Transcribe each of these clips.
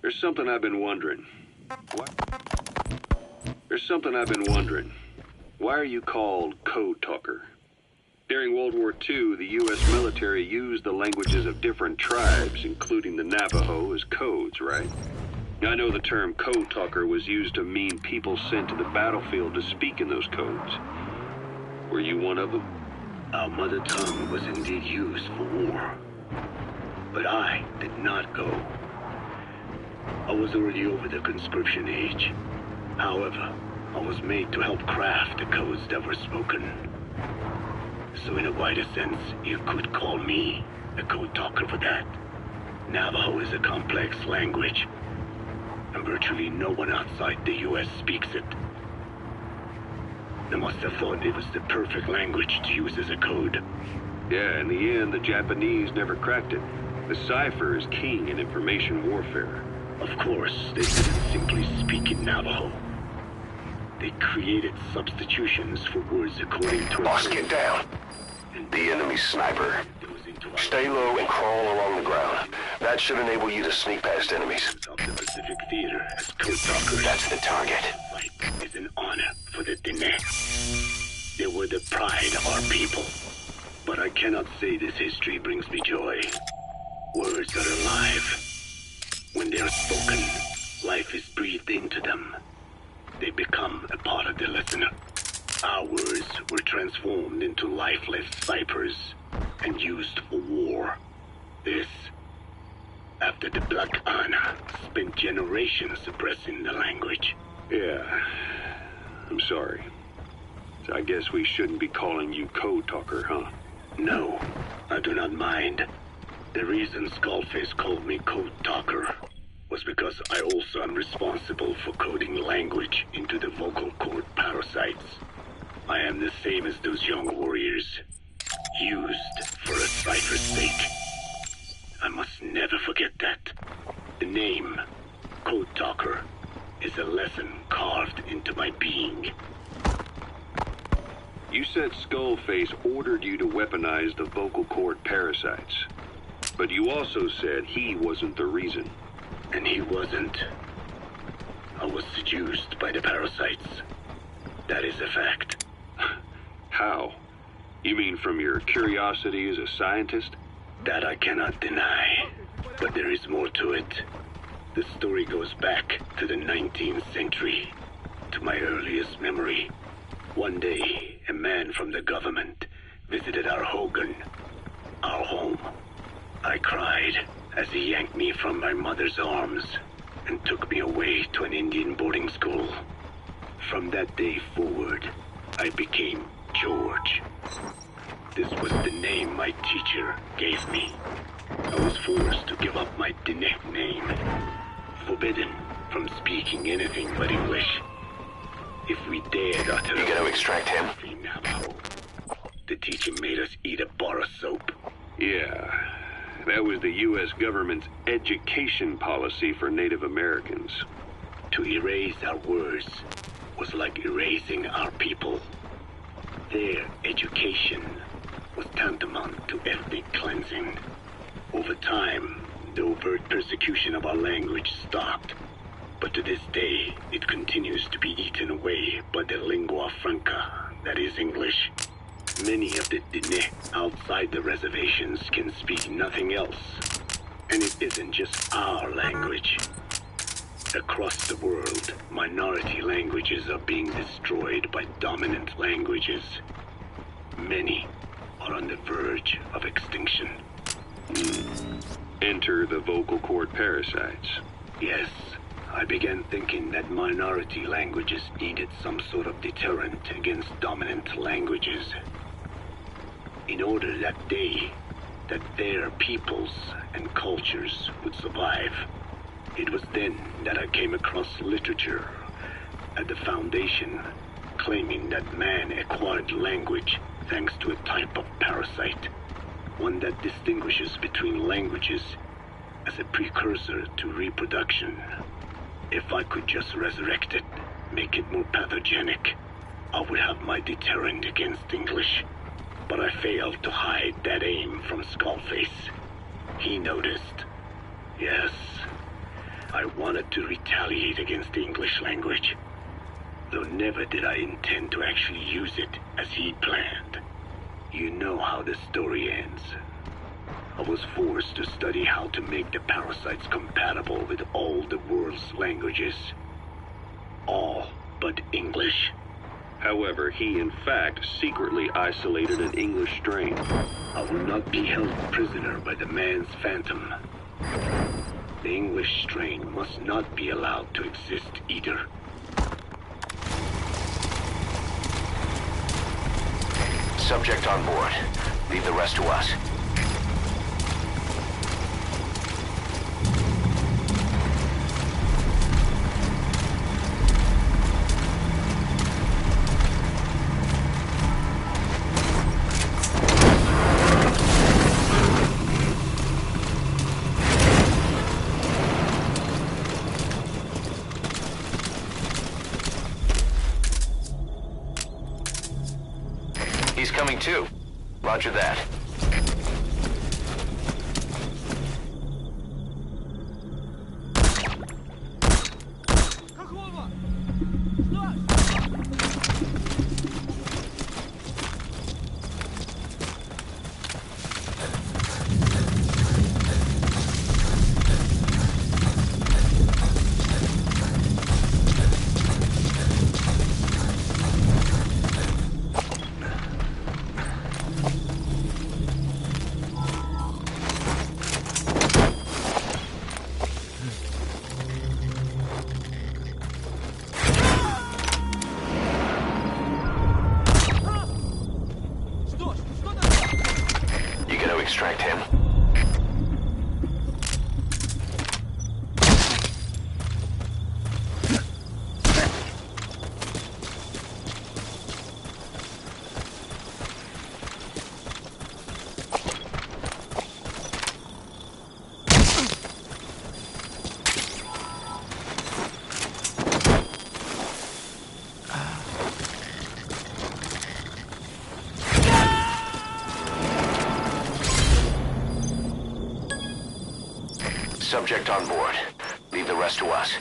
There's something I've been wondering. What? There's something I've been wondering. Why are you called Code Talker? During World War II, the U.S. military used the languages of different tribes, including the Navajo, as codes, right? I know the term Code Talker was used to mean people sent to the battlefield to speak in those codes. Were you one of them? Our mother tongue was indeed used for war, but I did not go. I was already over the conscription age. However, I was made to help craft the codes that were spoken. So in a wider sense, you could call me a code talker for that. Navajo is a complex language, and virtually no one outside the U.S. speaks it. They must have thought it was the perfect language to use as a code. Yeah, in the end, the Japanese never cracked it. The cipher is king in information warfare. Of course, they didn't simply speak in Navajo. They created substitutions for words according to... Boss, get down. The enemy's sniper. Stay low and crawl along the ground. That should enable you to sneak past enemies. Of the Pacific Theater as code talkers. That's the target. Fight is an honor for the Diné. They were the pride of our people. But I cannot say this history brings me joy. Words are alive. When they are spoken, life is breathed into them. They become a part of the listener. Our words were transformed into lifeless ciphers and used for war. This, after the Black Ana spent generations suppressing the language. Yeah, I'm sorry. So I guess we shouldn't be calling you Code Talker, huh? No, I do not mind. The reason Skullface called me Code Talker was because I also am responsible for coding language into the vocal cord parasites. I am the same as those young warriors, used for a cipher's sake. I must never forget that. The name, Code Talker, is a lesson carved into my being. You said Skullface ordered you to weaponize the vocal cord parasites. But you also said he wasn't the reason. And he wasn't. I was seduced by the parasites. That is a fact. How? You mean from your curiosity as a scientist? That I cannot deny. But there is more to it. The story goes back to the 19th century, to my earliest memory. One day, a man from the government visited our Hogan, our home. I cried as he yanked me from my mother's arms and took me away to an Indian boarding school. From that day forward, I became George. This was the name my teacher gave me. I was forced to give up my Diné name, forbidden from speaking anything but English. If we dared utter... You gonna extract him? Navajo, the teacher made us eat a bar of soap. Yeah, that was the U.S. government's education policy for Native Americans. To erase our words was like erasing our people. Their education was tantamount to ethnic cleansing. Over time, the overt persecution of our language stopped. But to this day, it continues to be eaten away by the lingua franca, that is English. Many of the Diné outside the reservations can speak nothing else. And it isn't just our language. Across the world, minority languages are being destroyed by dominant languages. Many are on the verge of extinction. Enter the vocal cord parasites. Yes, I began thinking that minority languages needed some sort of deterrent against dominant languages. In order that their peoples and cultures would survive. It was then that I came across literature at the Foundation claiming that man acquired language thanks to a type of parasite, one that distinguishes between languages as a precursor to reproduction. If I could just resurrect it, make it more pathogenic, I would have my deterrent against English. But I failed to hide that aim from Skullface. He noticed. Yes, I wanted to retaliate against the English language, though never did I intend to actually use it as he planned. You know how the story ends. I was forced to study how to make the parasites compatible with all the world's languages. All but English. However, he in fact secretly isolated an English strain. I will not be held prisoner by the man's phantom. The English strain must not be allowed to exist either. Subject on board. Leave the rest to us. He's coming too. Roger that. Extract him. Subject on board. Leave the rest to us.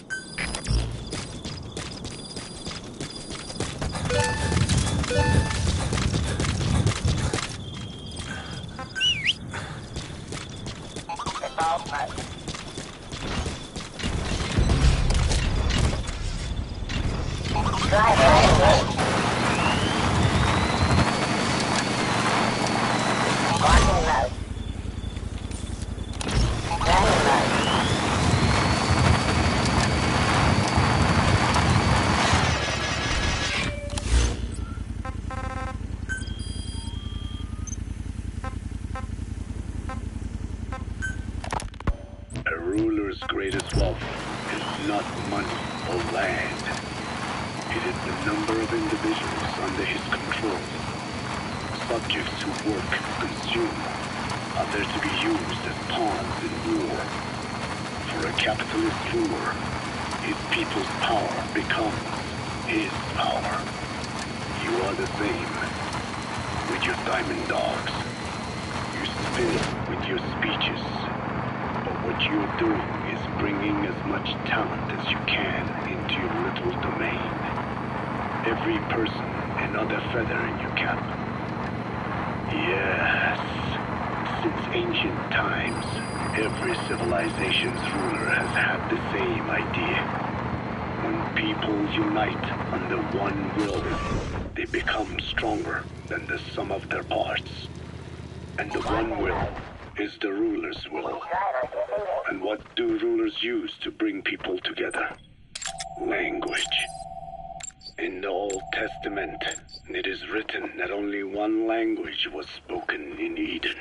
A ruler's greatest wealth is not money or land. It is the number of individuals under his control. Subjects who work, consume, are there to be used as pawns in war. For a capitalist ruler, his people's power becomes his power. You are the same. With your diamond dogs, you spin with your speeches. But what you're doing is bringing as much talent as you can into your little domain. Every person another feather in your cap. Yes, since ancient times, every civilization's ruler has had the same idea. When people unite under one will, they become stronger than the sum of their parts. And the one will is the ruler's will. And what do rulers use to bring people together? Language. In the Old Testament, it is written that only one language was spoken in Eden.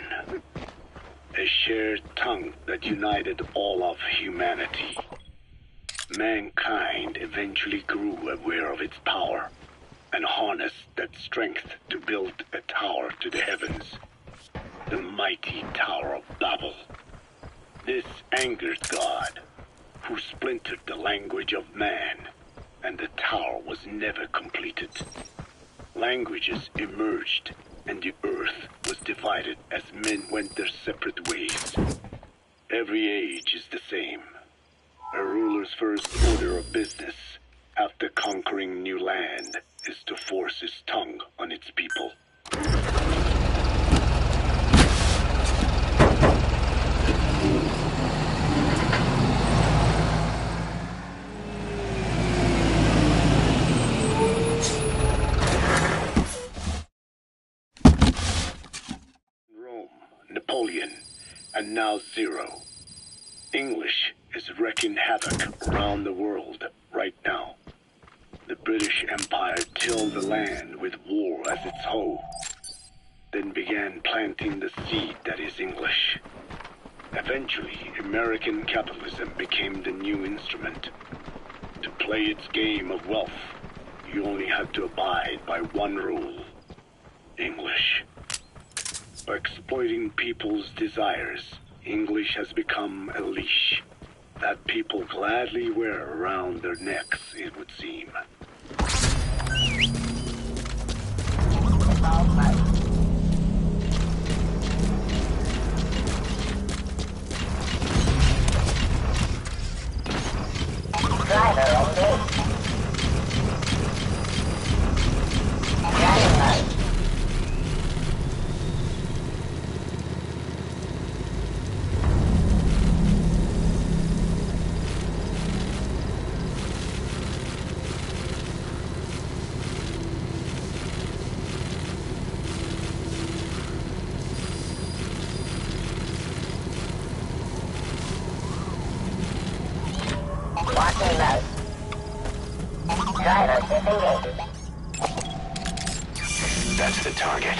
A shared tongue that united all of humanity. Mankind eventually grew aware of its power and harnessed that strength to build a tower to the heavens. The mighty Tower of Babel. This angered God, who splintered the language of man, and the tower was never completed. Languages emerged, and the earth was divided as men went their separate ways. Every age is the same. A ruler's first order of business, after conquering new land, is to force his tongue on its people. Rome, Napoleon, and now Zero. English is wreaking havoc around the world right now. The British Empire tilled the land with war as its hoe, then began planting the seed that is English. Eventually, American capitalism became the new instrument. To play its game of wealth, you only had to abide by one rule: English. By exploiting people's desires, English has become a leash that people gladly wear around their necks, it would seem. Driver on base. Driving light. Watching light. Driver disengaged. That's the target.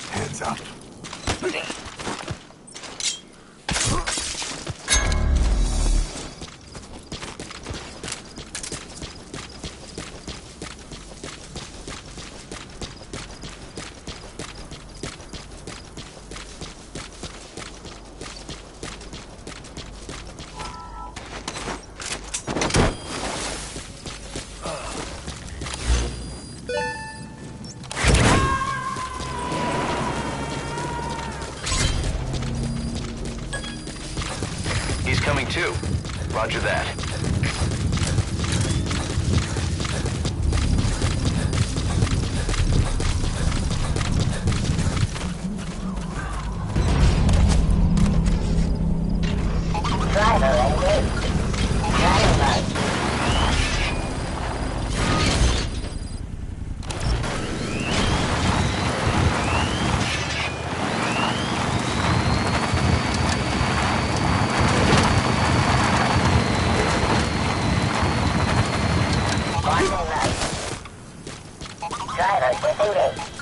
Hands up. He's coming too. Roger that. Driver on base. Driving light. Driver disengaged.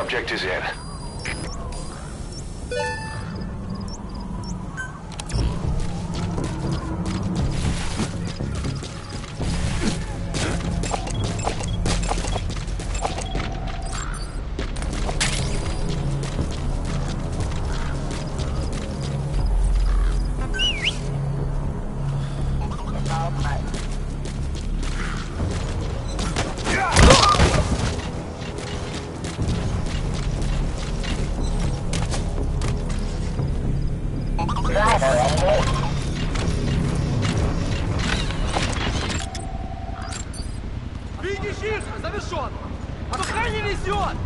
Subject is in. Driver engaged. Видишь, завершен! А пока не везет!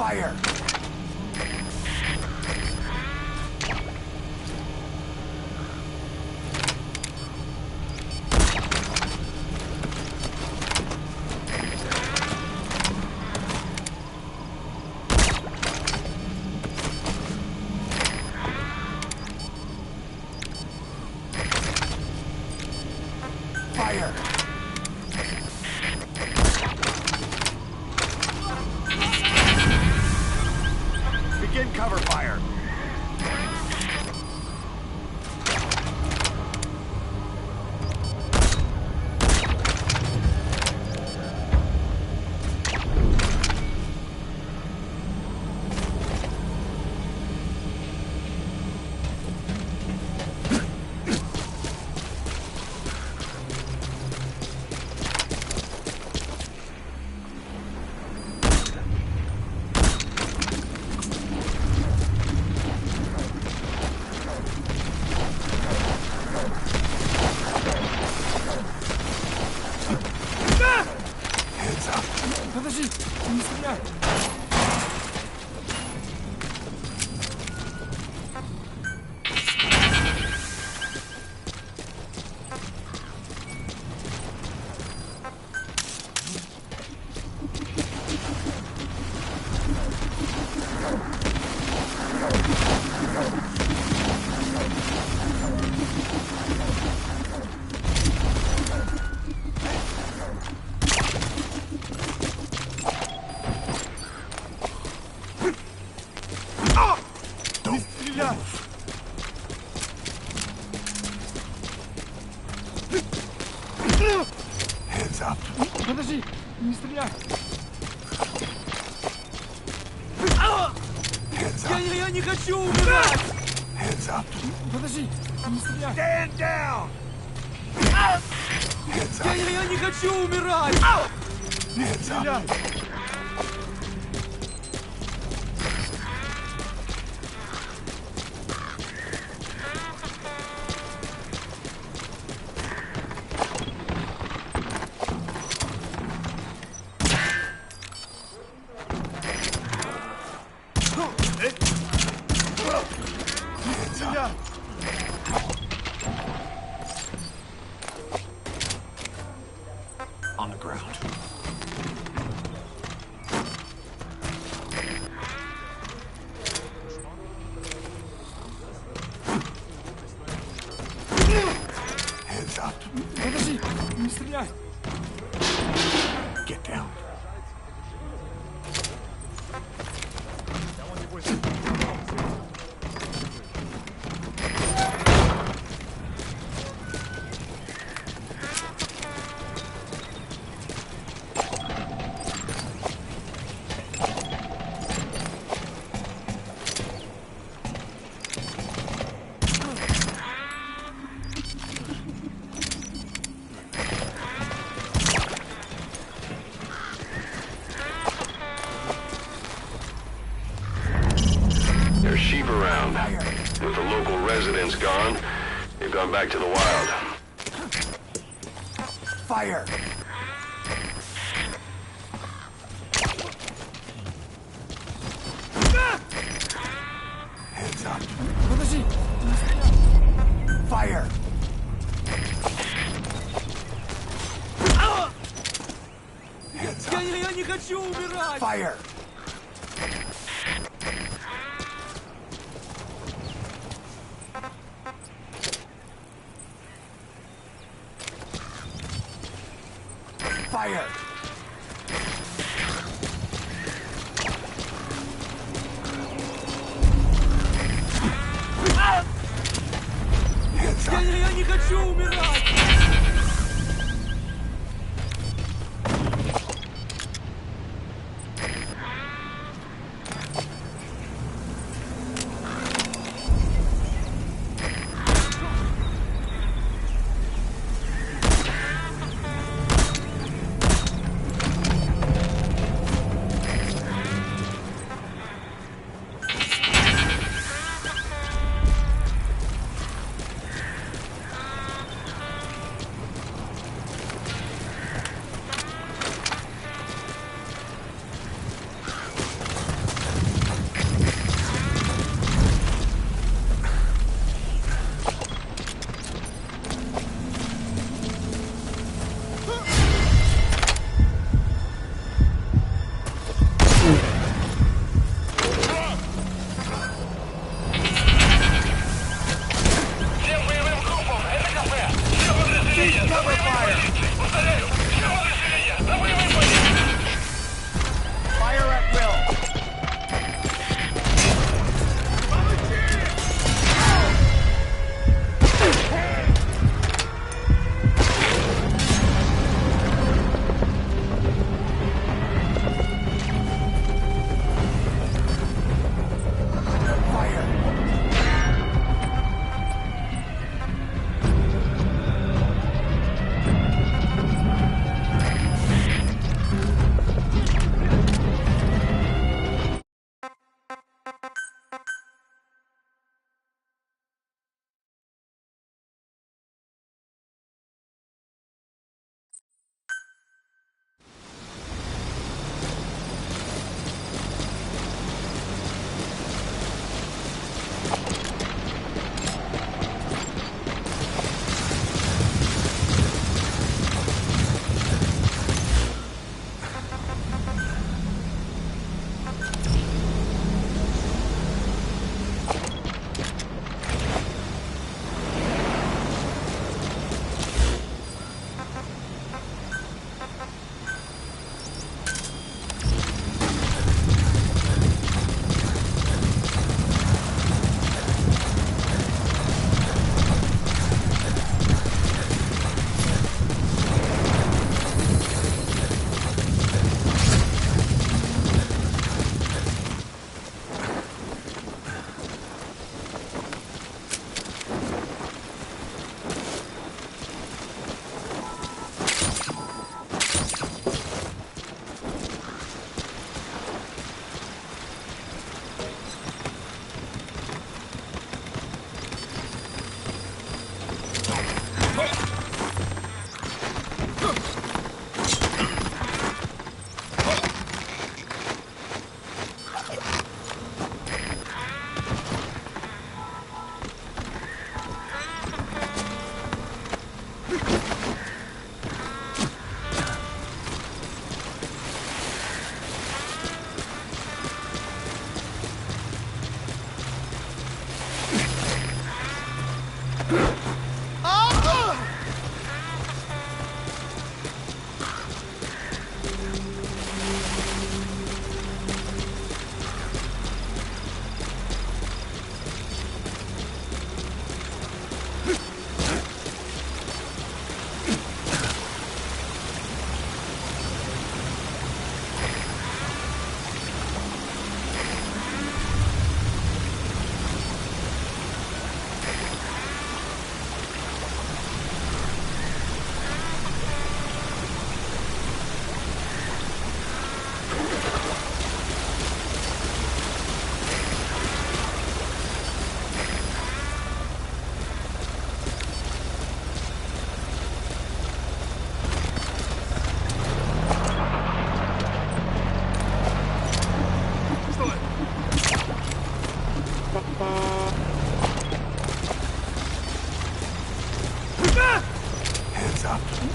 Fire! Fire! Begin cover fire! Подожди, не стреляй! Hands up. Подожди, не стреляй! Hands up. Я не хочу умирать! Hands up. Подожди, не стреляй! Stand down. Hands up. Я не хочу умирать! Hands up. Hands up. On the ground. Hands up. Подожди, не стреляй! Get down. There's sheep around. With the local residents gone, they've gone back to the wild. Fire. Hands up. Подожди, не стреляй! Fire. Hands up. Я не хочу умирать! Fire. Fire. Hands up. Я не хочу умирать!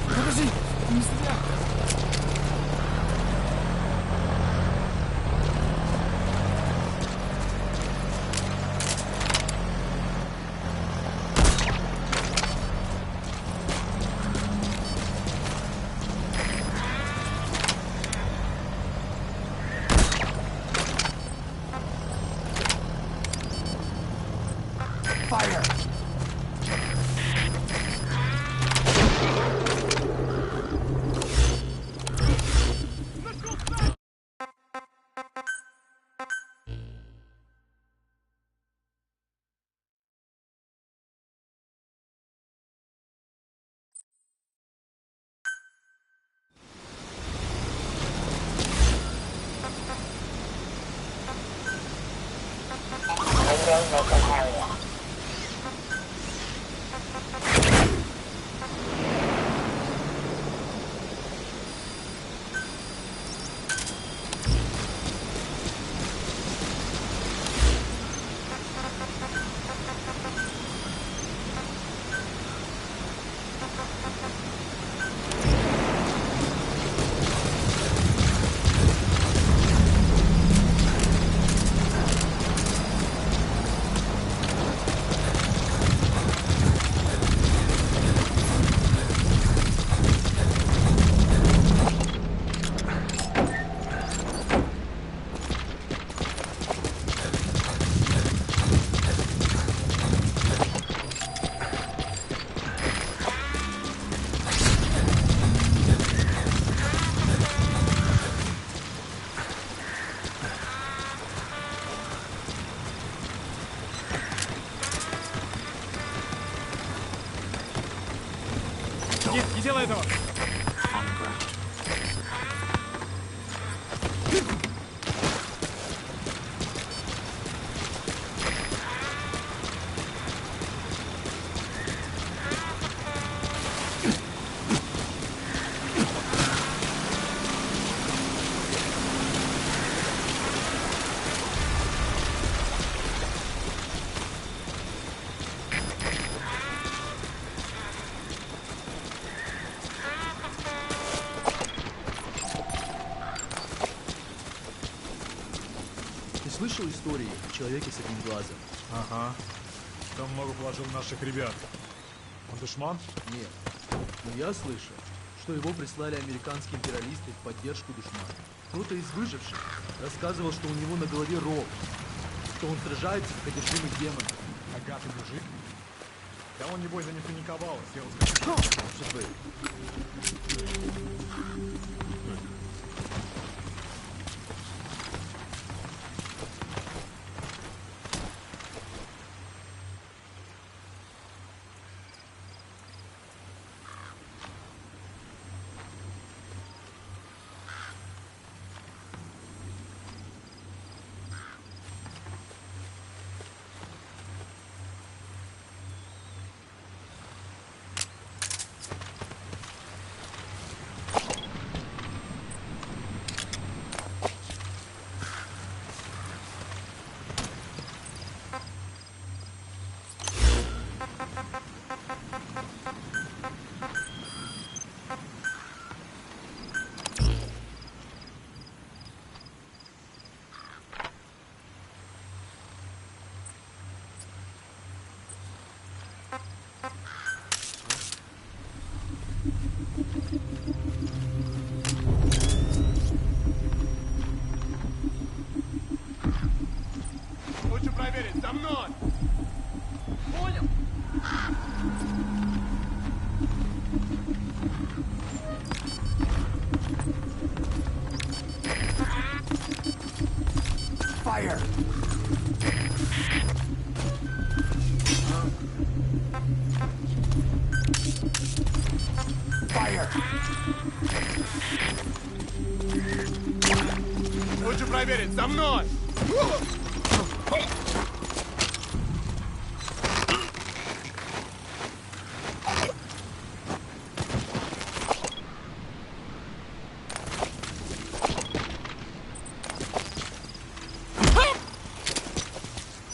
Подожди! Не стреляй! Fire! Window local area. Не делай этого! Слышал истории о человеке с одним глазом? Ага. Там много положил наших ребят. Он душман? Нет. Но я слышал, что его прислали американские империалисты в поддержку душмана. Кто-то из выживших рассказывал, что у него на голове рог, что он сражается с одержимым демоном. Богатый мужик? Да он, небось, запаниковал, сделал. Может быть. мной!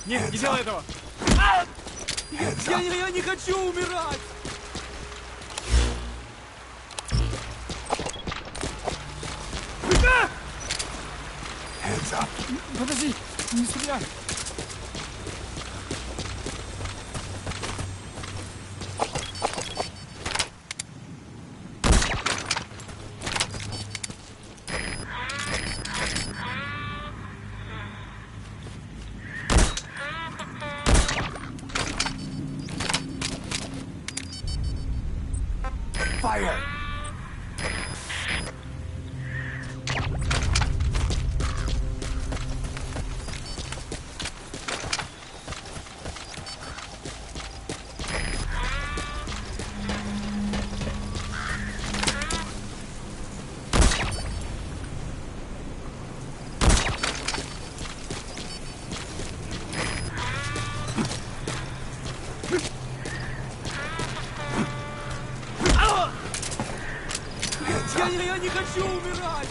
Нет, не делай этого! Я не хочу умирать! Hands up. Подожди, не стреляй! Fire. Я не хочу умирать!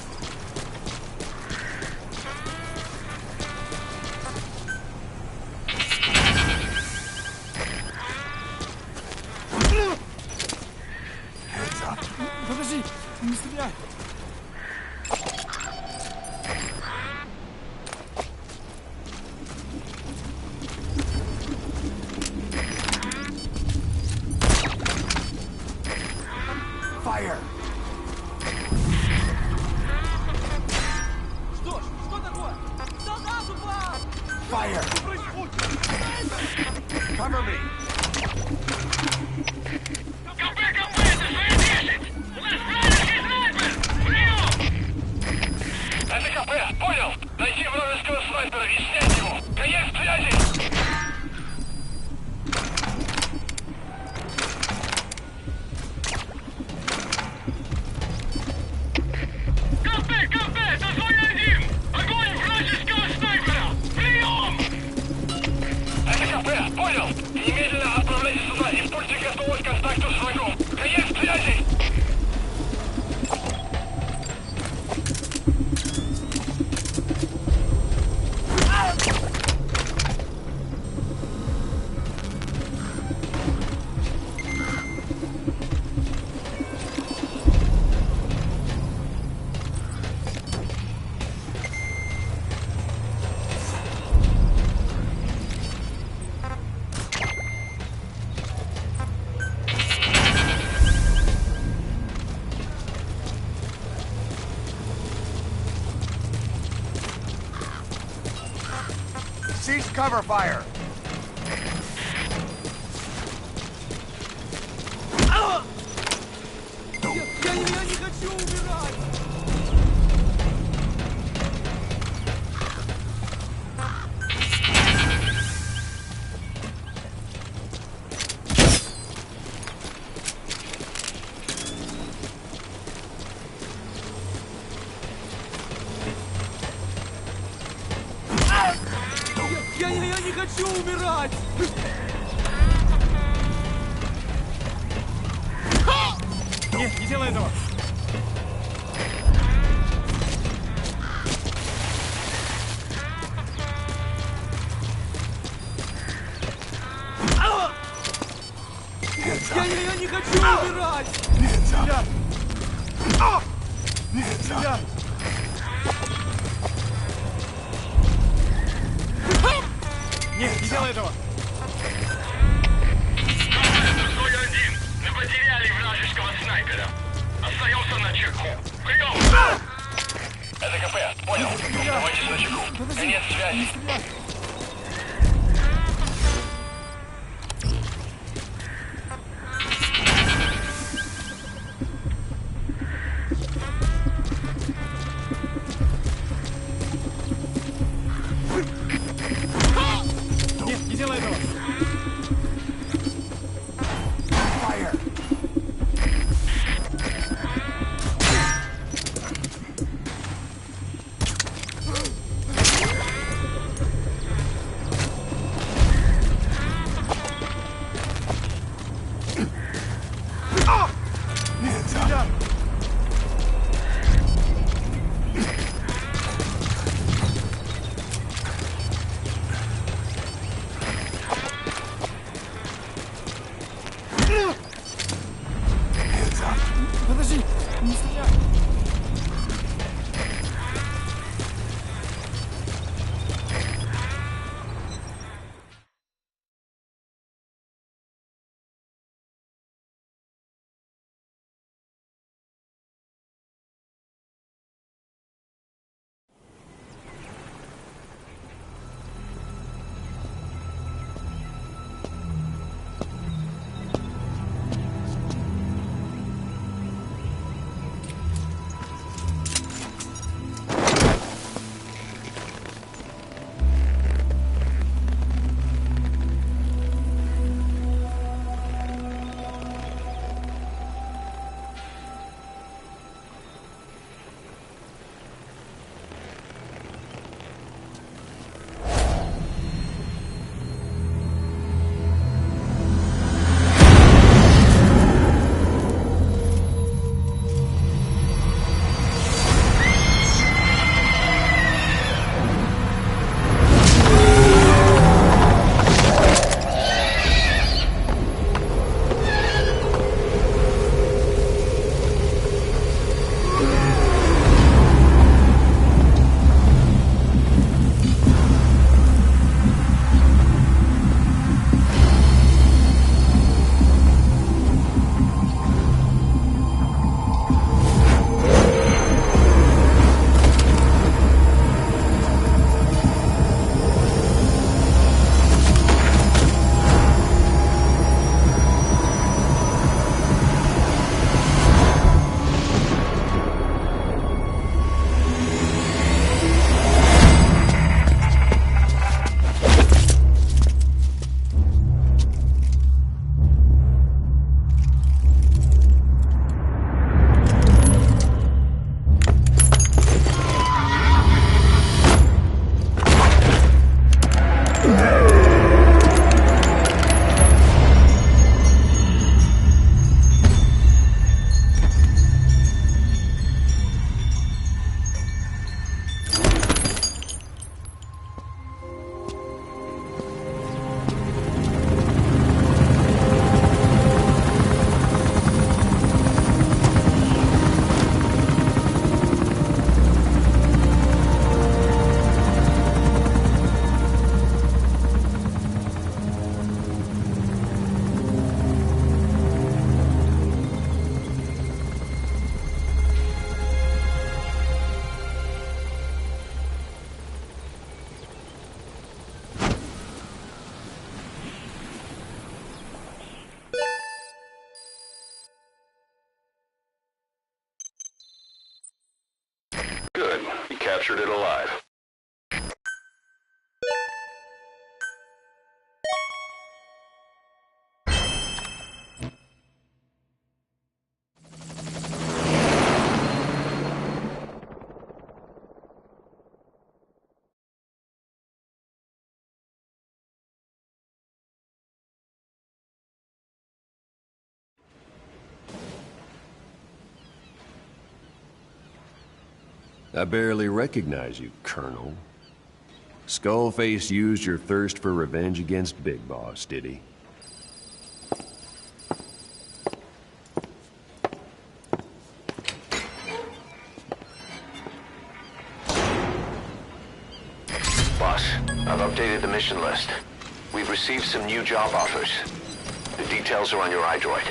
Hands up. Подожди, не стреляй! Fire. Что ж, что такое? Солдат упал! Fire. Cover me. Это КП, понял? Найти вражеского снайпера и снять его. Конец связи! КП, это зона 1! Огонь вражеского снайпера! Прием! Это КП, понял? Немедленно отправляйте сюда и будьте готовы к контакту с врагом. Конец связи! Cease cover fire. Я не хочу умирать! Я не хочу умирать! Нет, не делай этого! Hands up. Я не хочу умирать! Hands up. Я! Hands up. Я! Нет, не делай этого! Зона 1! Мы потеряли вражеского снайпера! Остаемся на чеку! Прием! Это КП, понял? Оставайтесь на чеку. Конец связи. Не стреляй! Нет, не делай этого! Fire. captured it alive. I barely recognize you, Colonel. Skullface used your thirst for revenge against Big Boss, did he? Boss, I've updated the mission list. We've received some new job offers. The details are on your iDroid.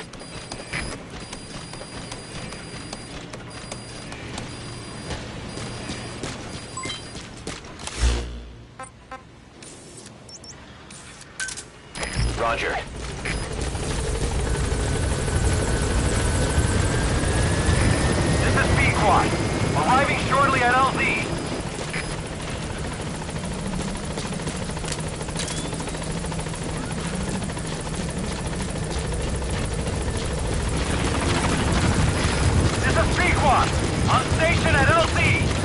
Roger. This is B-Quad. Arriving shortly at LZ. This is B-Quad. On station at LZ.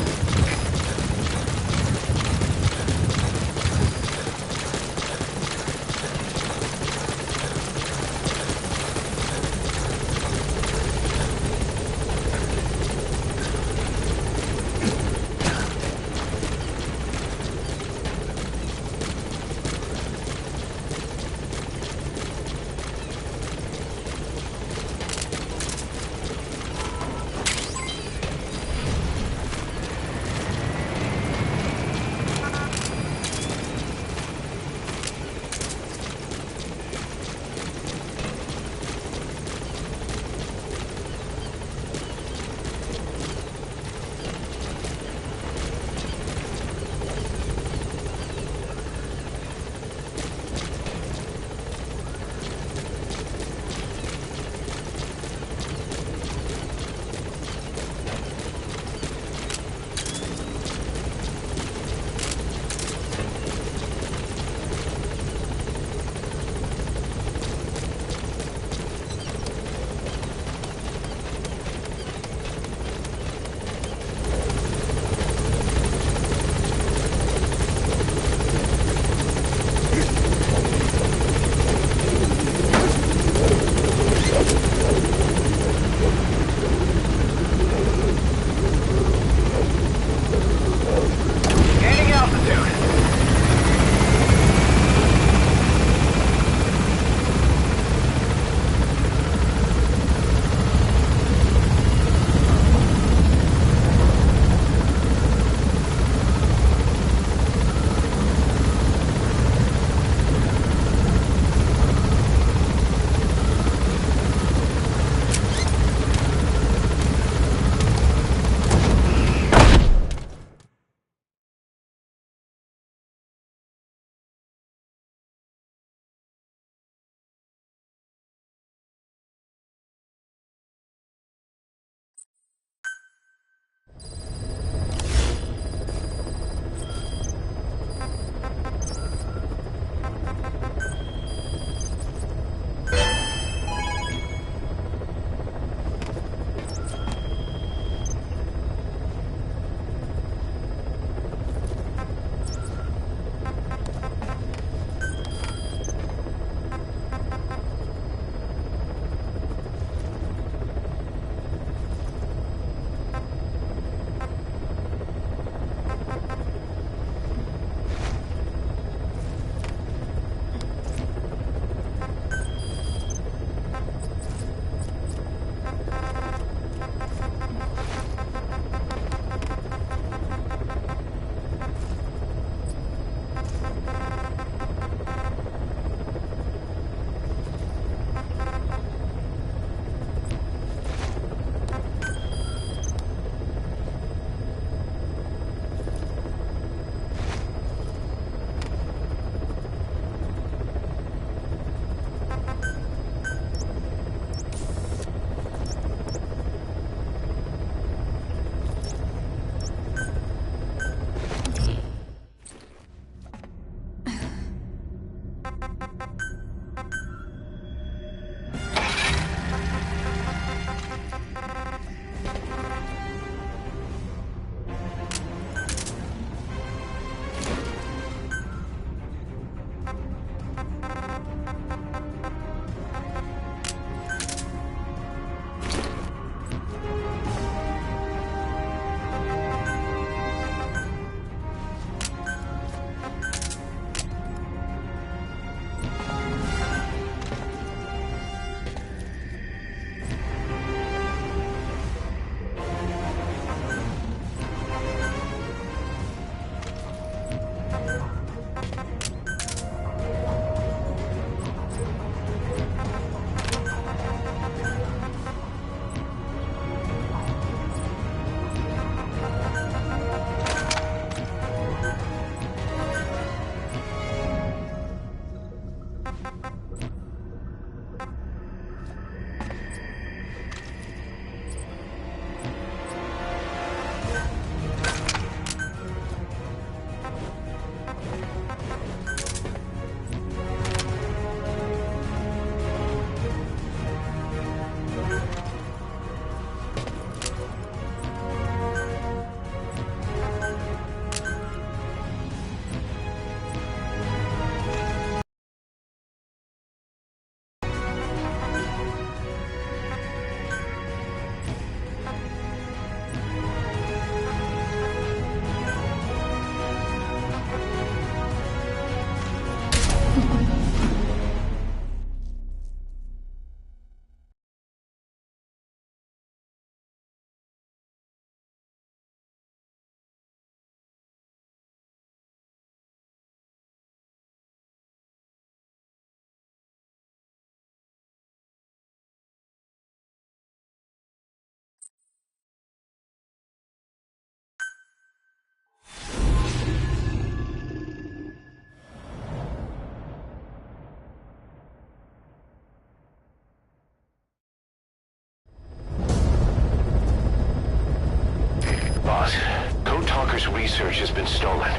Boss, Code Talker's research has been stolen.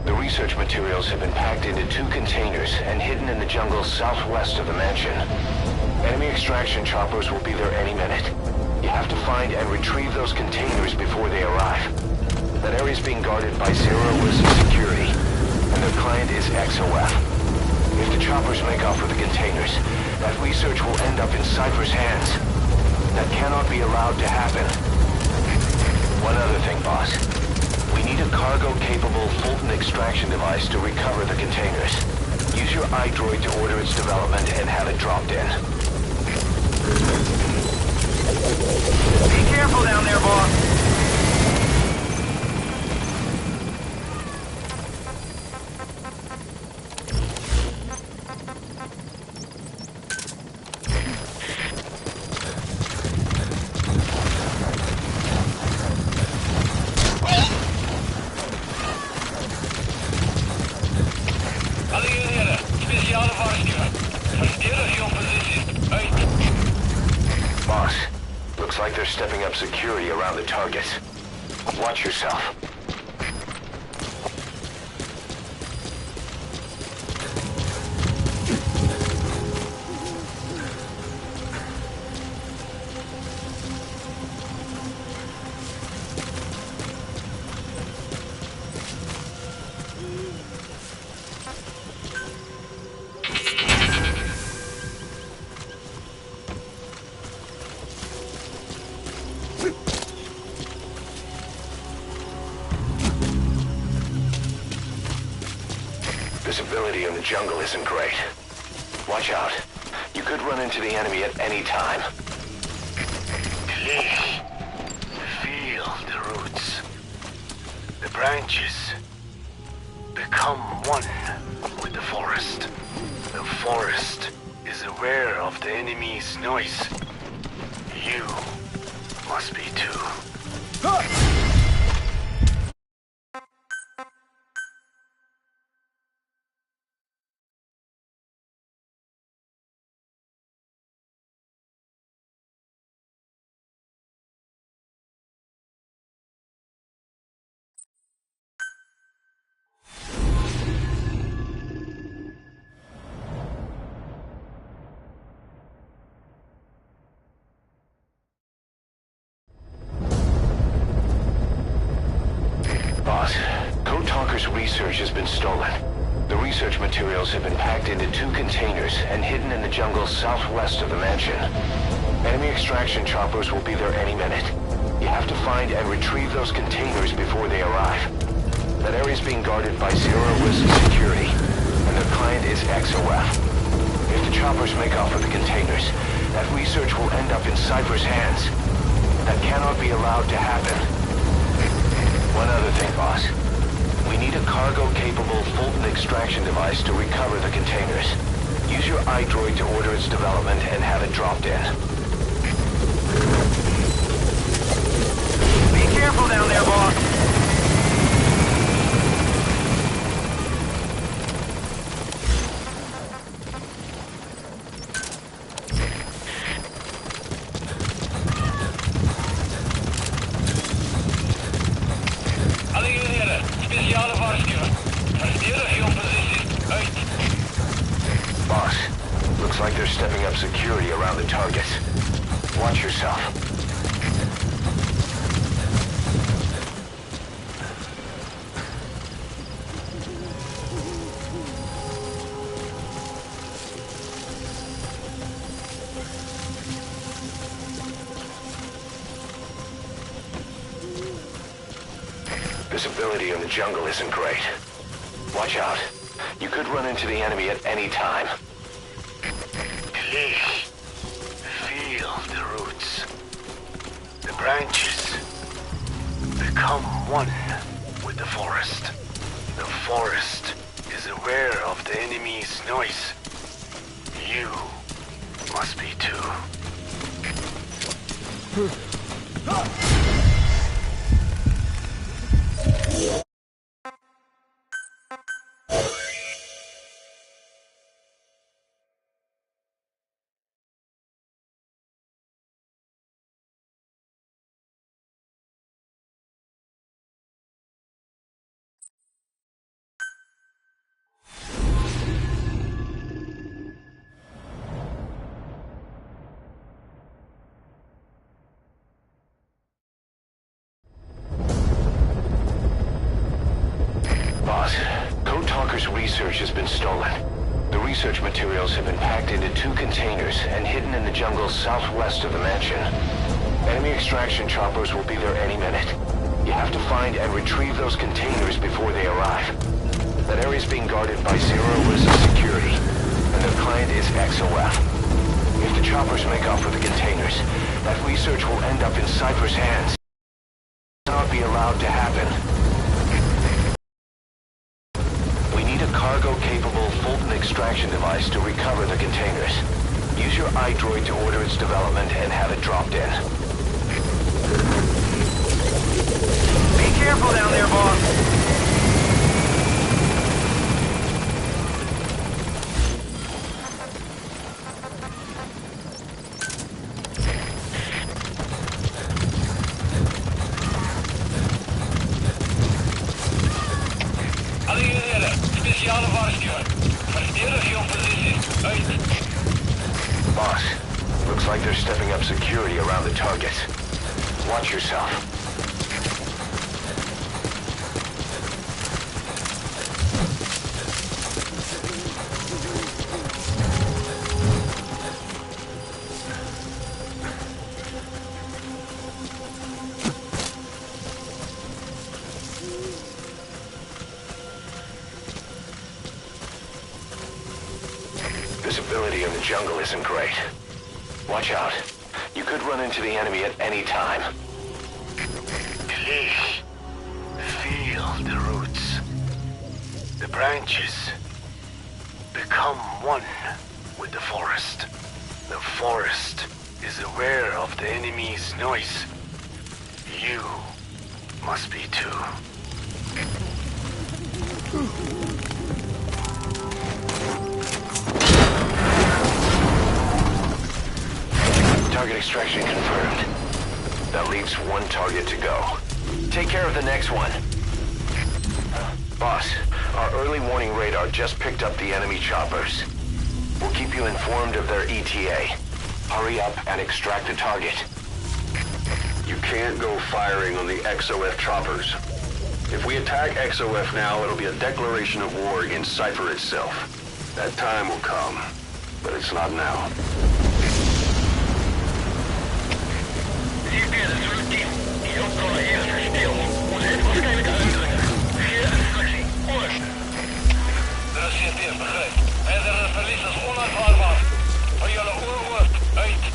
The research materials have been packed into 2 containers and hidden in the jungle southwest of the mansion. Enemy extraction choppers will be there any minute. You have to find and retrieve those containers before they arrive. That area is being guarded by zero-risk security, and their client is XOF. If the choppers make off with the containers, that research will end up in Cypher's hands. That cannot be allowed to happen. One other thing, boss. We need a cargo-capable Fulton extraction device to recover the containers. Use your iDroid to order its development and have it dropped in. Be careful down there, boss. Boss, looks like they're stepping up security around the targets. Watch yourself. Visibility in the jungle isn't great. Watch out. You could run into the enemy at any time. Clearly, feel the roots. The branches become one with the forest. The forest is aware of the enemy's noise. You must be too. Boss, Code Talker's research has been stolen. The research materials have been packed into 2 containers and hidden in the jungle southwest of the mansion. Enemy extraction choppers will be there any minute. You have to find and retrieve those containers before they arrive. That area is being guarded by zero-risk security, and their client is XOF. If the choppers make off with the containers, that research will end up in Cypher's hands. That cannot be allowed to happen. One other thing, boss. We need a cargo-capable Fulton extraction device to recover the containers. Use your iDroid to order its development and have it dropped in. Be careful down there, boss. Looks like they're stepping up security around the targets. Watch yourself. Visibility in the jungle isn't great. Watch out. You could run into the enemy at any time. Please, feel the roots. The branches become one with the forest. The forest is aware of the enemy's noise. You must be too. Boss, Code Talker's research has been stolen. The research materials have been packed into 2 containers and hidden in the jungle southwest of the mansion. Enemy extraction choppers will be there any minute. You have to find and retrieve those containers before they arrive. That area is being guarded by zero-risk security, and their client is XOF. If the choppers make off with the containers, that research will end up in Cypher's hands. It cannot be allowed to happen. We need a cargo-capable Fulton extraction device to recover the containers. Use your iDroid to order its development and have it dropped in. Be careful down there, boss. Alle eenheden, speciale waarschuwing. Verdedig jouw positie. Uit. Boss, looks like they're stepping up security around the targets. Watch yourself. Visibility in the jungle isn't great. Watch out. You could run into the enemy at any time. Please, feel the roots. The branches become one with the forest. The forest is aware of the enemy's noise. You must be too. Target extraction confirmed. That leaves 1 target to go. Take care of the next one. Boss, our early warning radar just picked up the enemy choppers. We'll keep you informed of their ETA. Hurry up and extract the target. You can't go firing on the XOF choppers. If we attack XOF now, it'll be a declaration of war against Cypher itself. That time will come, but it's not now. GPS terugkeer. Die opdracht eerst stil. Moet het waarschijnlijk uitdrukken. Via instructie. Over. De CPS begrijpt. Verdere verlies is onaanvaardbaar. Van jullie oorwoord. Uit.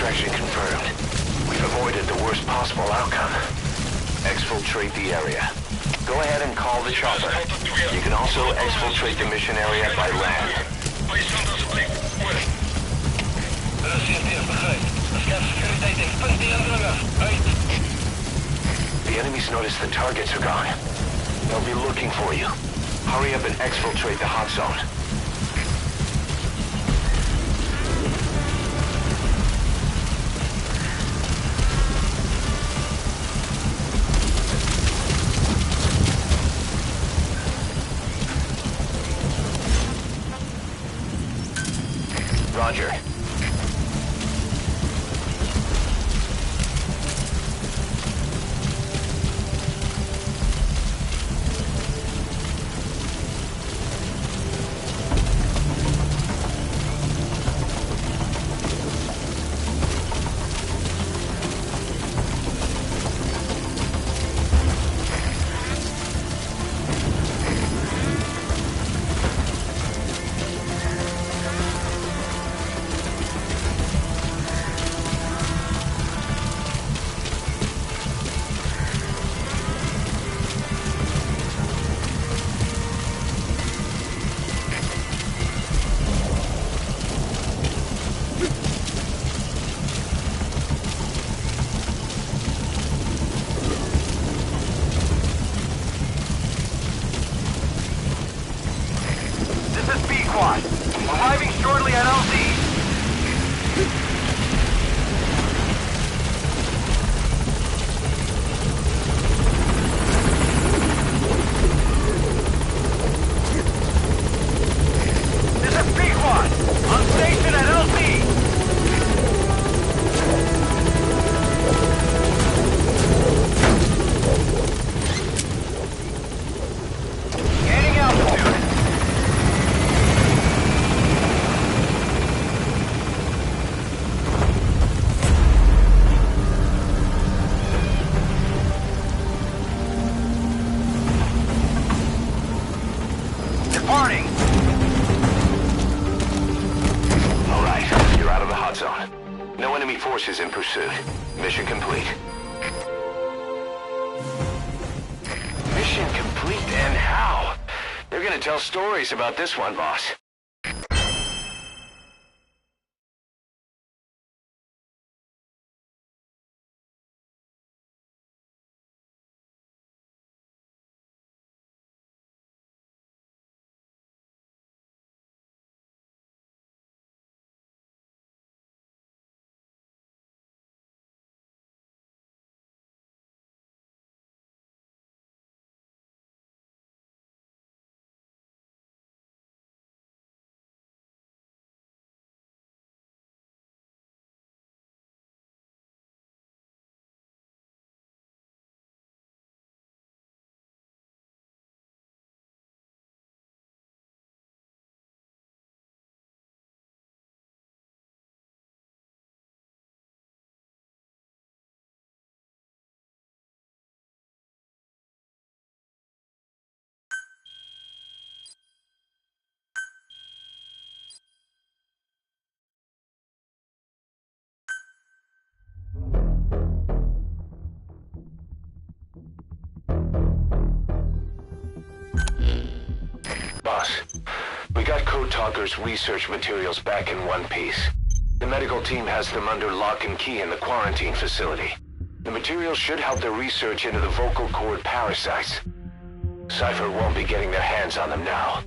extraction confirmed. We've avoided the worst possible outcome. Exfiltrate the area. Go ahead and call the chopper. You can also exfiltrate the mission area by land. The enemies notice the targets are gone. They'll be looking for you. Hurry up and exfiltrate the hot zone. Roger. Arriving shortly at LZ. This is Pequod, on station at LZ. Gaining altitude. Departing. All right, you're out of the hot zone. No enemy forces in pursuit. Mission complete. Mission complete, and how? They're gonna tell stories about this one, boss. Boss, we got Code Talker's research materials back in one piece. The medical team has them under lock and key in the quarantine facility. The materials should help their research into the vocal cord parasites. Cypher won't be getting their hands on them now.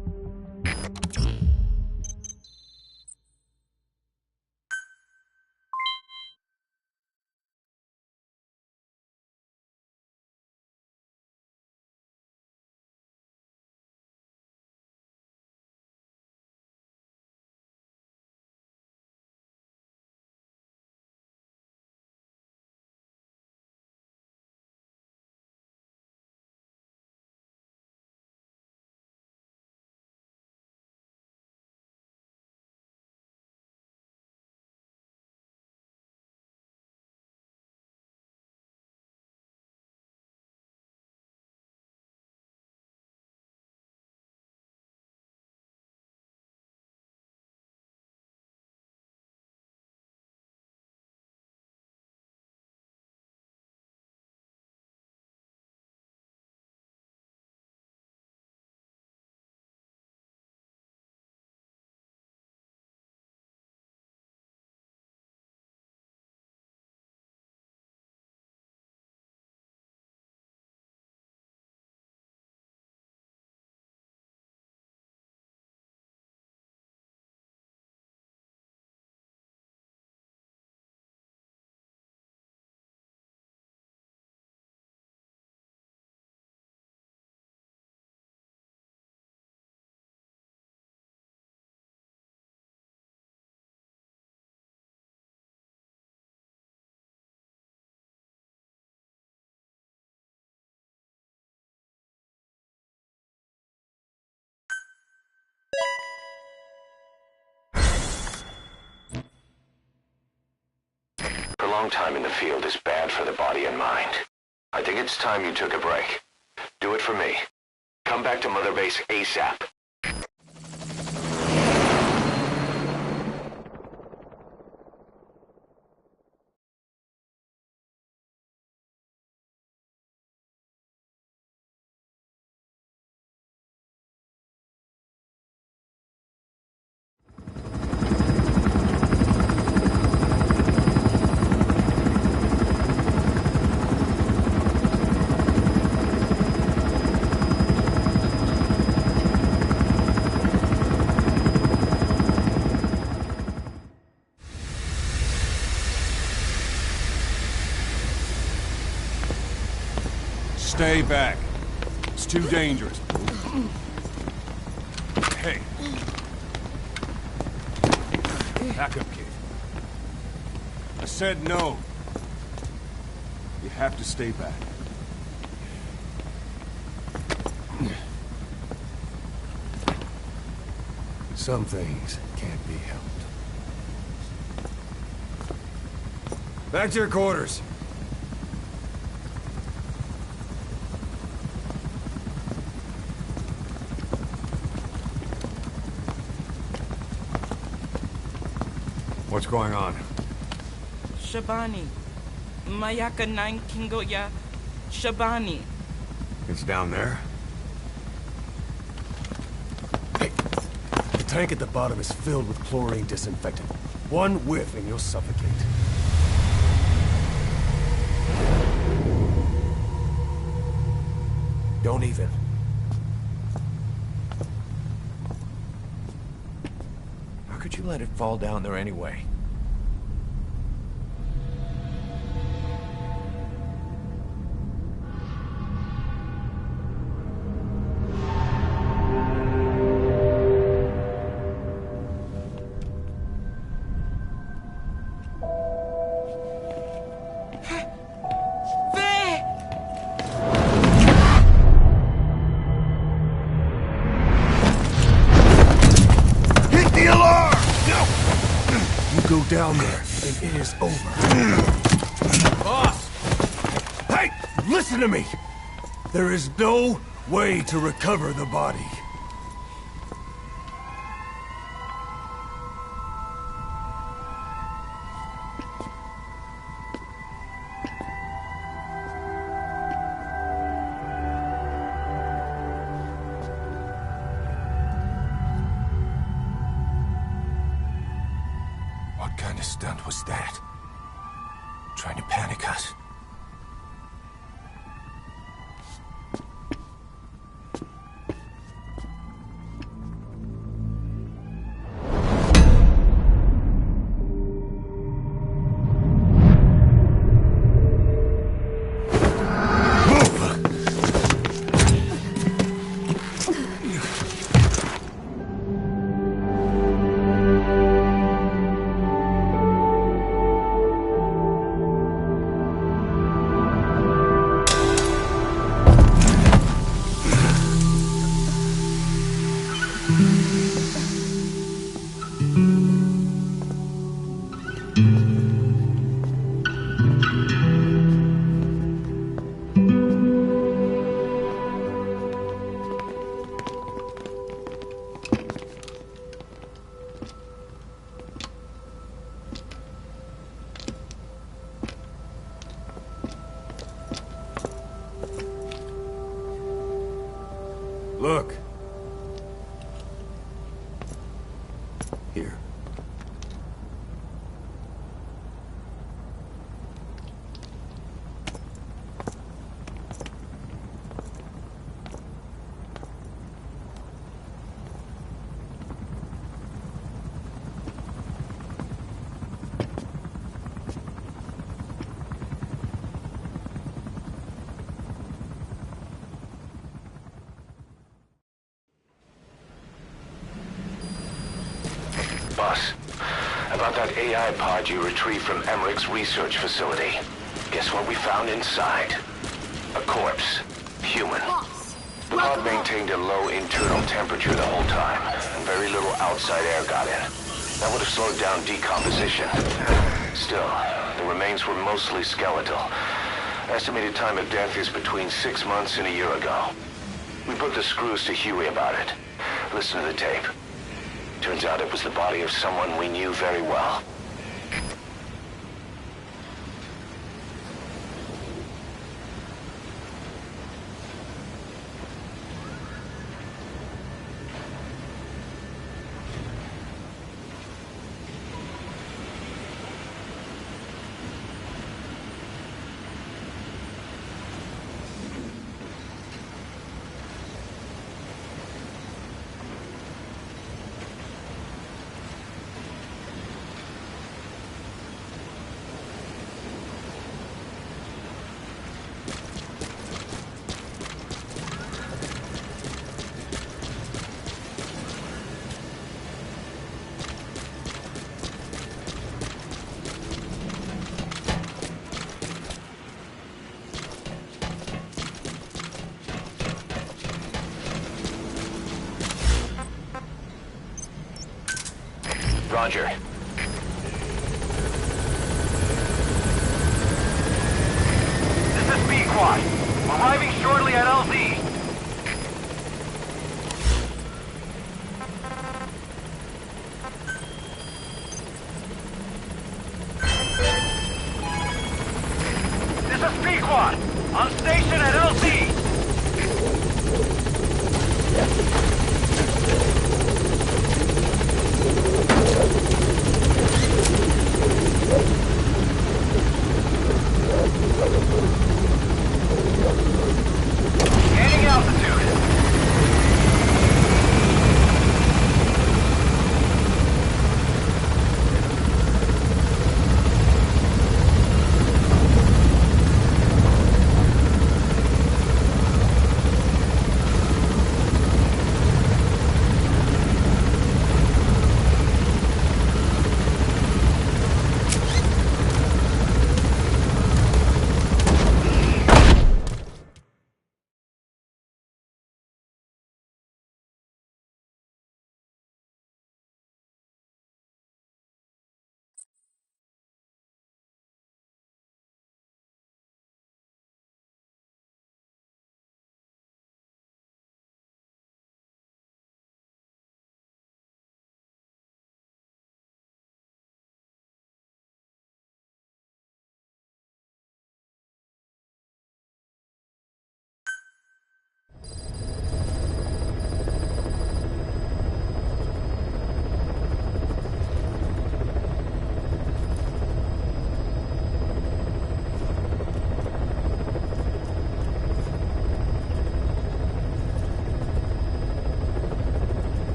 long time in the field is bad for the body and mind. I think it's time you took a break. Do it for me. Come back to Mother Base ASAP. Stay back. It's too dangerous. Hey. Back up, kid. I said no. You have to stay back. Some things can't be helped. Back to your quarters. What's going on? Shabani. Mayaka 9 Kingo ya Shabani. It's down there? Hey, the tank at the bottom is filled with chlorine disinfectant. One whiff and you'll suffocate. Don't even. How could you let it fall down there anyway? Go down there, and it is over. Boss! Hey! Listen to me! There is no way to recover the body. What kind of stunt was that? Trying to panic us? Look. Here. Boss, about that AI pod you retrieved from Emmerich's research facility. Guess what we found inside? A corpse. Human. The pod maintained a low internal temperature the whole time, and very little outside air got in. That would have slowed down decomposition. Still, The remains were mostly skeletal. Estimated time of death is between 6 months and a year ago. We put the screws to Huey about it. Listen to the tape. Turns out it was the body of someone we knew very well. Roger. This is B-Quad. Arriving shortly at LZ. This is B-Quad. On station at LZ. Gaining altitude.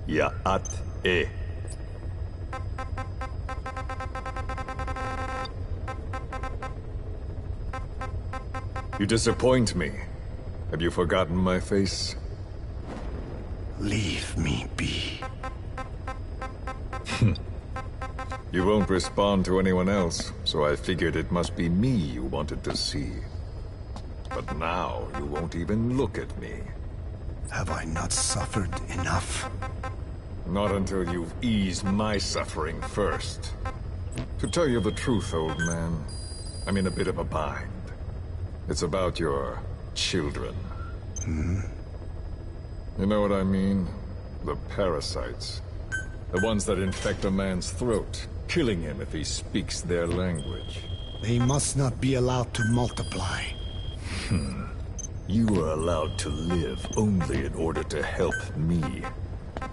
Ja at e. You disappoint me. Have you forgotten my face? Leave me be. You won't respond to anyone else, so I figured it must be me you wanted to see. But now you won't even look at me. Have I not suffered enough? Not until you've eased my suffering first. To tell you the truth, old man, I'm in a bit of a bind. It's about your children. You know what I mean? The parasites. The ones that infect a man's throat, killing him if he speaks their language. They must not be allowed to multiply. You are allowed to live only in order to help me.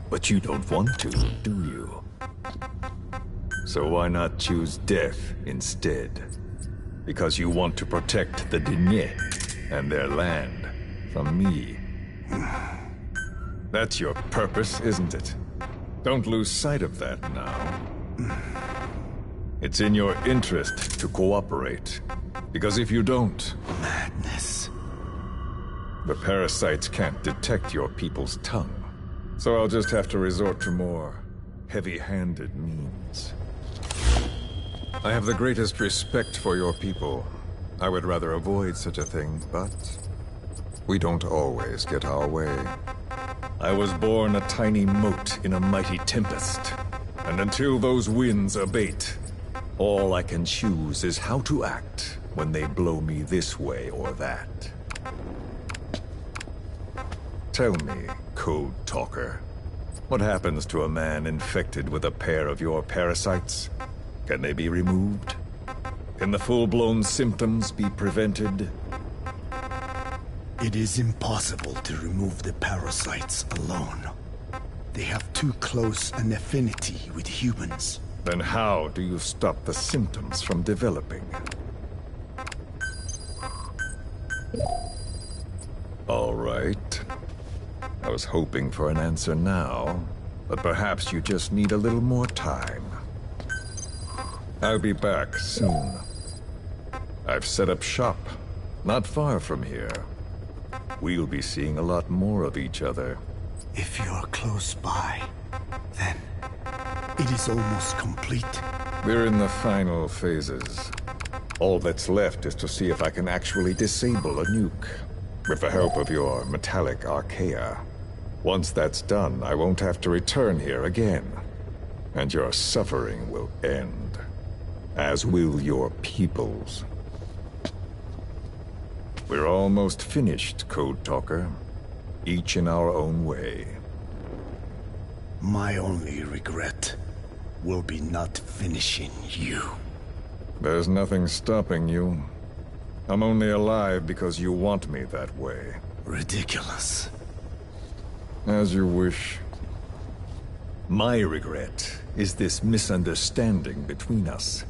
But you don't want to, do you? So why not choose death instead? Because you want to protect the Diné and their land from me. That's your purpose, isn't it? Don't lose sight of that now. It's in your interest to cooperate. Because if you don't... Madness. The parasites can't detect your people's tongue. So I'll just have to resort to more heavy-handed means. I have the greatest respect for your people. I would rather avoid such a thing, but we don't always get our way. I was born a tiny mote in a mighty tempest, and until those winds abate, all I can choose is how to act when they blow me this way or that. Tell me, Code Talker, what happens to a man infected with a pair of your parasites? Can they be removed? Can the full-blown symptoms be prevented? It is impossible to remove the parasites alone. They have too close an affinity with humans. Then how do you stop the symptoms from developing? All right. I was hoping for an answer now, but perhaps you just need a little more time. I'll be back soon. I've set up shop, not far from here. We'll be seeing a lot more of each other. If you're close by, then it is almost complete. We're in the final phases. All that's left is to see if I can actually disable a nuke, with the help of your metallic archaea. Once that's done, I won't have to return here again, and your suffering will end, as will your people's. We're almost finished, Code Talker, each in our own way. My only regret will be not finishing you. There's nothing stopping you. I'm only alive because you want me that way. Ridiculous. As you wish. My regret is this misunderstanding between us.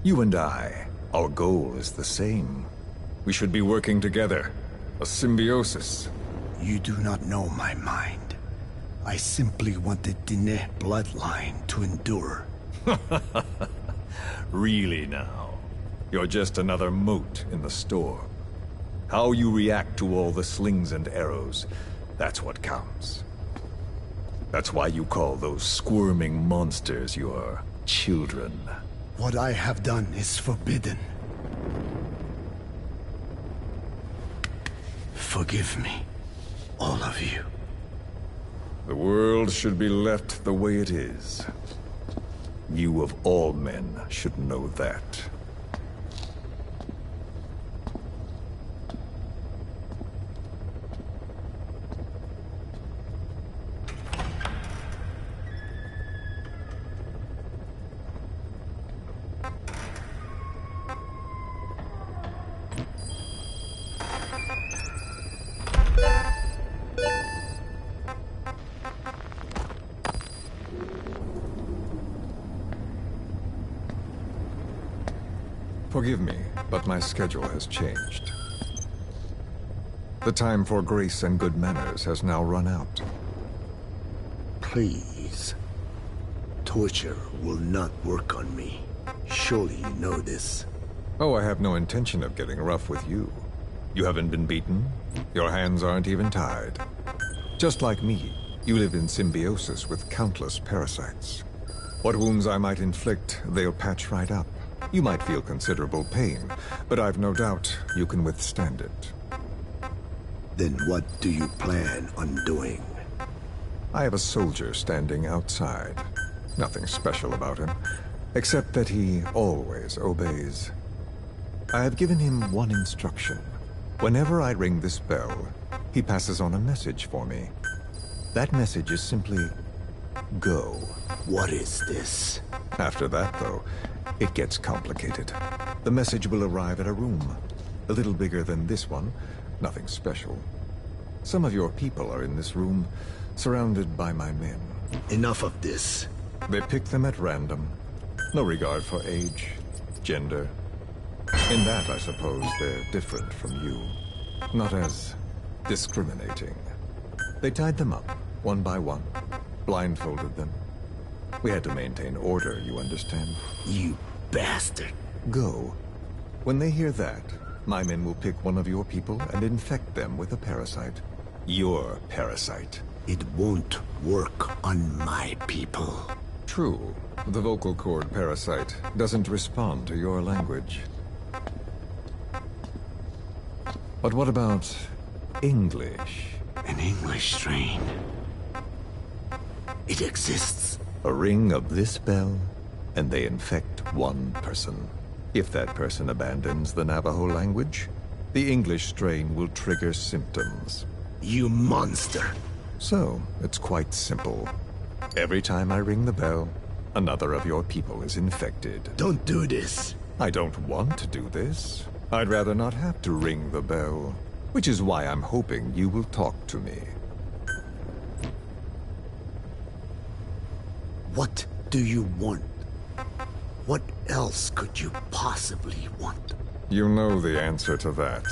You and I, our goal is the same. We should be working together. A symbiosis. You do not know my mind. I simply want the Diné bloodline to endure. Really now? You're just another mote in the storm. How you react to all the slings and arrows, that's what counts. That's why you call those squirming monsters your children. What I have done is forbidden. Forgive me, all of you. The world should be left the way it is. You of all men should know that. Forgive me, but my schedule has changed. The time for grace and good manners has now run out. Please. Torture will not work on me. Surely you know this. Oh, I have no intention of getting rough with you. You haven't been beaten. Your hands aren't even tied. Just like me, you live in symbiosis with countless parasites. What wounds I might inflict, they'll patch right up. You might feel considerable pain, but I've no doubt you can withstand it. Then what do you plan on doing? I have a soldier standing outside. Nothing special about him, except that he always obeys. I have given him one instruction. Whenever I ring this bell, he passes on a message for me. That message is simply, go. What is this? After that, though, it gets complicated. The message will arrive at a room, a little bigger than this one, nothing special. Some of your people are in this room, surrounded by my men. Enough of this. They pick them at random. No regard for age, gender. In that, I suppose, they're different from you. Not as discriminating. They tied them up, one by one, blindfolded them. We had to maintain order, you understand? You bastard. Go. When they hear that, my men will pick one of your people and infect them with a parasite. Your parasite. It won't work on my people. True. The vocal cord parasite doesn't respond to your language. But what about English? An English strain. It exists. A ring of this bell, and they infect one person. If that person abandons the Navajo language, the English strain will trigger symptoms. You monster! So, it's quite simple. Every time I ring the bell, another of your people is infected. Don't do this. I don't want to do this. I'd rather not have to ring the bell, which is why I'm hoping you will talk to me. What do you want? What else could you possibly want? You know the answer to that.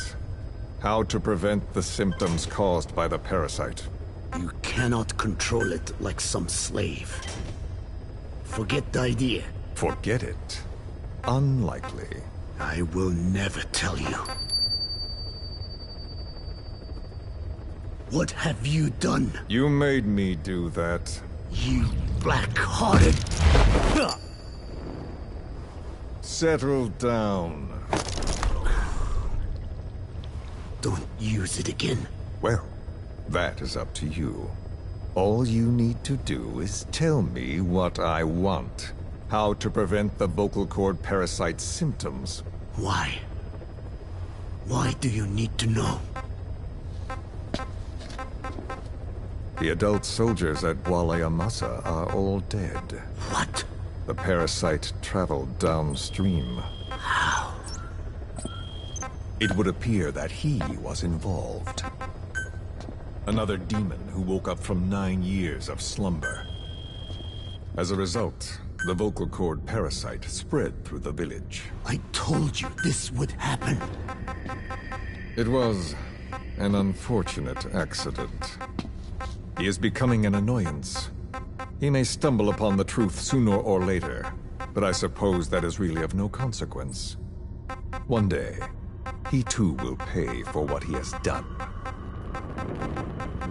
How to prevent the symptoms caused by the parasite. You cannot control it like some slave. Forget the idea. Forget it? Unlikely. I will never tell you. What have you done? You made me do that. You black-hearted... Settle down. Don't use it again. Well, that is up to you. All you need to do is tell me what I want. How to prevent the vocal cord parasite symptoms. Why? Why do you need to know? The adult soldiers at Walayamasa are all dead. What? The parasite traveled downstream. How? It would appear that he was involved. Another demon who woke up from 9 years of slumber. As a result, the vocal cord parasite spread through the village. I told you this would happen. It was an unfortunate accident. He is becoming an annoyance. He may stumble upon the truth sooner or later, but I suppose that is really of no consequence. One day, he too will pay for what he has done.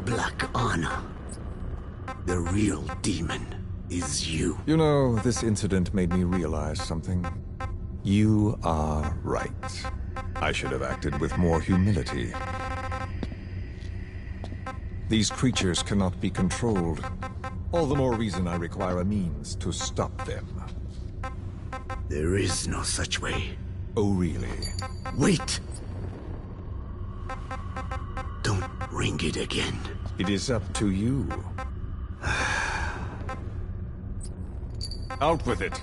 Black Anna. The real demon is you. You know, this incident made me realize something. You are right. I should have acted with more humility. These creatures cannot be controlled. All the more reason I require a means to stop them. There is no such way. Oh, really? Wait! Don't ring it again. It is up to you. Out with it!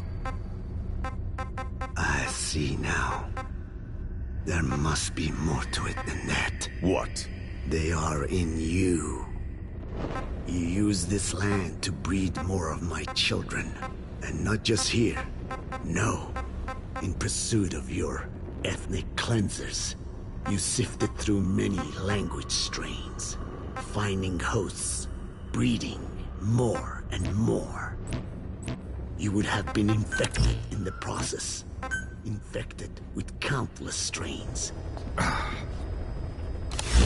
I see now. There must be more to it than that. What? They are in you. You use this land to breed more of my children. And not just here. No. In pursuit of your ethnic cleansers. You sifted through many language strains. Finding hosts. Breeding more and more. You would have been infected in the process. Infected with countless strains.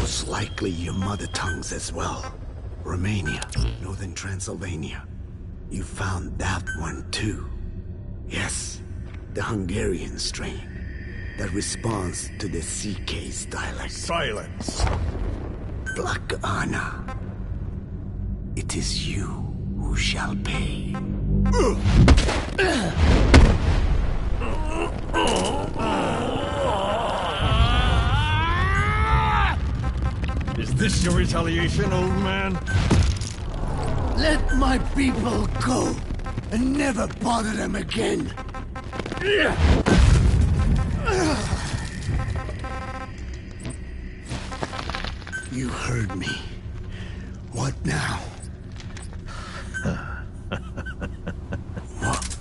Most likely your mother tongues as well. Romania, Northern Transylvania. You found that one too. Yes, the Hungarian strain that responds to the CK's dialect. Silence! Black Anna. It is you who shall pay. Is this your retaliation, old man? Let my people go and never bother them again. You heard me. What now? What?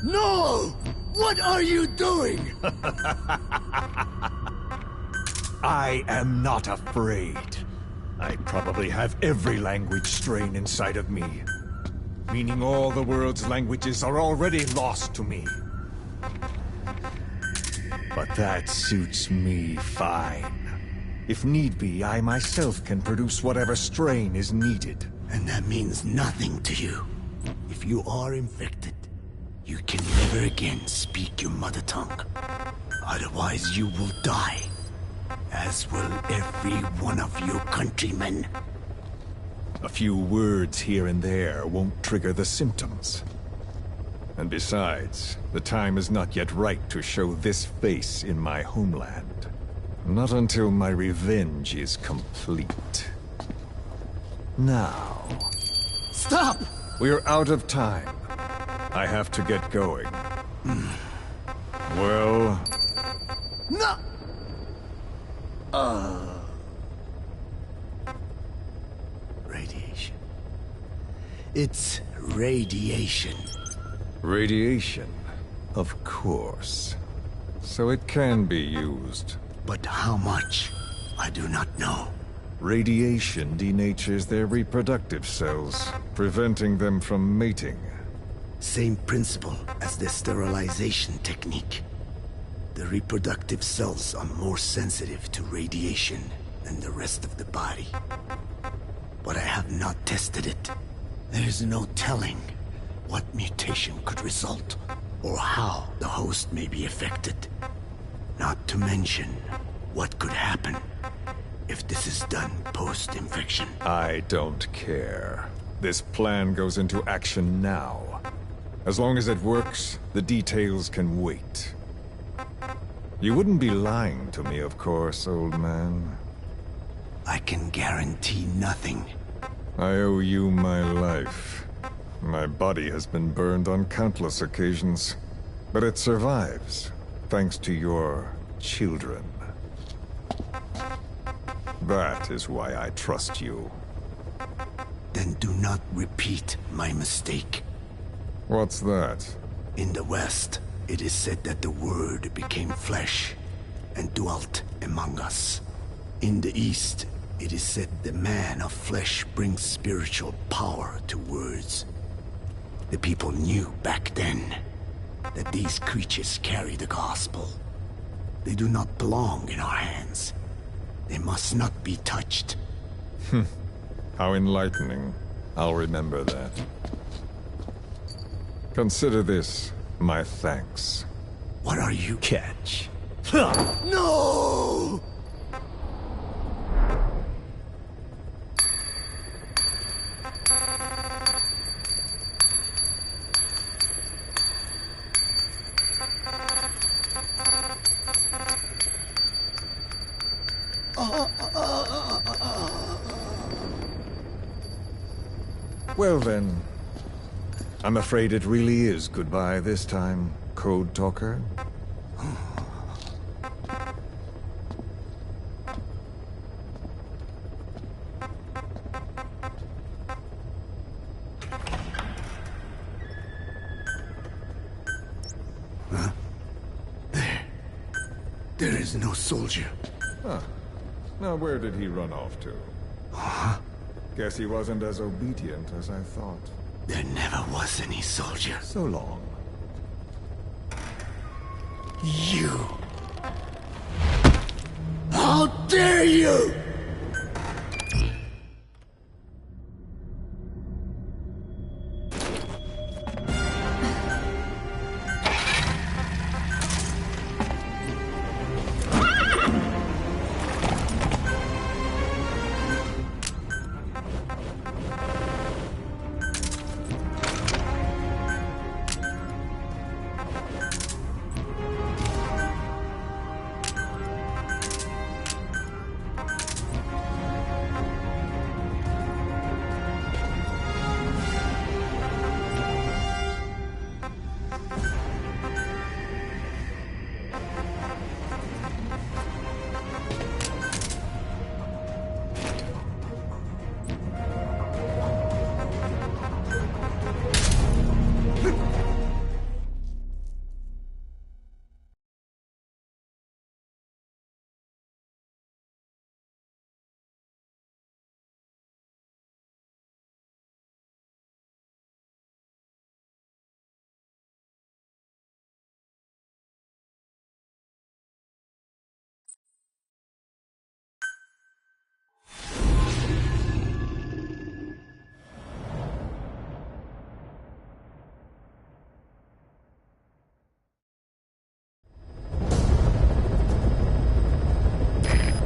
No! What are you doing? I am not afraid. I probably have every language strain inside of me. Meaning all the world's languages are already lost to me. But that suits me fine. If need be, I myself can produce whatever strain is needed. And that means nothing to you. If you are infected, you can never again speak your mother tongue. Otherwise you will die. As will every one of your countrymen. A few words here and there won't trigger the symptoms. And besides, the time is not yet right to show this face in my homeland. Not until my revenge is complete. Now... Stop! We're out of time. I have to get going. Well... No! Radiation. It's radiation. Radiation, of course. So it can be used. But how much? I do not know. Radiation denatures their reproductive cells, preventing them from mating. Same principle as the sterilization technique. The reproductive cells are more sensitive to radiation than the rest of the body. But I have not tested it. There is no telling what mutation could result, or how the host may be affected. Not to mention what could happen if this is done post-infection. I don't care. This plan goes into action now. As long as it works, the details can wait. You wouldn't be lying to me, of course, old man. I can guarantee nothing. I owe you my life. My body has been burned on countless occasions, but it survives, thanks to your children. That is why I trust you. Then do not repeat my mistake. What's that? In the West, it is said that the Word became flesh and dwelt among us. In the East, it is said the man of flesh brings spiritual power to words. The people knew back then that these creatures carry the gospel. They do not belong in our hands. They must not be touched. How enlightening. I'll remember that. Consider this my thanks. What are you? Catch. No! Well then, I'm afraid it really is goodbye this time, Code Talker. Huh? There is no soldier. Huh. Now where did he run off to? Huh? Guess he wasn't as obedient as I thought. There never was any soldier. So long. You! How dare you!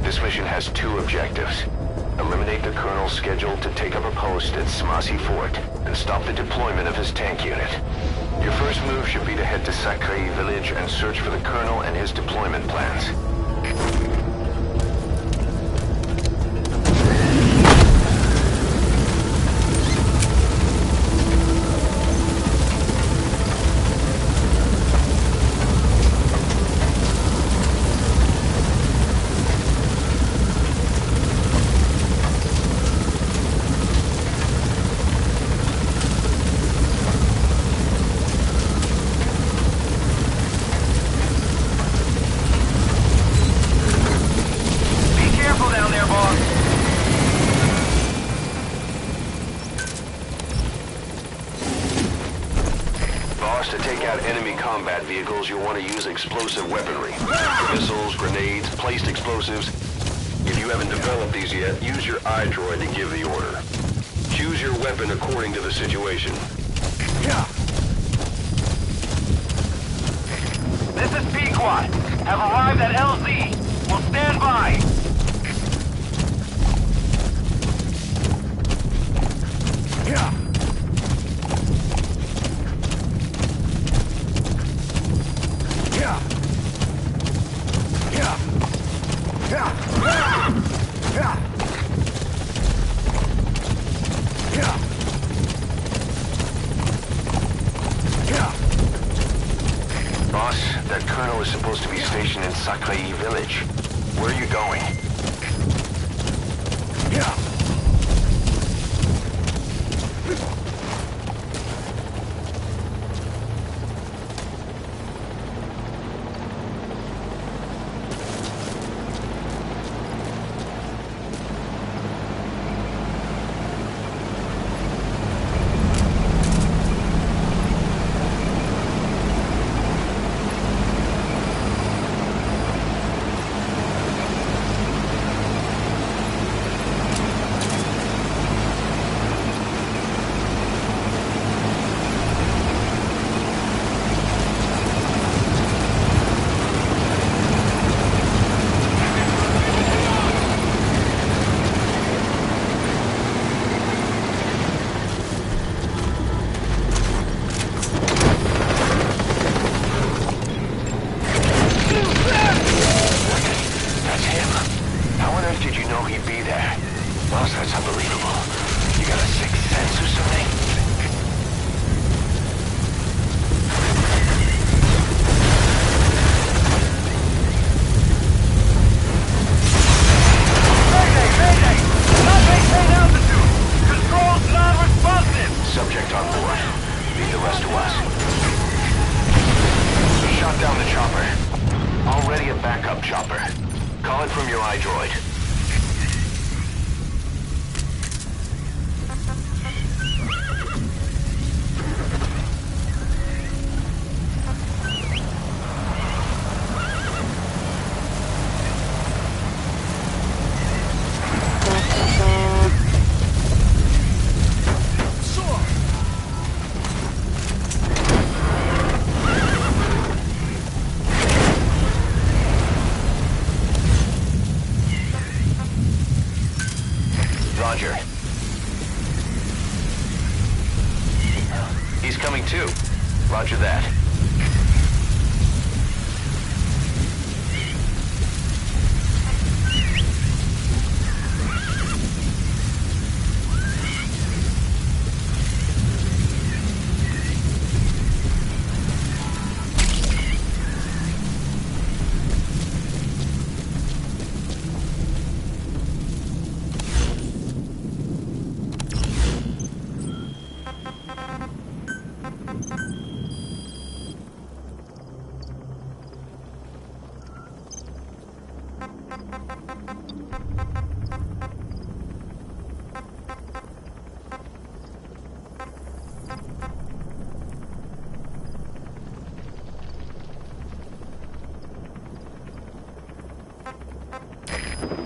This mission has two objectives. Eliminate the Colonel scheduled to take up a post at Smasi Fort, and stop the deployment of his tank unit. Your first move should be to head to Sakai Village and search for the Colonel and his deployment plans. To take out enemy combat vehicles, you'll want to use explosive weaponry. Missiles, grenades, placed explosives. If you haven't developed these yet, use your iDroid to give the order. Choose your weapon according to the situation. This is Pequot. Have arrived at LZ. Will stand by. Boss, that Colonel is supposed to be stationed in Sakai Village. Where are you going? Roger. He's coming too. Roger that.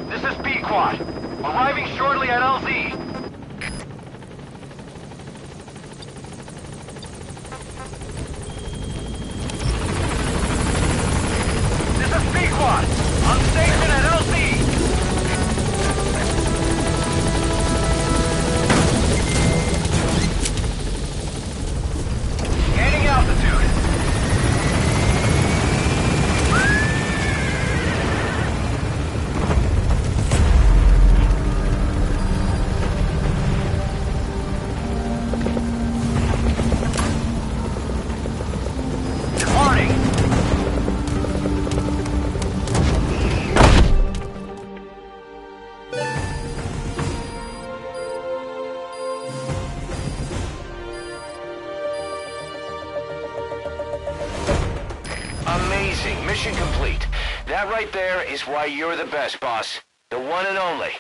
This is B-Quad. Arriving shortly at LZ. This is B-Quad. On station at LZ. Gaining altitude. Amazing. Mission complete. That right there is why you're the best, boss. The one and only.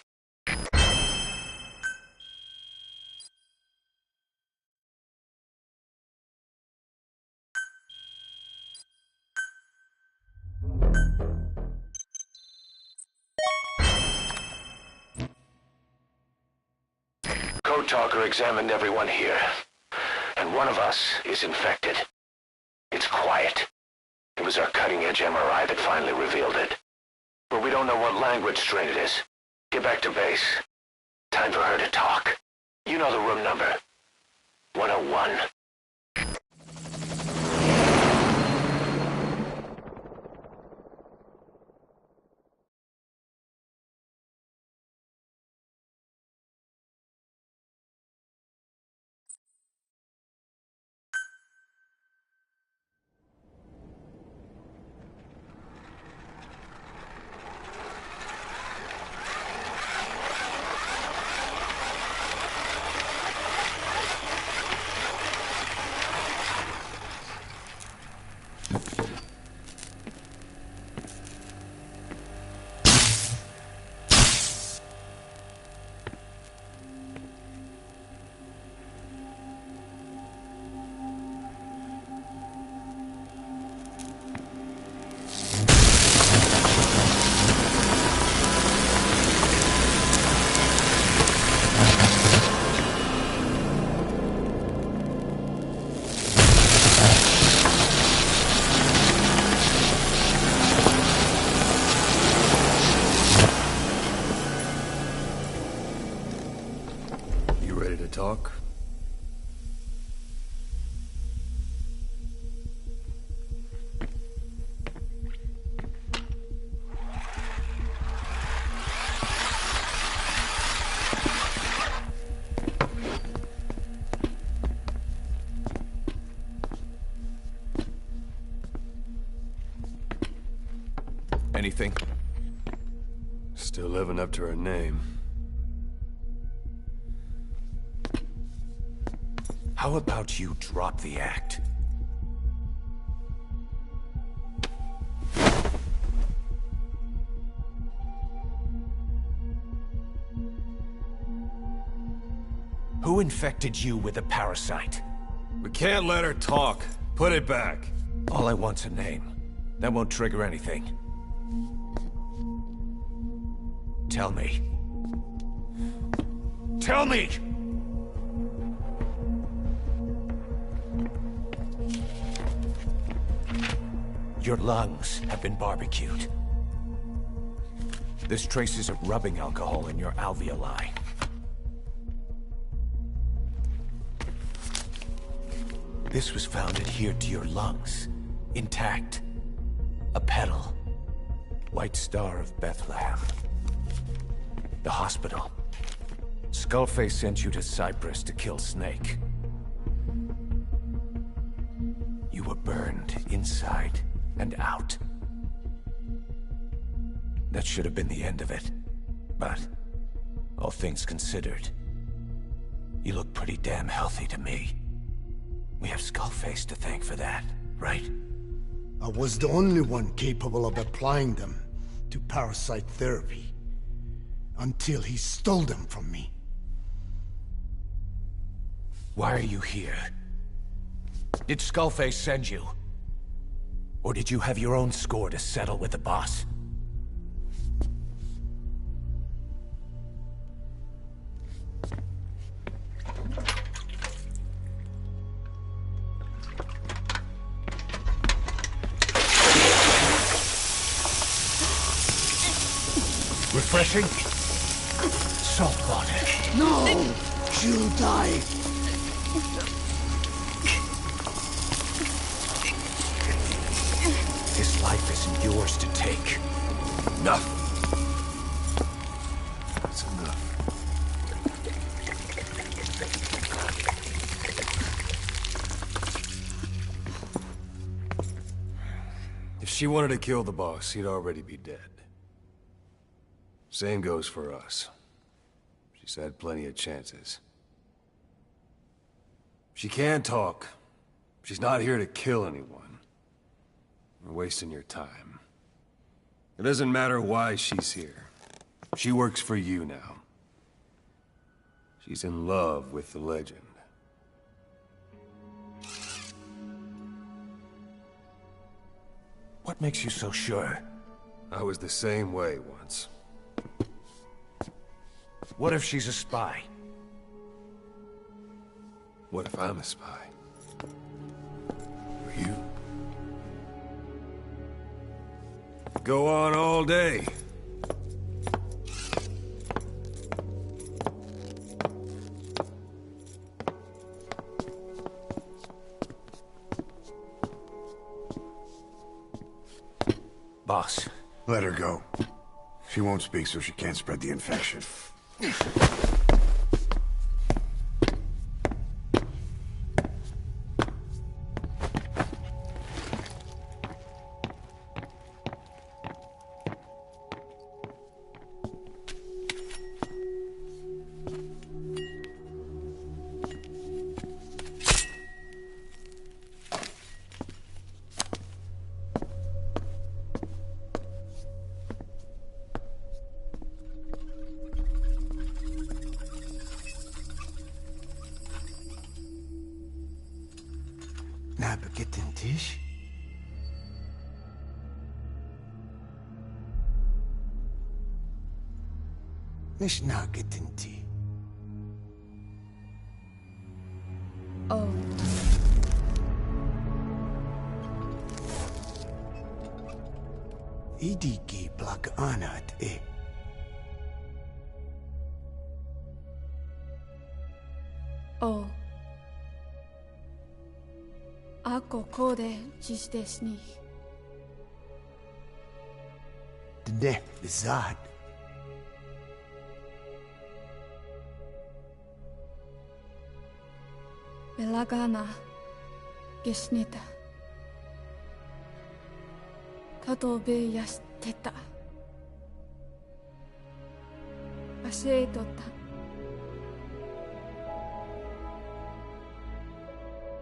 Code Talker examined everyone here, and one of us is infected. It's quiet. It was our cutting-edge MRI that finally revealed it. But we don't know what language strain it is. Get back to base. Time for her to talk. You know the room number. 101. Talk? Anything? Still living up to her name. How about you drop the act? Who infected you with a parasite? We can't let her talk. Put it back. All I want's a name. That won't trigger anything. Tell me. Tell me! Your lungs have been barbecued. There's traces of rubbing alcohol in your alveoli. This was found adhered to your lungs, intact. A petal. White Star of Bethlehem. The hospital. Skullface sent you to Cyprus to kill Snake. You were burned inside and out. That should have been the end of it. But, all things considered, you look pretty damn healthy to me. We have Skullface to thank for that, right? I was the only one capable of applying them to parasite therapy. Until he stole them from me. Why are you here? Did Skullface send you? Or did you have your own score to settle with the boss? Refreshing? Salt water. No! She'll die. This life isn't yours to take. Enough. That's enough. If she wanted to kill the boss, he'd already be dead. Same goes for us. She's had plenty of chances. She can talk. She's not here to kill anyone. We're wasting your time. It doesn't matter why she's here. She works for you now. She's in love with the legend. What makes you so sure? I was the same way once. What if she's a spy? What if I'm a spy? Or you? Go on all day. Boss. Let her go. She won't speak so she can't spread the infection. Nabegetten Tisch? Nicht nagetten Tee. Oh. Idiki plak anat e. Oh. Ako kode jisdes nicht. Ne, bezahd. Belagana gesnita. Katobe yasteta. Aseitota.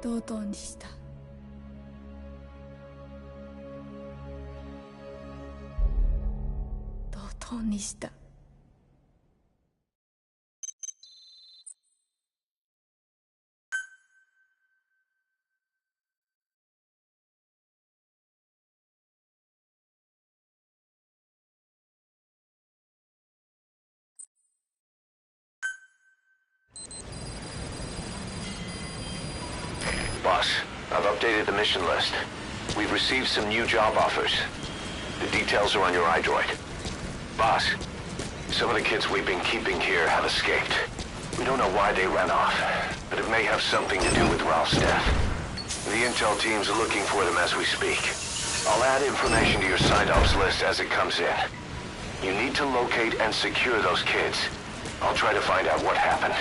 Dodoにした。ドドにした。Boss, I've updated the mission list. We've received some new job offers. The details are on your iDroid. Boss, some of the kids we've been keeping here have escaped. We don't know why they ran off, but it may have something to do with Ralph's death. The intel teams are looking for them as we speak. I'll add information to your side ops list as it comes in. You need to locate and secure those kids. I'll try to find out what happened.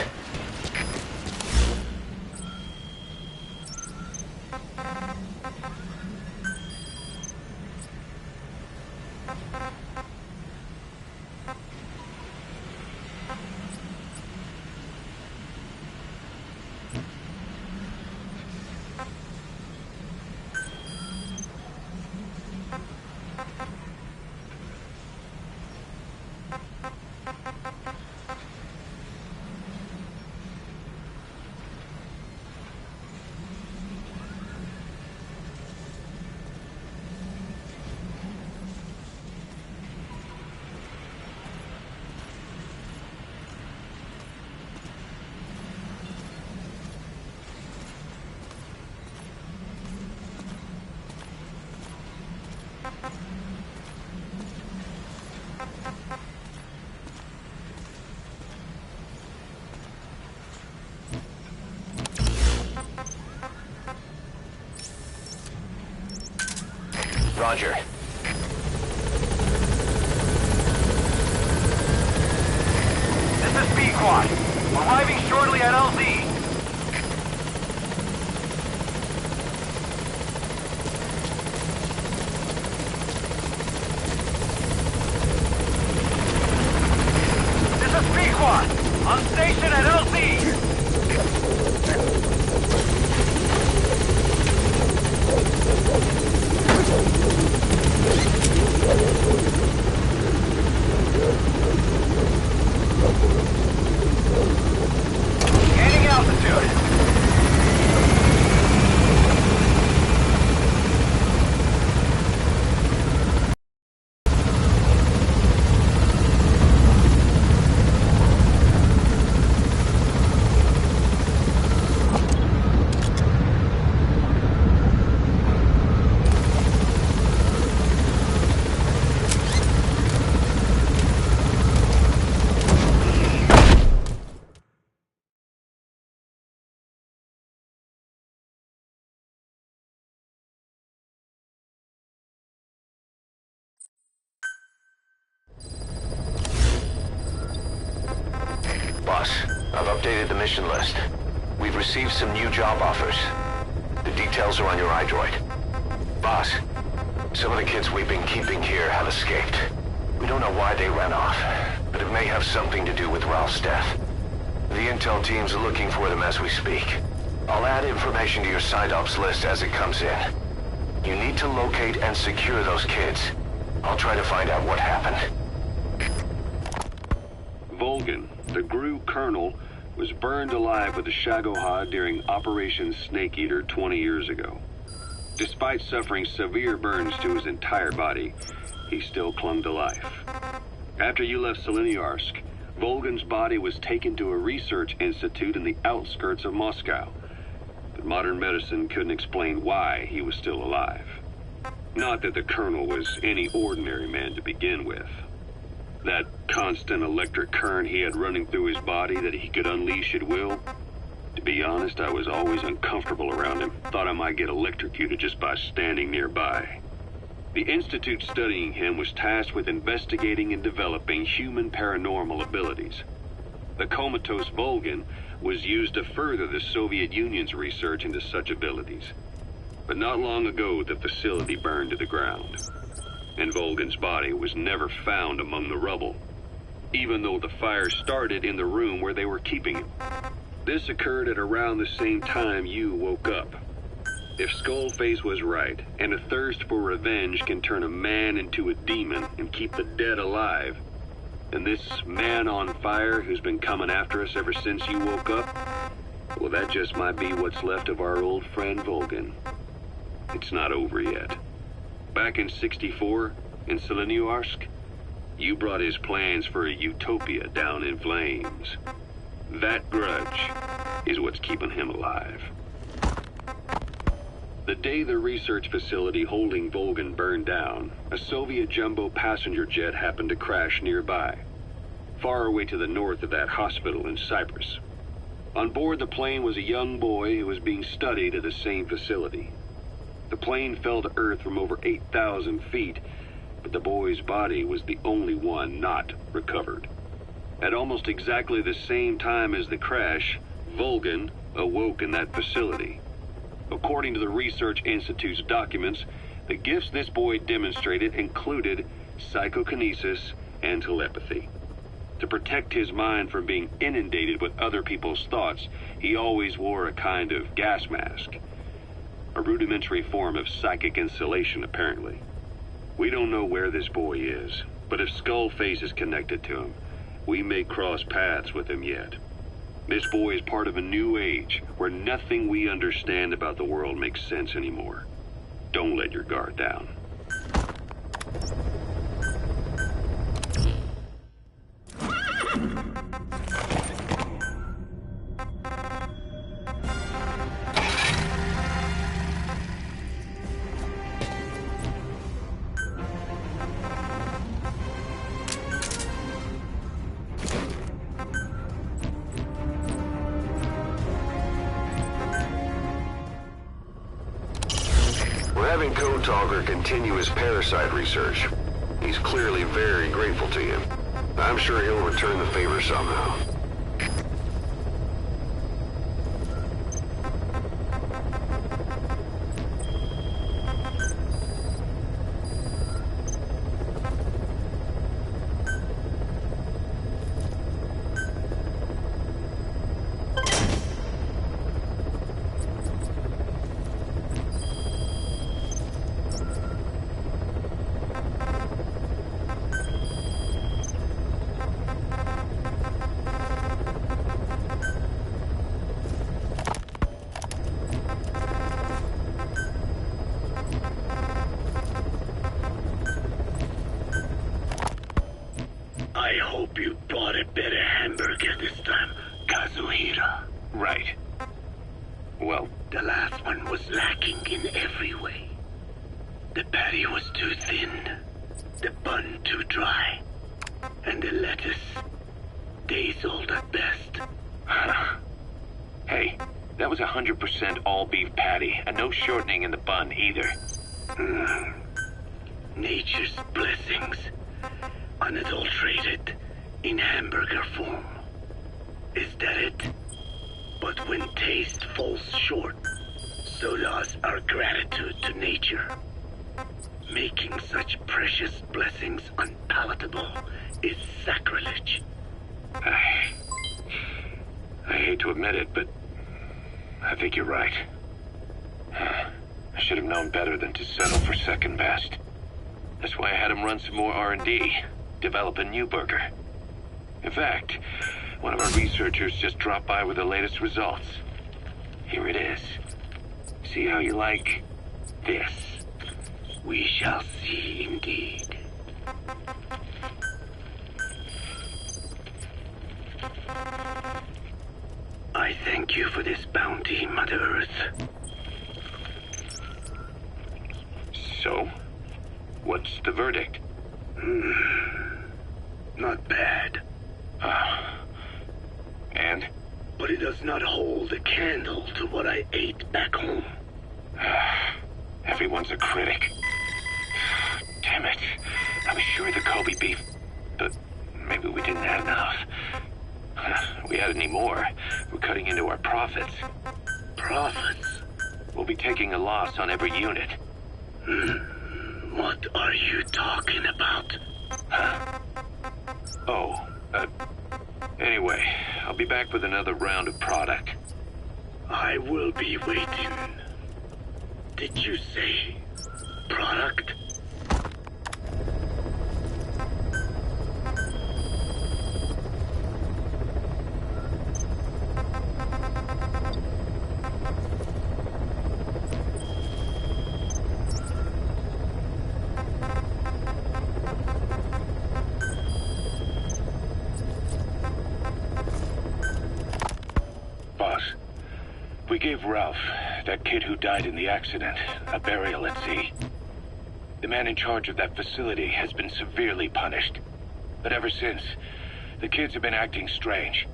Roger. This is B-Quad. Arriving shortly at LZ. This is B-Quad. On station at LZ. Gaining altitude. Boss, I've updated the mission list. We've received some new job offers. The details are on your iDroid. Boss, some of the kids we've been keeping here have escaped. We don't know why they ran off, but it may have something to do with Ralph's death. The intel teams are looking for them as we speak. I'll add information to your side ops list as it comes in. You need to locate and secure those kids. I'll try to find out what happened. Volgan, the GRU colonel, was burned alive with the Shagohod during Operation Snake Eater 20 years ago. Despite suffering severe burns to his entire body, he still clung to life. After you left Seleniarsk, Volgan's body was taken to a research institute in the outskirts of Moscow. But modern medicine couldn't explain why he was still alive. Not that the colonel was any ordinary man to begin with. That constant electric current he had running through his body that he could unleash at will. To be honest, I was always uncomfortable around him. Thought I might get electrocuted just by standing nearby. The institute studying him was tasked with investigating and developing human paranormal abilities. The comatose Volgan was used to further the Soviet Union's research into such abilities. But not long ago, the facility burned to the ground. And Volgan's body was never found among the rubble, even though the fire started in the room where they were keeping him. This occurred at around the same time you woke up. If Skullface was right, and a thirst for revenge can turn a man into a demon and keep the dead alive, then this man on fire who's been coming after us ever since you woke up, well, that just might be what's left of our old friend Volgan. It's not over yet. Back in '64, in Seleniarsk, you brought his plans for a utopia down in flames. That grudge is what's keeping him alive. The day the research facility holding Volgan burned down, a Soviet jumbo passenger jet happened to crash nearby, far away to the north of that hospital in Cyprus. On board the plane was a young boy who was being studied at the same facility. The plane fell to Earth from over 8,000 feet, but the boy's body was the only one not recovered. At almost exactly the same time as the crash, Vulcan awoke in that facility. According to the Research Institute's documents, the gifts this boy demonstrated included psychokinesis and telepathy. To protect his mind from being inundated with other people's thoughts, he always wore a kind of gas mask. A rudimentary form of psychic insulation, apparently. We don't know where this boy is, but if Skullface is connected to him, we may cross paths with him yet. This boy is part of a new age where nothing we understand about the world makes sense anymore. Don't let your guard down. We're having Code Talker continue his parasite research. He's clearly very grateful to you. I'm sure he'll return the favor somehow. I hope you bought a better hamburger this time, Kazuhira. Right. Well, the last one was lacking in every way. The patty was too thin, the bun too dry, and the lettuce days old at best. Hey, that was 100% all beef patty, and no shortening in the bun either. Nature's blessings, unadulterated, in hamburger form. Is that it? But when taste falls short, so does our gratitude to nature. Making such precious blessings unpalatable is sacrilege. I hate to admit it, but I think you're right. I should have known better than to settle for second best. That's why I had him run some more R&D, develop a new burger. In fact, one of our researchers just dropped by with the latest results. Here it is. See how you like this? We shall see indeed. I thank you for this bounty, Mother Earth. So, what's the verdict? Not bad. And? But it does not hold a candle to what I ate back home. Everyone's a critic. Damn it. I was sure the Kobe beef, but maybe we didn't have enough. If we had any more, we're cutting into our profits. Profits? We'll be taking a loss on every unit. What are you talking about? Oh, anyway, I'll be back with another round of product. I will be waiting. Did you say product? We gave Ralph, that kid who died in the accident, a burial at sea. The man in charge of that facility has been severely punished. But ever since, the kids have been acting strange.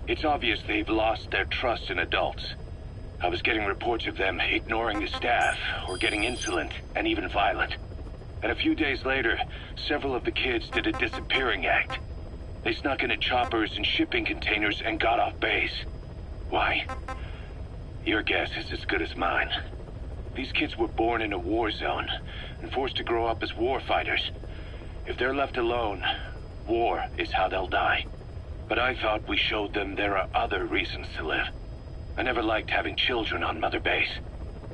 It's obvious they've lost their trust in adults. I was getting reports of them ignoring the staff, or getting insolent, and even violent. And a few days later, several of the kids did a disappearing act. They snuck into choppers and shipping containers and got off base. Why? Your guess is as good as mine. These kids were born in a war zone, and forced to grow up as war fighters. If they're left alone, war is how they'll die. But I thought we showed them there are other reasons to live. I never liked having children on Mother Base.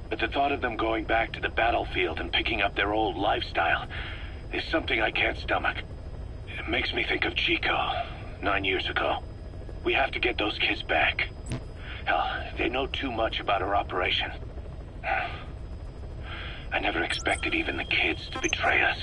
But the thought of them going back to the battlefield and picking up their old lifestyle is something I can't stomach. It makes me think of Chico, 9 years ago. We have to get those kids back. Hell, they know too much about our operation. I never expected even the kids to betray us.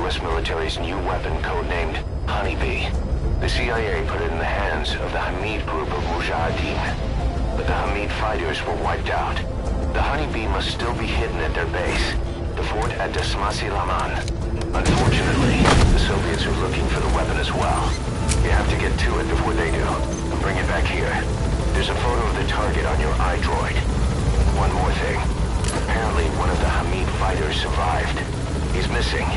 U.S. military's new weapon codenamed Honeybee. The CIA put it in the hands of the Hamid group of Mujahideen. But the Hamid fighters were wiped out. The Honeybee must still be hidden at their base, the fort at Dasmasi Laman. Unfortunately, the Soviets are looking for the weapon as well. You have to get to it before they do. Bring it back here. There's a photo of the target on your iDroid. One more thing. Apparently one of the Hamid fighters survived. He's missing,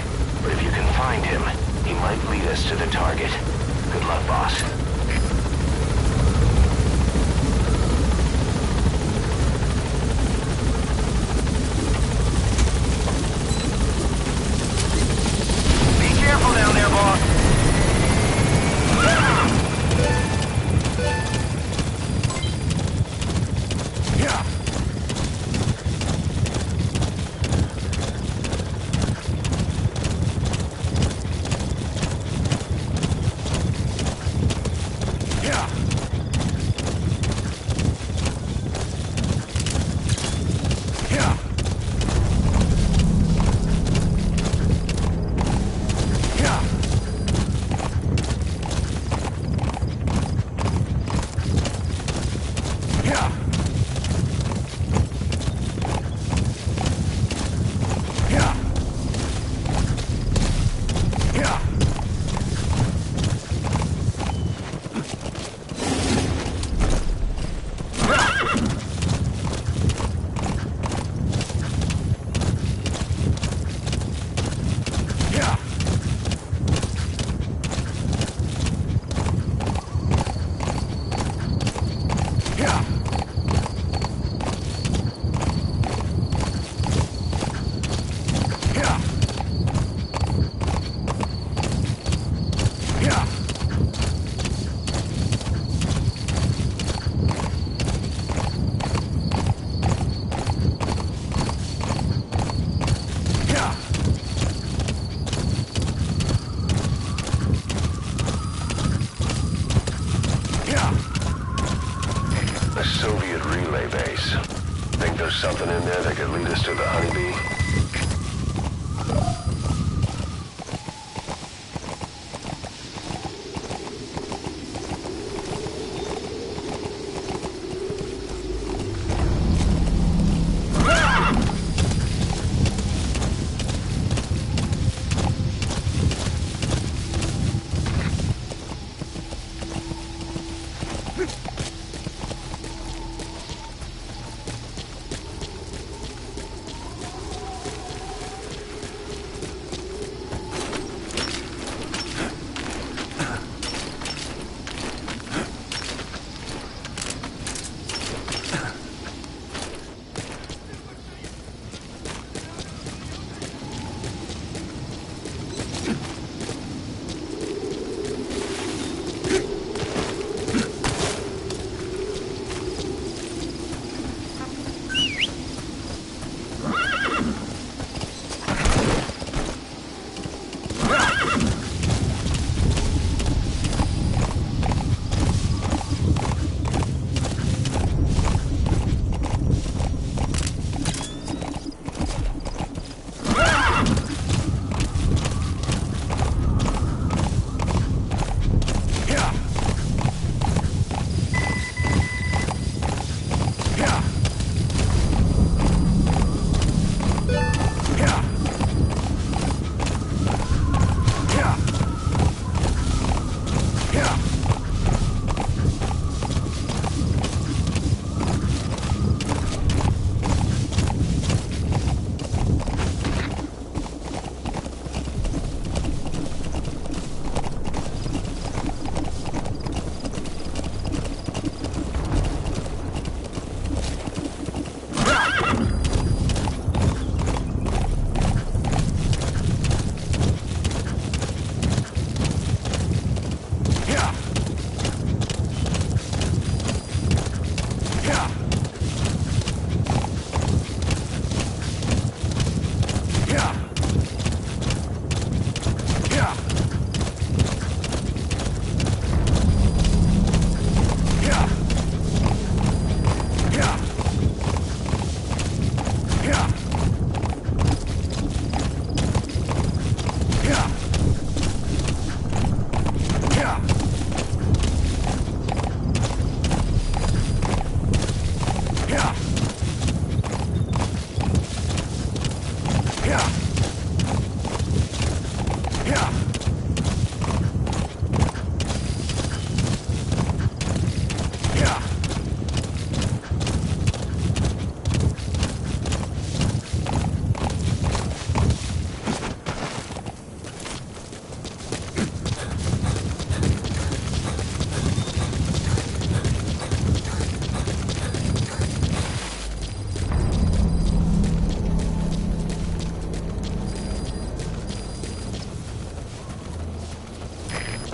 but if you can find him, he might lead us to the target. Good luck, boss. Be careful down there, boss.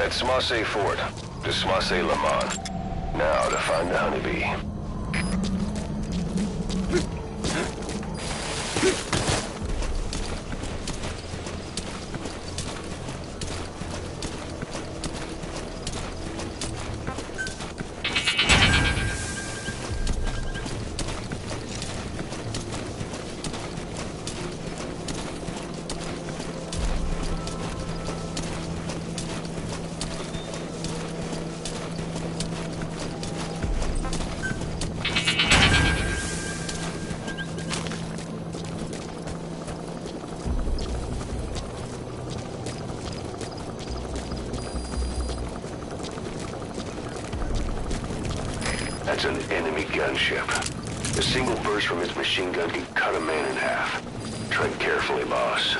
At Smasse Fort, to Smasse Lamont. Now to find the honeybee. That's an enemy gunship. A single burst from its machine gun can cut a man in half. Tread carefully, boss.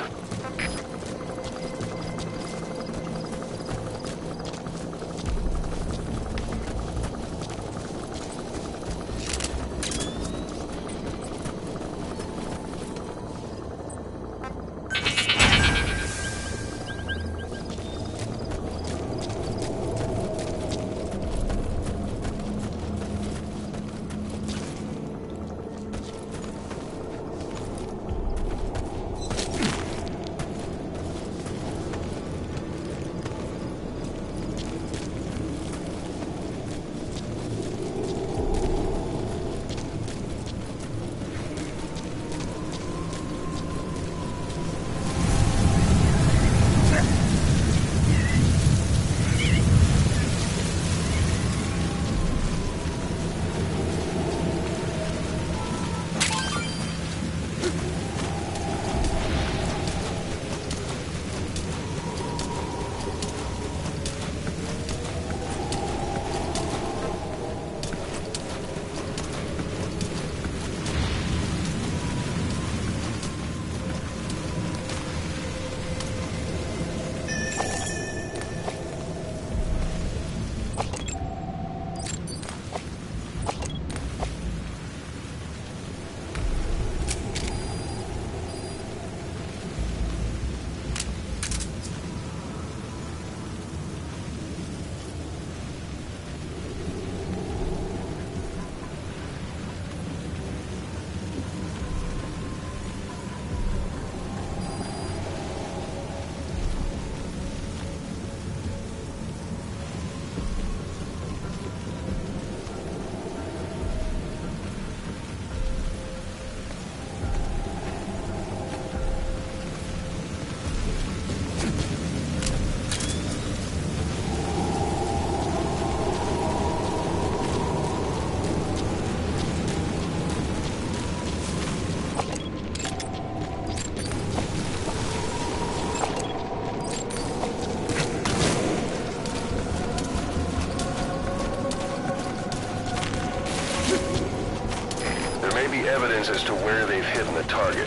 Evidence as to where they've hidden the target.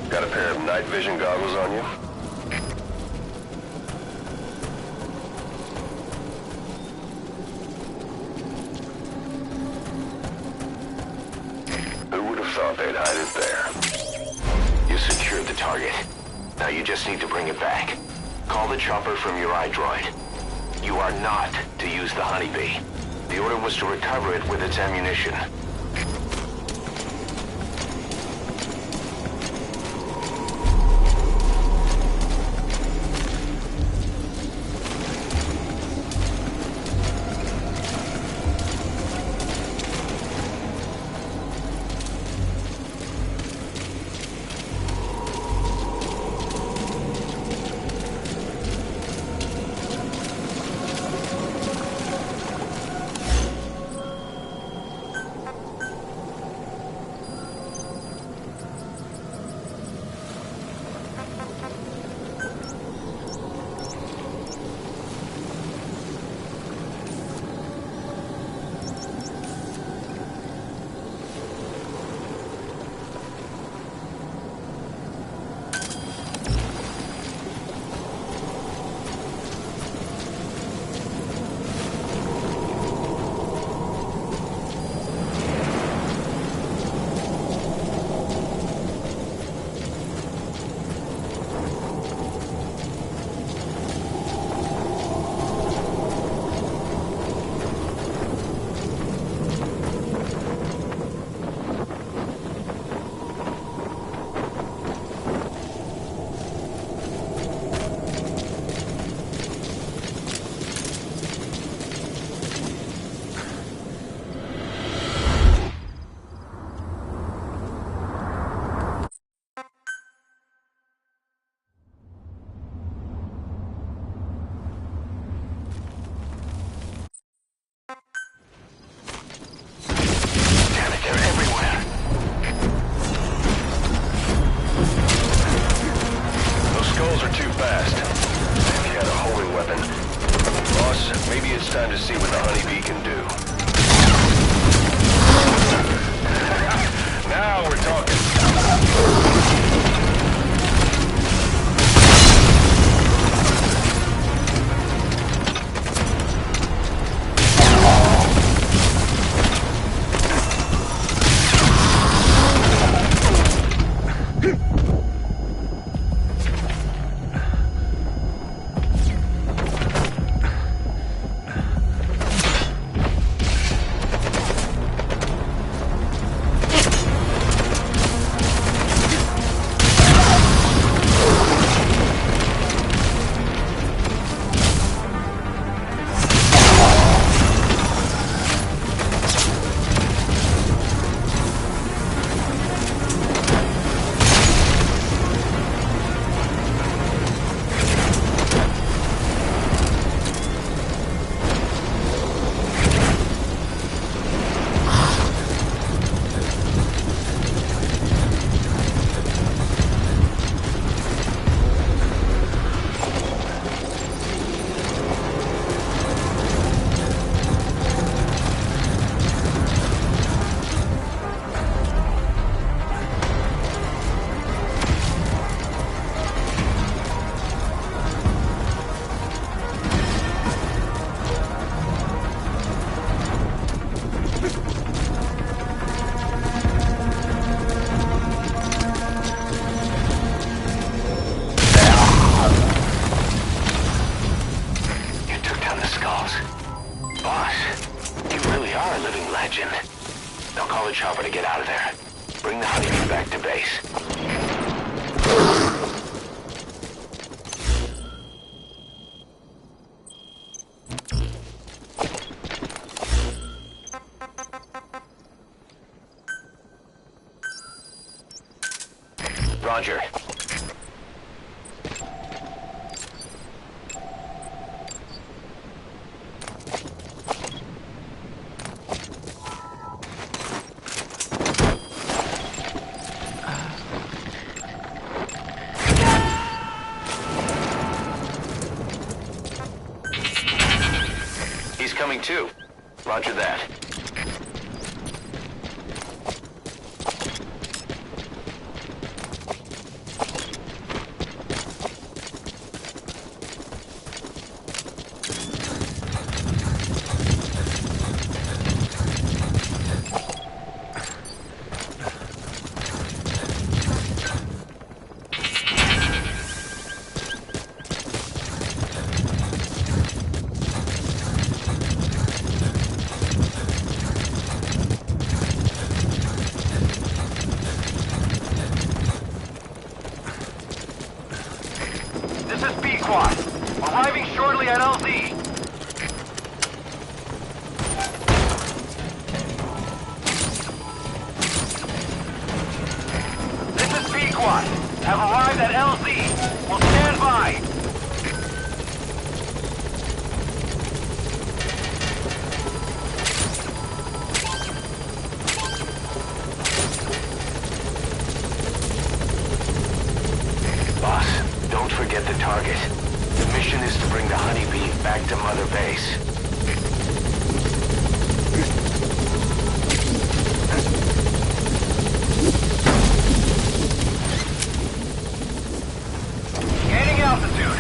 Got a pair of night vision goggles on you? Who would have thought they'd hide it there? You secured the target. Now you just need to bring it back. Call the chopper from your iDroid. You are not to use the honeybee. The order was to recover it with its ammunition. fast. If you had a homing weapon. Boss, maybe it's time to see what the honeybee can do. Now we're talking. Now call the chopper to get out of there. Bring the honeybee back to base. Roger. He's coming too. Roger that. Arriving shortly at LZ. This is Pequod. Have arrived at LZ. Will stand by. Boss, don't forget the target. The mission is to bring the honeybee back to Mother Base. Gaining altitude.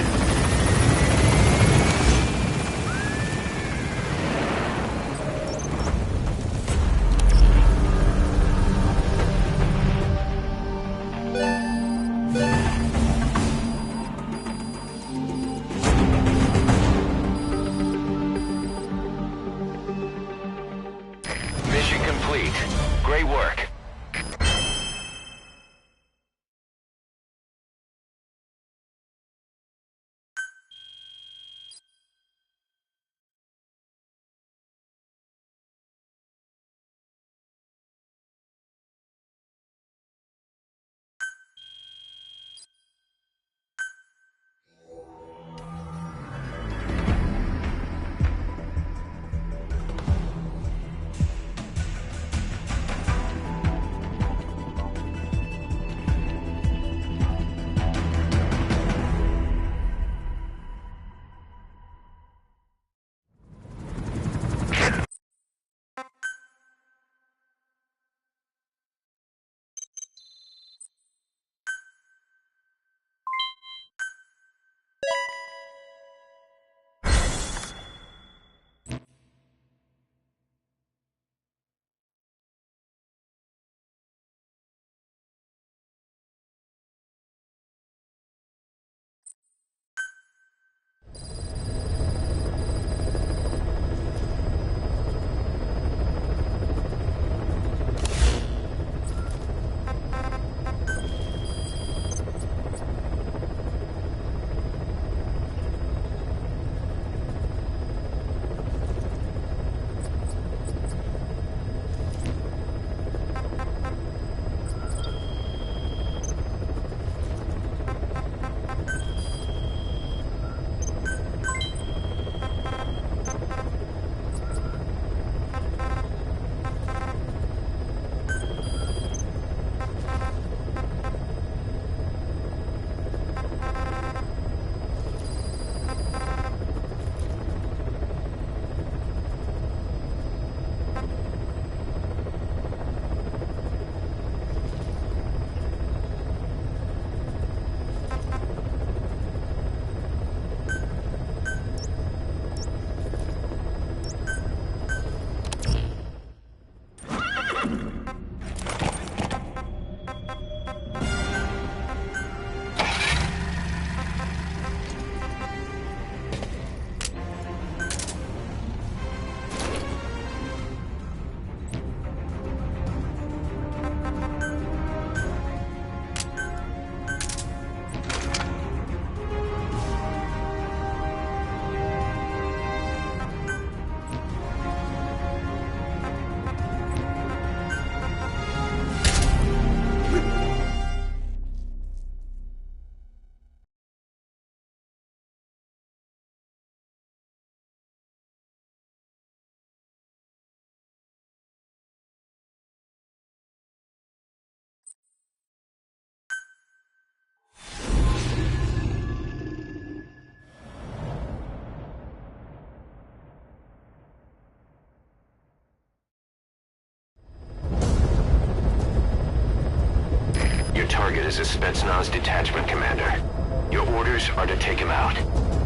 a Spetsnaz detachment commander. Your orders are to take him out.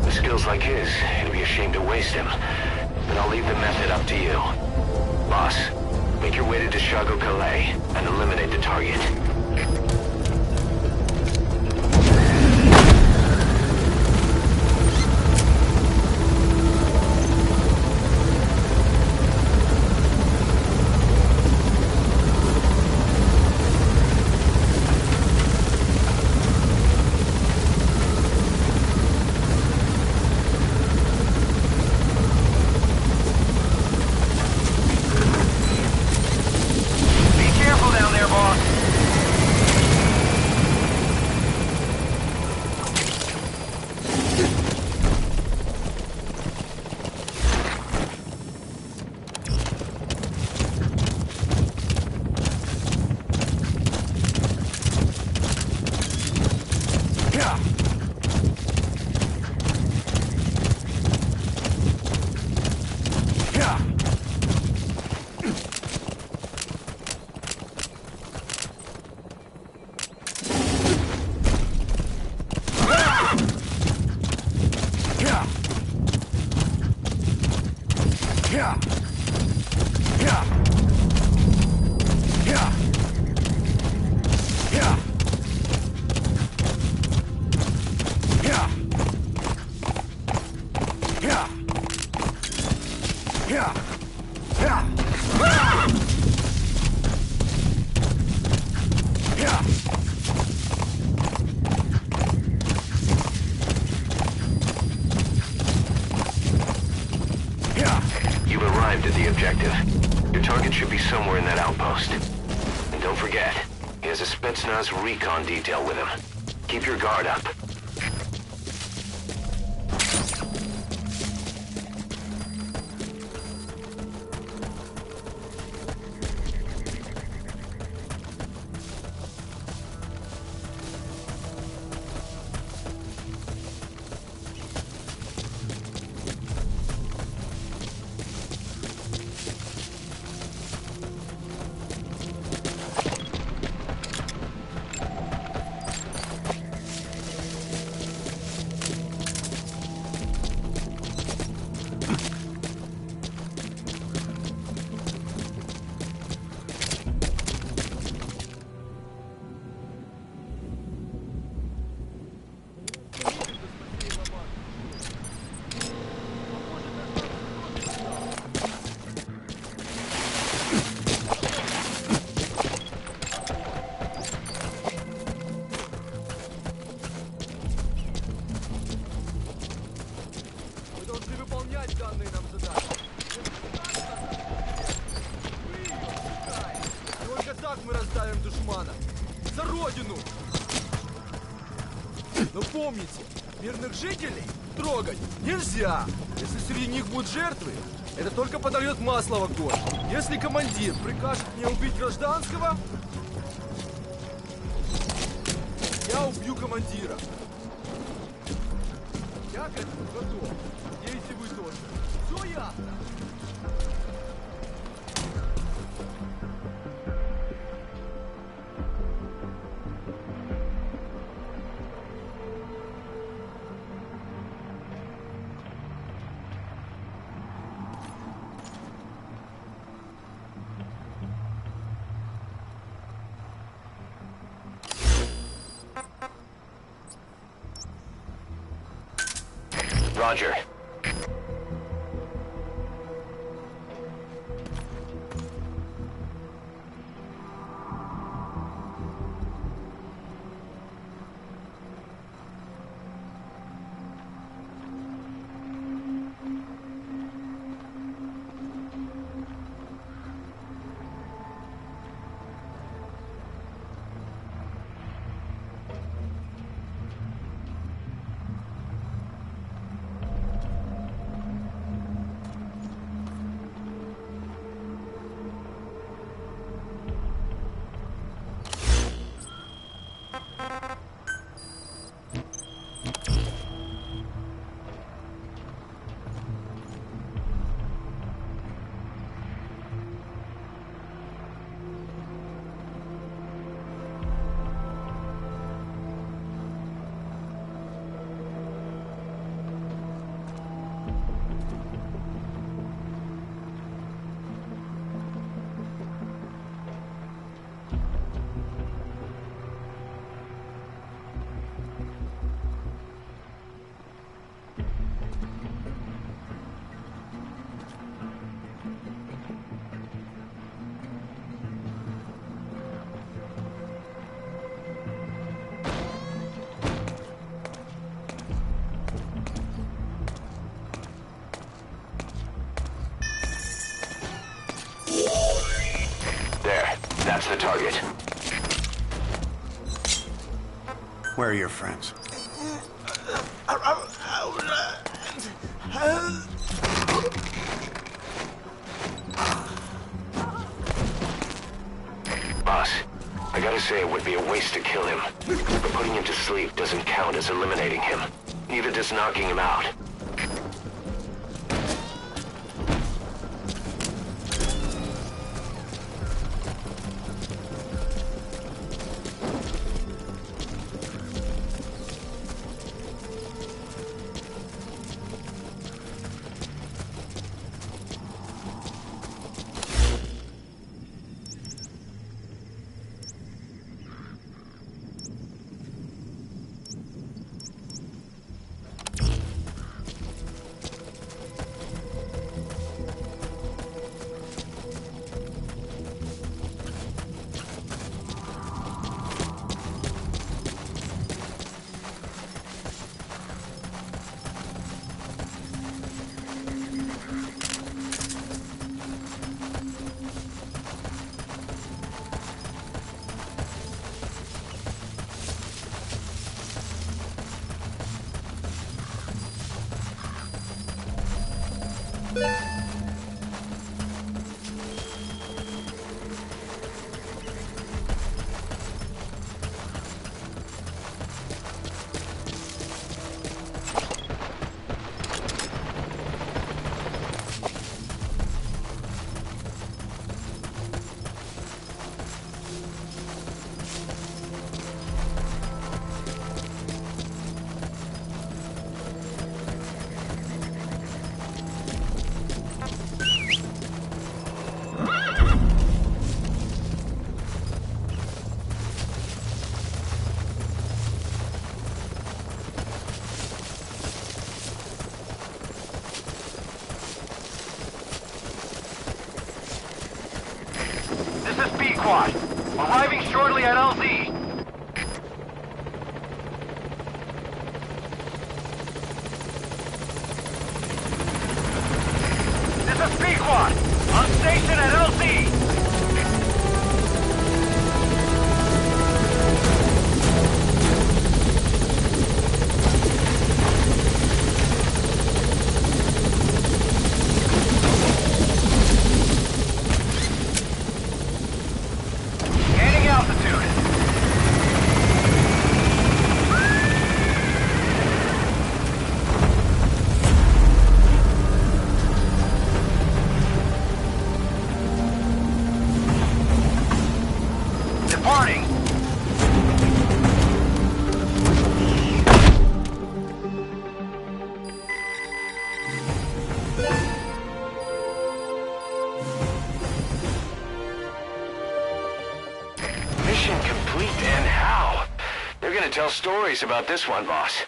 With skills like his, it'd be a shame to waste him. But I'll leave the method up to you. Boss, make your way to Chicago Calais and eliminate the target. You've arrived at the objective. Your target should be somewhere in that outpost. And don't forget, he has a Spetsnaz recon detail with him. Keep your guard up. Данные нам задачи. Только так мы раздавим душмана. За родину! Но помните, мирных жителей трогать нельзя. Если среди них будут жертвы, это только подольет масло в огонь. Если командир прикажет мне убить гражданского, я убью командира. Я к этому готов. Надеюсь, и вы тоже. Все ясно? Roger. target. Where are your friends? Boss, I gotta say it would be a waste to kill him. But putting him to sleep doesn't count as eliminating him. Neither does knocking him out. Squad. Arriving shortly at LZ. This is B Squad. On station at LZ. Mission complete, and how? They're gonna tell stories about this one, boss.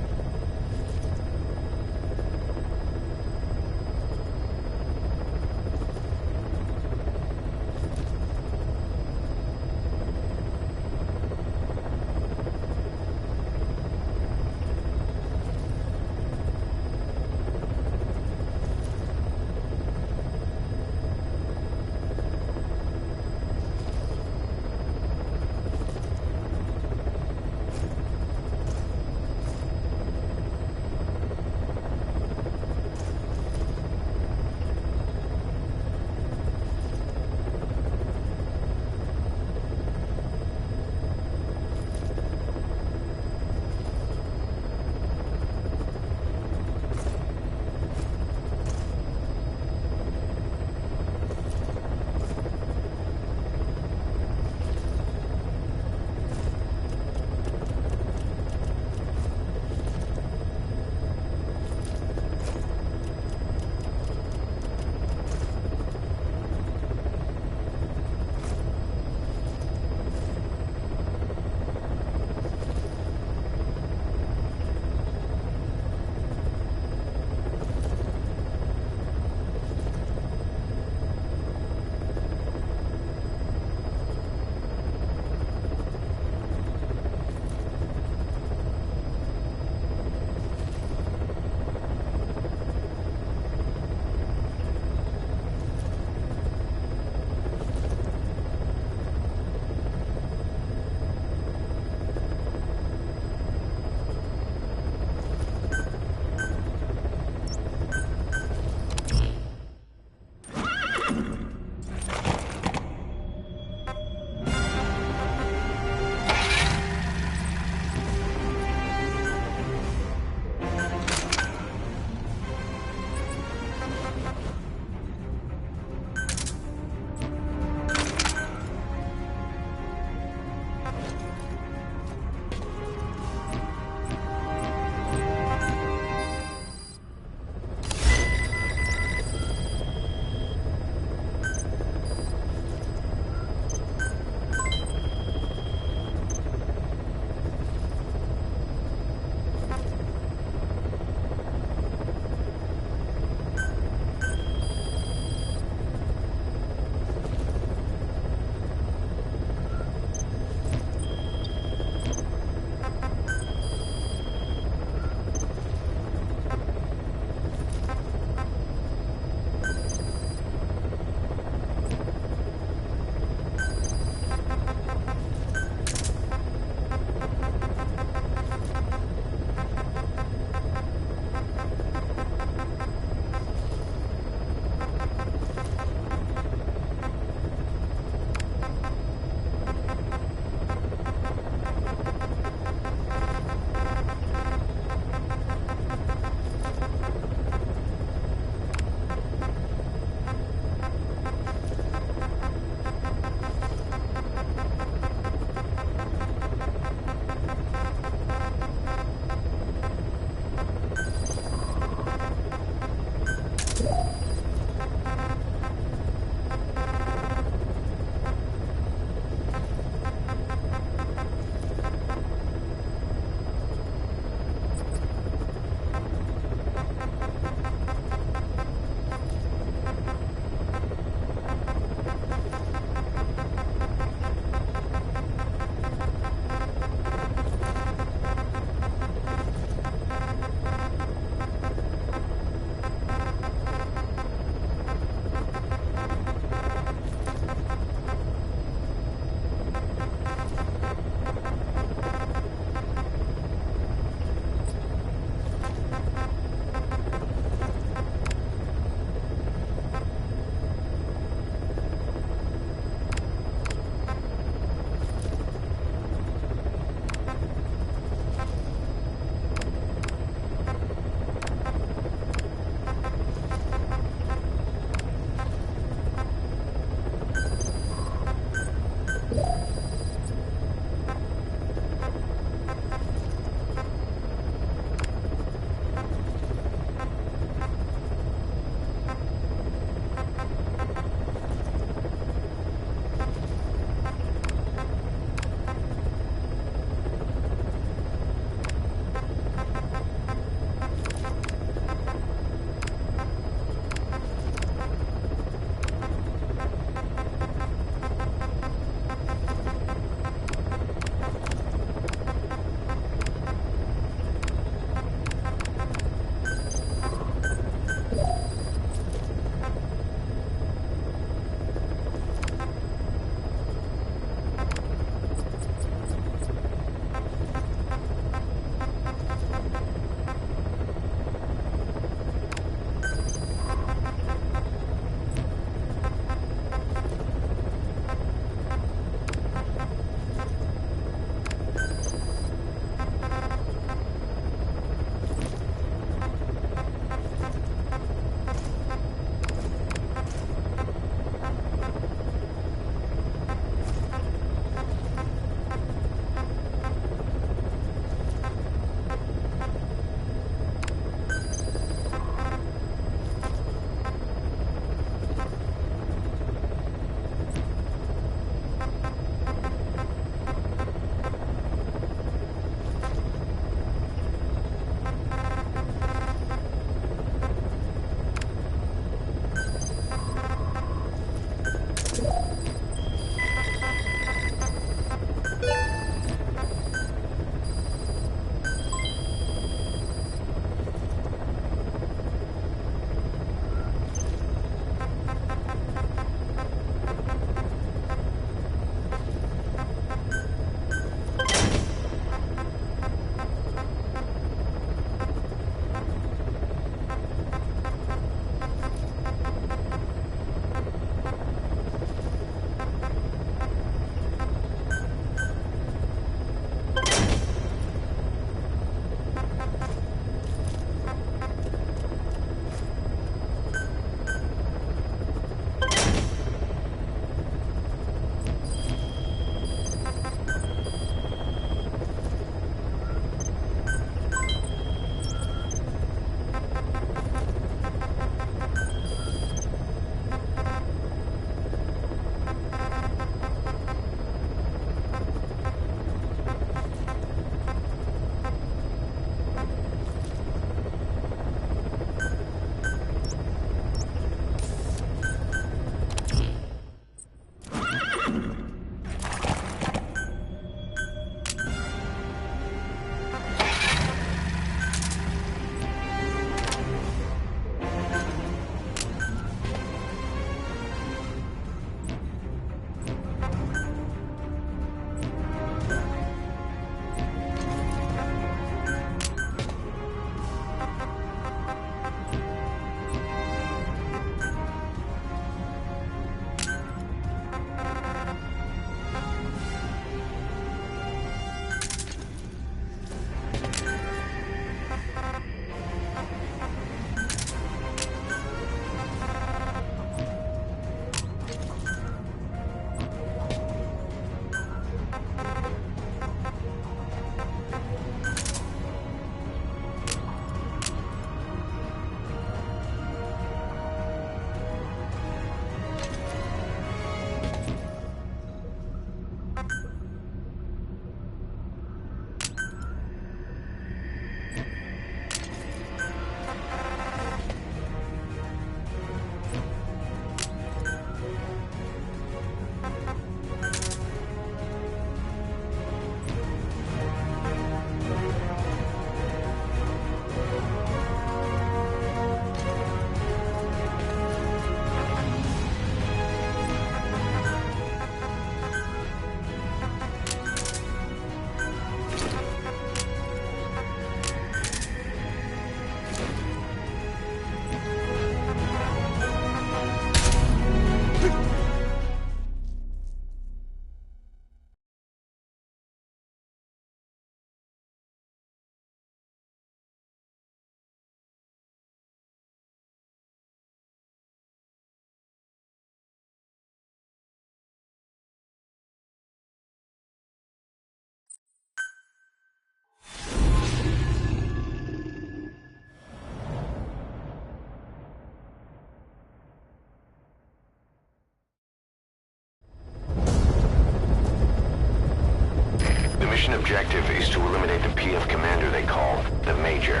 objective is to eliminate the PF commander they call the Major.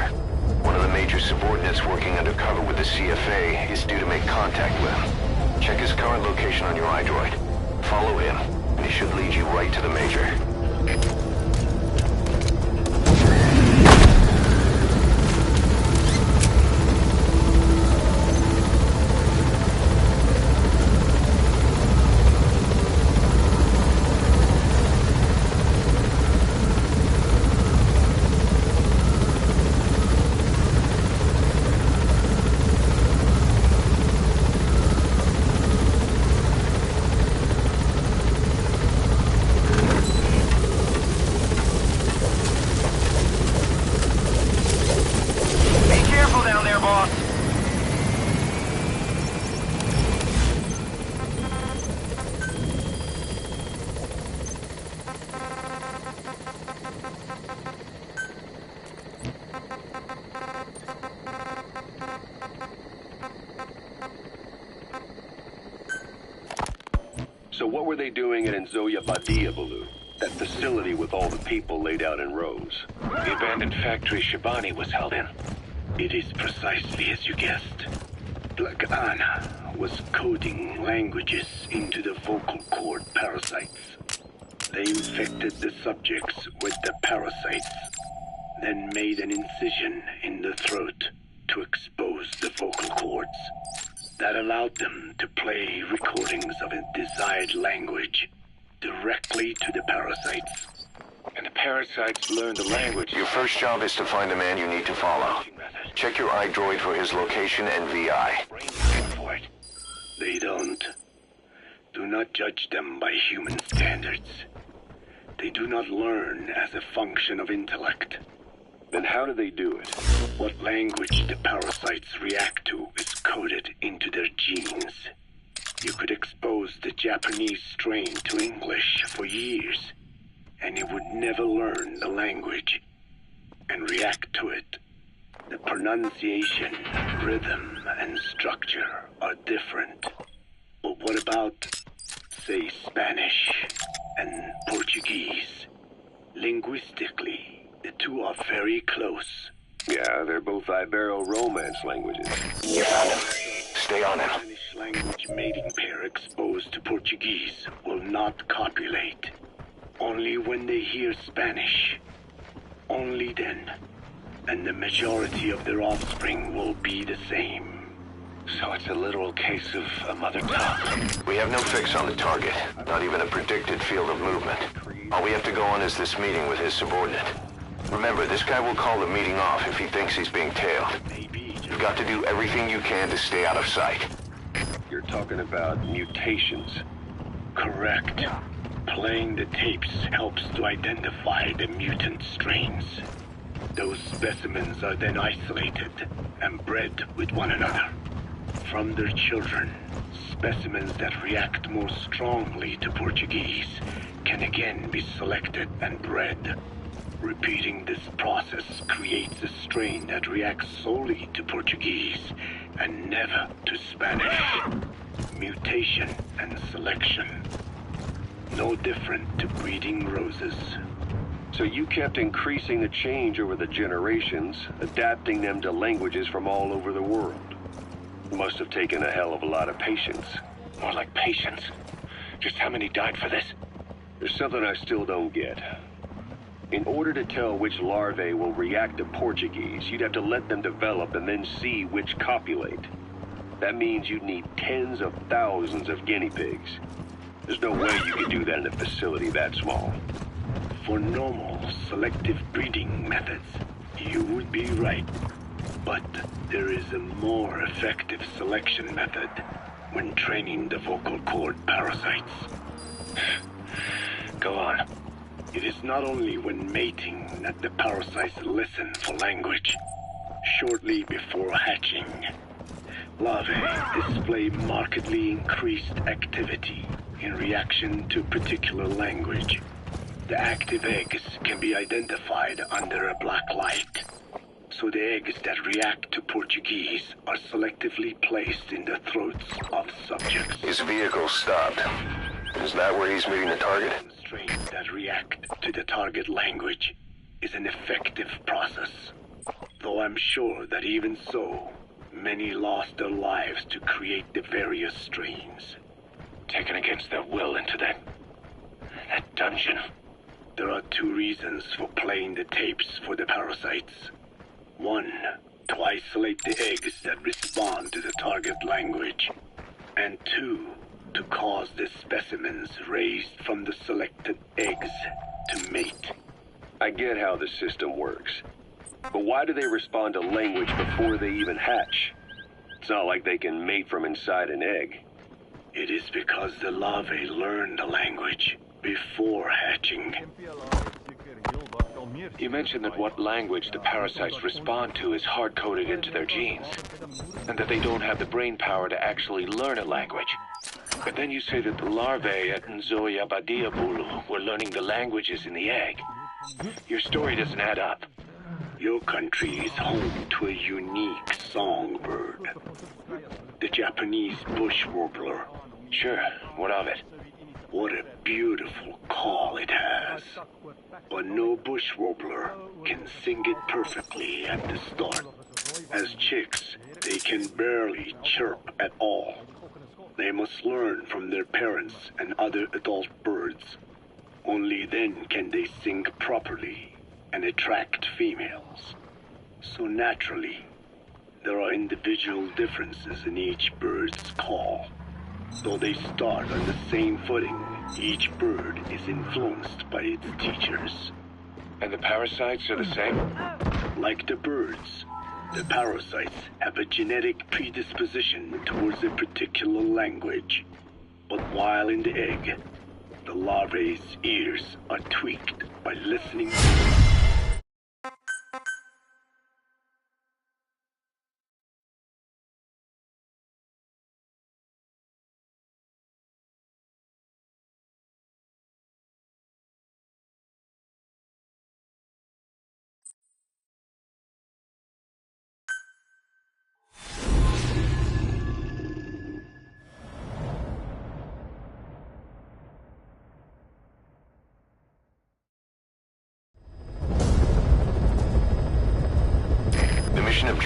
One of the Major's subordinates working undercover with the CFA is due to make contact with him. Check his current location on your iDroid. Follow him, and he should lead you right to the Major. So what were they doing at Nzoya Badiabalu? That facility with all the people laid out in rows? The abandoned factory Shabani was held in. It is precisely as you guessed. Black Anna was coding languages into the vocal cord parasites. They infected the subjects with the parasites, then made an incision in the throat to expose the vocal cords. That allowed them to play recordings of a desired language directly to the parasites. And the parasites learned the language. Your first job is to find the man you need to follow. Check your iDroid for his location and VI. They don't. Do not judge them by human standards. They do not learn as a function of intellect. Then how do they do it? What language the parasites react to is coded into their genes. You could expose the Japanese strain to English for years, and it would never learn the language and react to it. The pronunciation, rhythm, and structure are different. But what about, say, Spanish and Portuguese? Linguistically, the two are very close. Yeah, they're both Ibero-Romance languages. You found him. Stay on him. Spanish language mating pair exposed to Portuguese will not copulate. Only when they hear Spanish. Only then. And the majority of their offspring will be the same. So it's a literal case of a mother tongue. We have no fix on the target, not even a predicted field of movement. All we have to go on is this meeting with his subordinate. Remember, this guy will call the meeting off if he thinks he's being tailed. You've got to do everything you can to stay out of sight. You're talking about mutations. Correct. Playing the tapes helps to identify the mutant strains. Those specimens are then isolated and bred with one another. From their children, specimens that react more strongly to Portuguese can again be selected and bred. Repeating this process creates a strain that reacts solely to Portuguese and never to Spanish. Mutation and selection. No different to breeding roses. So you kept increasing the change over the generations, adapting them to languages from all over the world. Must have taken a hell of a lot of patience. More like patience. Just how many died for this? There's something I still don't get. In order to tell which larvae will react to Portuguese, you'd have to let them develop and then see which copulate. That means you'd need tens of thousands of guinea pigs. There's no way you could do that in a facility that small. For normal, selective breeding methods, you would be right. But there is a more effective selection method when training the vocal cord parasites. Go on. It is not only when mating that the parasites listen for language. Shortly before hatching, larvae display markedly increased activity in reaction to particular language. The active eggs can be identified under a black light. So the eggs that react to Portuguese are selectively placed in the throats of subjects. His vehicle stopped. Is that where he's meeting the target? strains that react to the target language is an effective process. Though I'm sure that even so, many lost their lives to create the various strains. Taken against their will into that dungeon. There are two reasons for playing the tapes for the parasites. One, to isolate the eggs that respond to the target language. And two, to cause the specimens raised from the selected eggs to mate. I get how the system works. But why do they respond to language before they even hatch? It's not like they can mate from inside an egg. It is because the larvae learn the language before hatching. You mentioned that what language the parasites respond to is hard-coded into their genes, and that they don't have the brain power to actually learn a language. But then you say that the larvae at Nzoya Badia Bulu were learning the languages in the egg. Your story doesn't add up. Your country is home to a unique songbird. The Japanese bush warbler. Sure, what of it? What a beautiful call it has. But no bush warbler can sing it perfectly at the start. As chicks, they can barely chirp at all. They must learn from their parents and other adult birds. Only then can they sing properly and attract females. So naturally, there are individual differences in each bird's call. Though they start on the same footing, each bird is influenced by its teachers. And the parasites are the same? Like the birds, the parasites have a genetic predisposition towards a particular language. But while in the egg, the larvae's ears are tweaked by listening to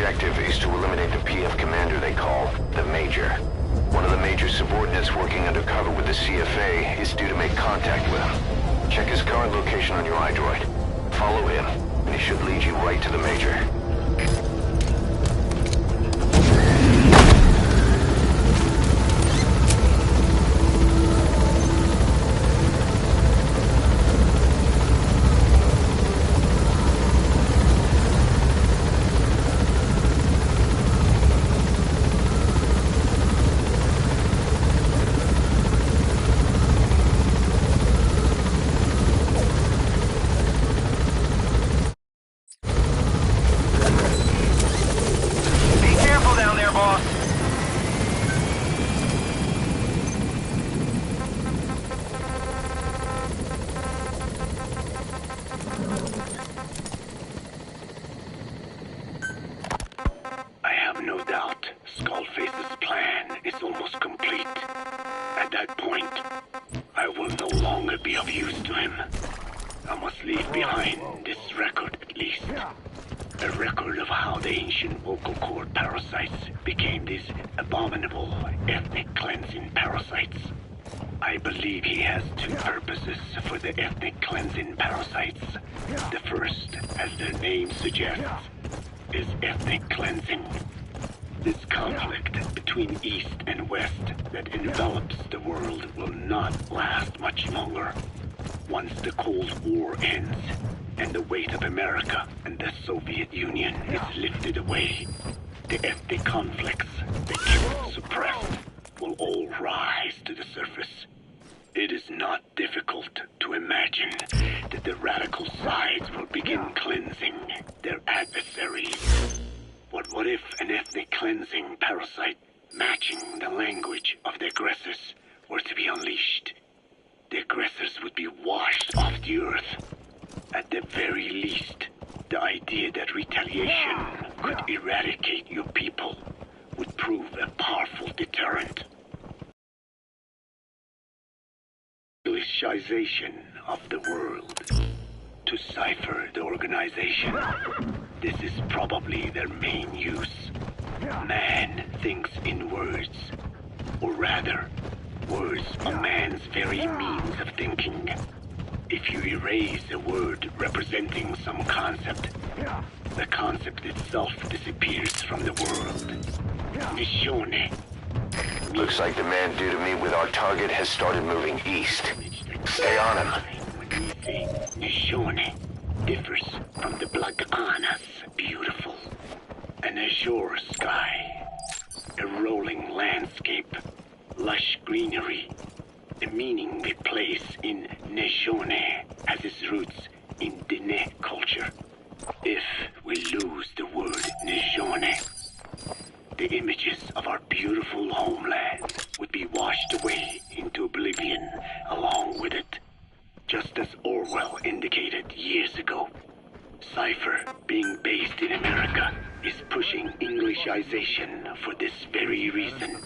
objective is to eliminate the PF commander they call the Major. One of the Major's subordinates working undercover with the CFA is due to make contact with him. Check his current location on your iDroid. Follow him, and he should lead you right to the Major. Englishization of the world. To cipher the organization. This is probably their main use. Man thinks in words. Or rather, words are man's very means of thinking. If you erase a word representing some concept, the concept itself disappears from the world. Nishone. Looks like the man due to meet with our target has started moving east. Stay on him. When we say Nishone differs from the Blagana's beautiful. An azure sky, a rolling landscape, lush greenery. The meaning we place in Nishone has its roots in Dene culture. If we lose the word Nishone, the images of our beautiful homeland would be washed away into oblivion along with it. Just as Orwell indicated years ago, Cypher, being based in America, is pushing Englishization for this very reason.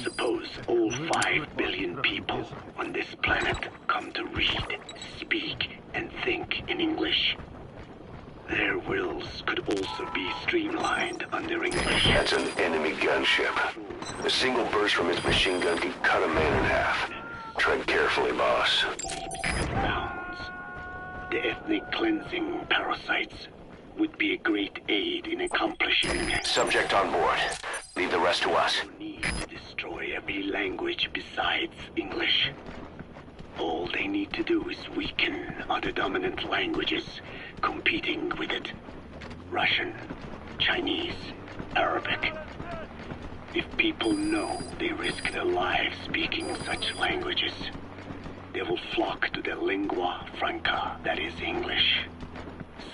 Suppose all 5 billion people on this planet come to read, speak, and think in English. Their wills could also be streamlined under English. That's an enemy gunship. A single burst from its machine gun could cut a man in half. Tread carefully, boss. The ethnic cleansing parasites would be a great aid in accomplishing. Subject on board. Leave the rest to us. Need to destroy every language besides English. All they need to do is weaken other dominant languages competing with it. Russian, Chinese, Arabic. If people know they risk their lives speaking such languages, they will flock to the lingua franca that is English.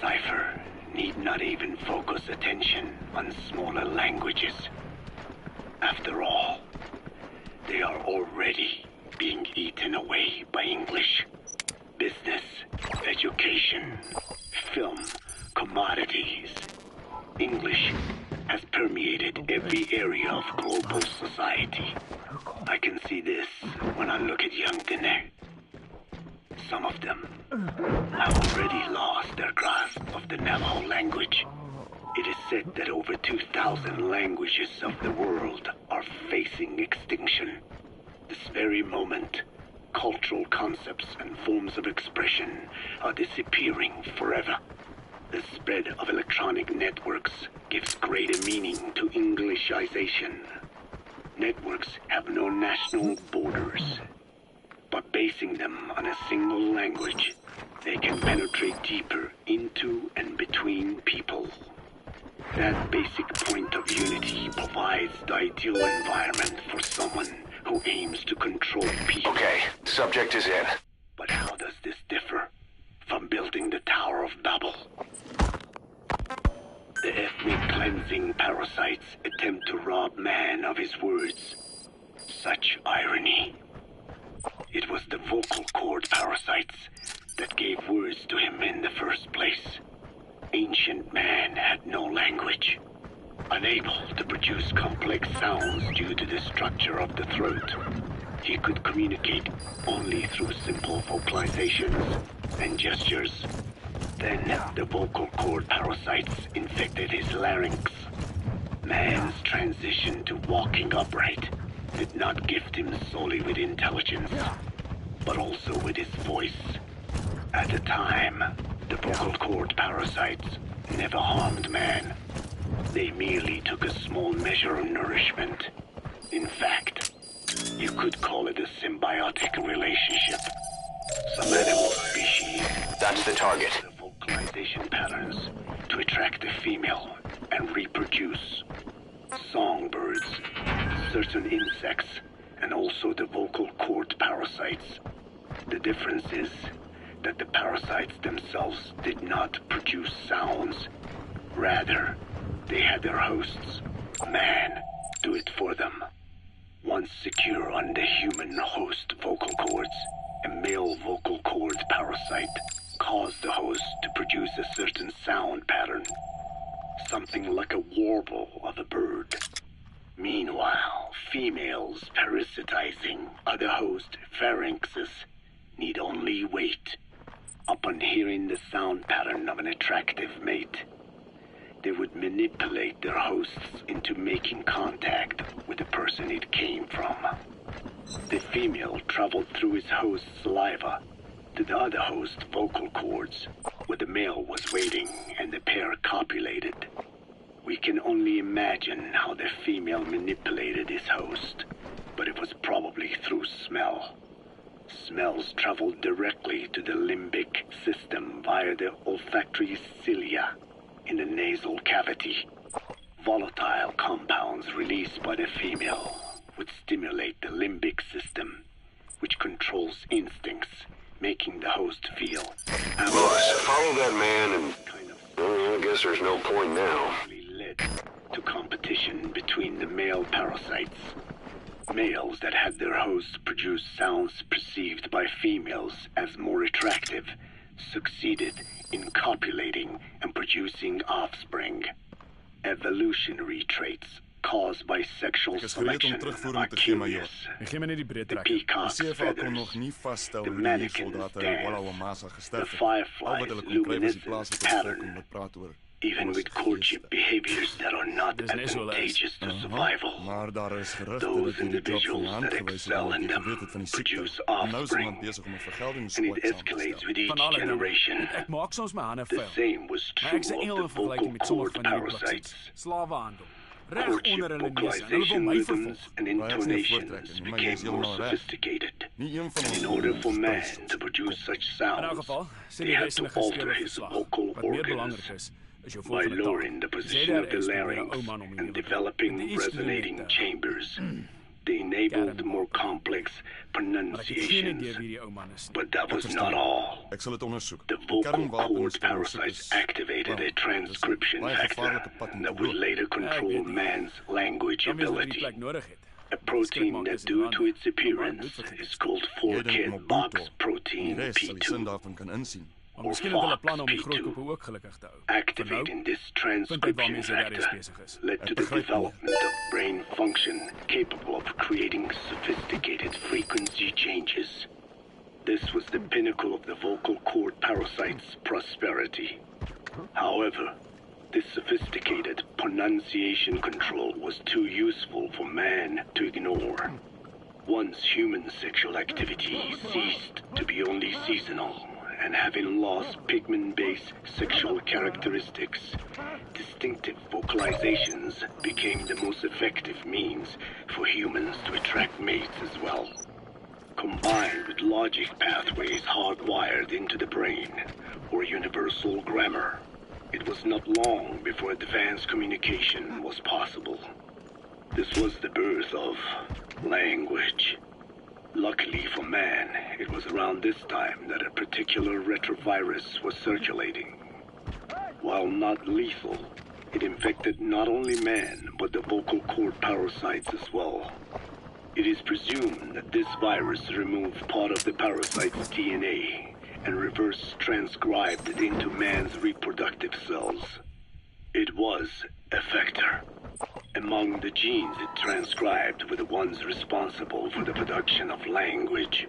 Cypher need not even focus attention on smaller languages. After all, they are already being eaten away by English. Business, education, film, commodities. English has permeated every area of global society. I can see this when I look at young Dene. Some of them have already lost their grasp of the Navajo language. It is said that over 2,000 languages of the world are facing extinction. This very moment, cultural concepts and forms of expression are disappearing forever. The spread of electronic networks gives greater meaning to Englishization. Networks have no national borders. By basing them on a single language, they can penetrate deeper into and between people. That basic point of unity provides the ideal environment for someone who aims to control people. Okay, subject is in. But how does this differ from building the Tower of Babel? The ethnic cleansing parasites attempt to rob man of his words. Such irony. It was the vocal cord parasites that gave words to him in the first place. Ancient man had no language. Unable to produce complex sounds due to the structure of the throat, he could communicate only through simple vocalizations and gestures. Then the vocal cord parasites infected his larynx. Man's transition to walking upright did not gift him solely with intelligence, but also with his voice. At the time, the vocal cord parasites never harmed man. They merely took a small measure of nourishment. In fact, you could call it a symbiotic relationship. Some animal species... That's the target. ...the vocalization patterns to attract a female and reproduce. Songbirds, certain insects, and also the vocal cord parasites. The difference is that the parasites themselves did not produce sounds. Rather, they had their hosts, man, do it for them. Once secure on the human host vocal cords, a male vocal cord parasite caused the host to produce a certain sound pattern, something like a warble of a bird. Meanwhile, females parasitizing other host pharynxes need only wait. Upon hearing the sound pattern of an attractive mate, they would manipulate their hosts into making contact with the person it came from. The female traveled through his host's saliva to the other host's vocal cords, where the male was waiting and the pair copulated. We can only imagine how the female manipulated his host, but it was probably through smell. Smells traveled directly to the limbic system via the olfactory cilia in the nasal cavity. Volatile compounds released by the female would stimulate the limbic system, which controls instincts, making the host feel... Boss, follow that man and... I guess there's no point now. ...led to competition between the male parasites. Males that had their hosts produce sounds perceived by females as more attractive succeeded in copulating and producing offspring. Evolutionary traits caused by sexual selection are curious. The peacock's feathers, the mannequin's dance, the firefly's luminescent pattern, even with courtship behaviors that are not advantageous to survival. Those individuals that excel in them produce offspring, and it escalates with each generation. The same was true of the vocal cord parasites. Courtship vocalization rhythms and intonations became more sophisticated. And in order for man to produce such sounds, they had to alter his vocal organs by lowering the position of the larynx and developing resonating chambers. They enabled more complex pronunciations, but that was not all. The vocal cord parasites activated a transcription factor that would later control man's language ability. A protein that, due to its appearance, is called 4-kid box protein P2. Or FOXP2, activating this transcription factor led to the development of brain function capable of creating sophisticated frequency changes. This was the pinnacle of the vocal cord parasite's prosperity. However, this sophisticated pronunciation control was too useful for man to ignore. Once human sexual activity ceased to be only seasonal, and having lost pigment-based sexual characteristics, distinctive vocalizations became the most effective means for humans to attract mates as well. Combined with logic pathways hardwired into the brain, or universal grammar, it was not long before advanced communication was possible. This was the birth of language. Luckily for man, it was around this time that a particular retrovirus was circulating. While not lethal, it infected not only man, but the vocal cord parasites as well. It is presumed that this virus removed part of the parasite's DNA and reverse transcribed it into man's reproductive cells. It was a vector. Among the genes it transcribed were the ones responsible for the production of language.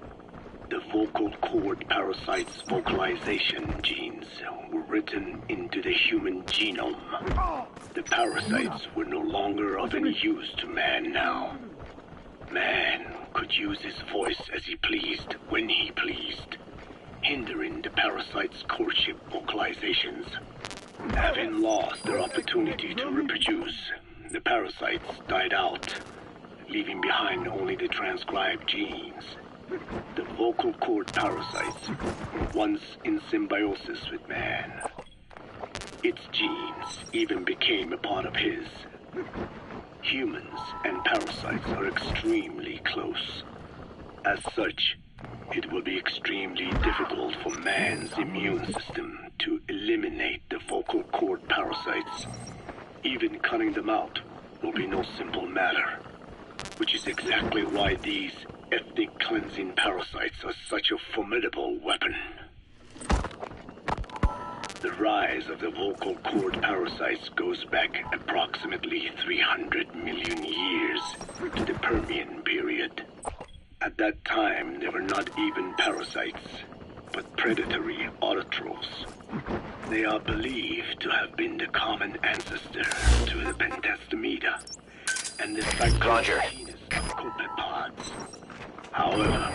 The vocal cord parasite's vocalization genes were written into the human genome. The parasites were no longer of any use to man now. Man could use his voice as he pleased, when he pleased, hindering the parasite's courtship vocalizations. Having lost their opportunity to reproduce, the parasites died out, leaving behind only the transcribed genes. The vocal cord parasites were once in symbiosis with man. Its genes even became a part of his. Humans and parasites are extremely close. As such, it will be extremely difficult for man's immune system to eliminate the vocal cord parasites. Even cutting them out will be no simple matter, which is exactly why these ethnic cleansing parasites are such a formidable weapon. The rise of the vocal cord parasites goes back approximately 300 million years to the Permian period. At that time, there were not even parasites, but predatory autotrophs. They are believed to have been the common ancestor to the pentastomida and the cyclogenus of copepods. However,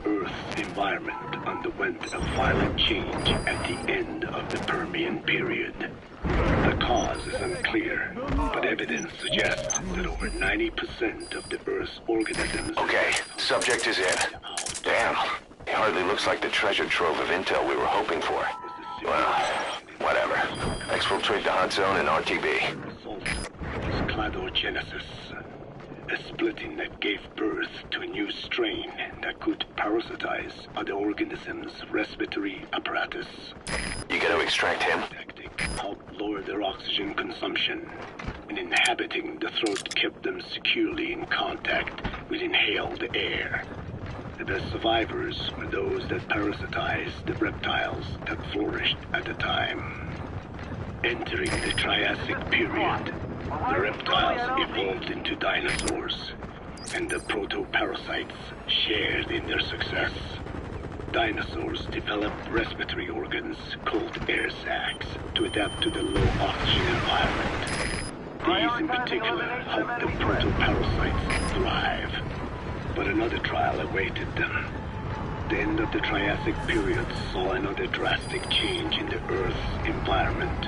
Earth's environment underwent a violent change at the end of the Permian period. The cause is unclear, but evidence suggests that over 90% of the Earth's organisms... Okay, subject is in. Damn, he hardly looks like the treasure trove of intel we were hoping for. Well, whatever. Exfiltrate the hot zone and RTB. Was cladogenesis, a splitting that gave birth to a new strain that could parasitize other organisms' respiratory apparatus. You gonna extract him? Helped lower their oxygen consumption, and inhabiting the throat kept them securely in contact with inhaled air. The best survivors were those that parasitized the reptiles that flourished at the time. Entering the Triassic period, the reptiles evolved into dinosaurs, and the proto-parasites shared in their success. Dinosaurs developed respiratory organs called air sacs to adapt to the low oxygen environment. These in particular helped the proto-parasites thrive. But another trial awaited them. The end of the Triassic period saw another drastic change in the Earth's environment.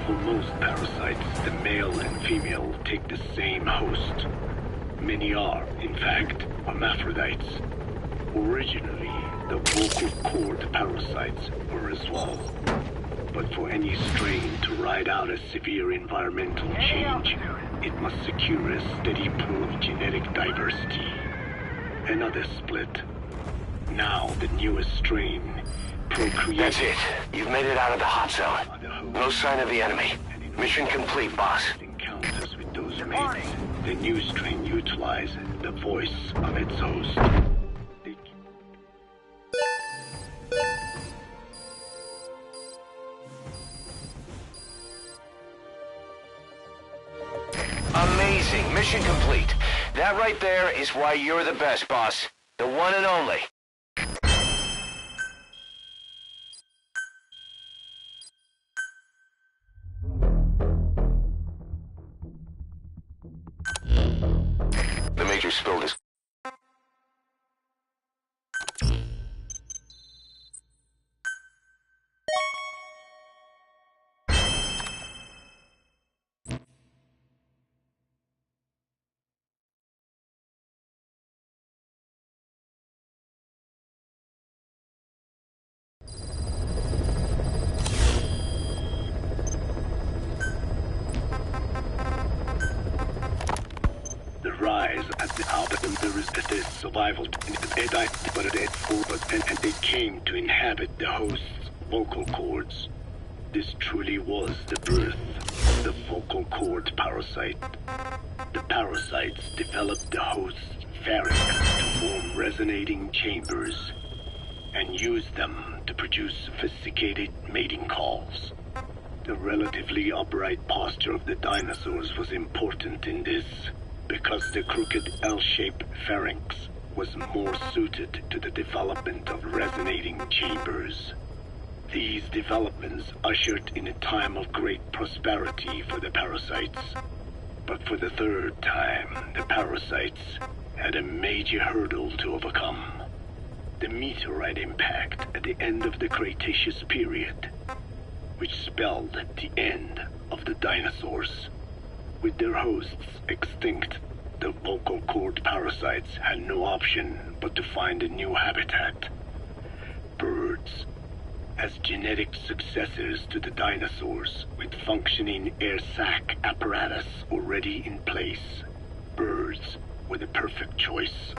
For most parasites, the male and female take the same host. Many are, in fact, hermaphrodites. Originally, the vocal cord parasites were as well. But for any strain to ride out a severe environmental change, it must secure a steady pool of genetic diversity. Another split. Now the newest strain, procreated... That's it. You've made it out of the hot zone. No sign of the enemy. Mission complete, boss. Encounters with those mates, the new strain utilized the voice of its host. Amazing. Mission complete. That right there is why you're the best, boss. The one and only. The Major spilled his... Rise at the album there is the survival and they came to inhabit the host's vocal cords. This truly was the birth of the vocal cord parasite. The parasites developed the host's pharynx to form resonating chambers and used them to produce sophisticated mating calls. The relatively upright posture of the dinosaurs was important in this, because the crooked L-shaped pharynx was more suited to the development of resonating chambers. These developments ushered in a time of great prosperity for the parasites. But for the third time, the parasites had a major hurdle to overcome. The meteorite impact at the end of the Cretaceous period, which spelled the end of the dinosaurs. With their hosts extinct, the vocal cord parasites had no option but to find a new habitat. Birds. As genetic successors to the dinosaurs, with functioning air sac apparatus already in place, birds were the perfect choice.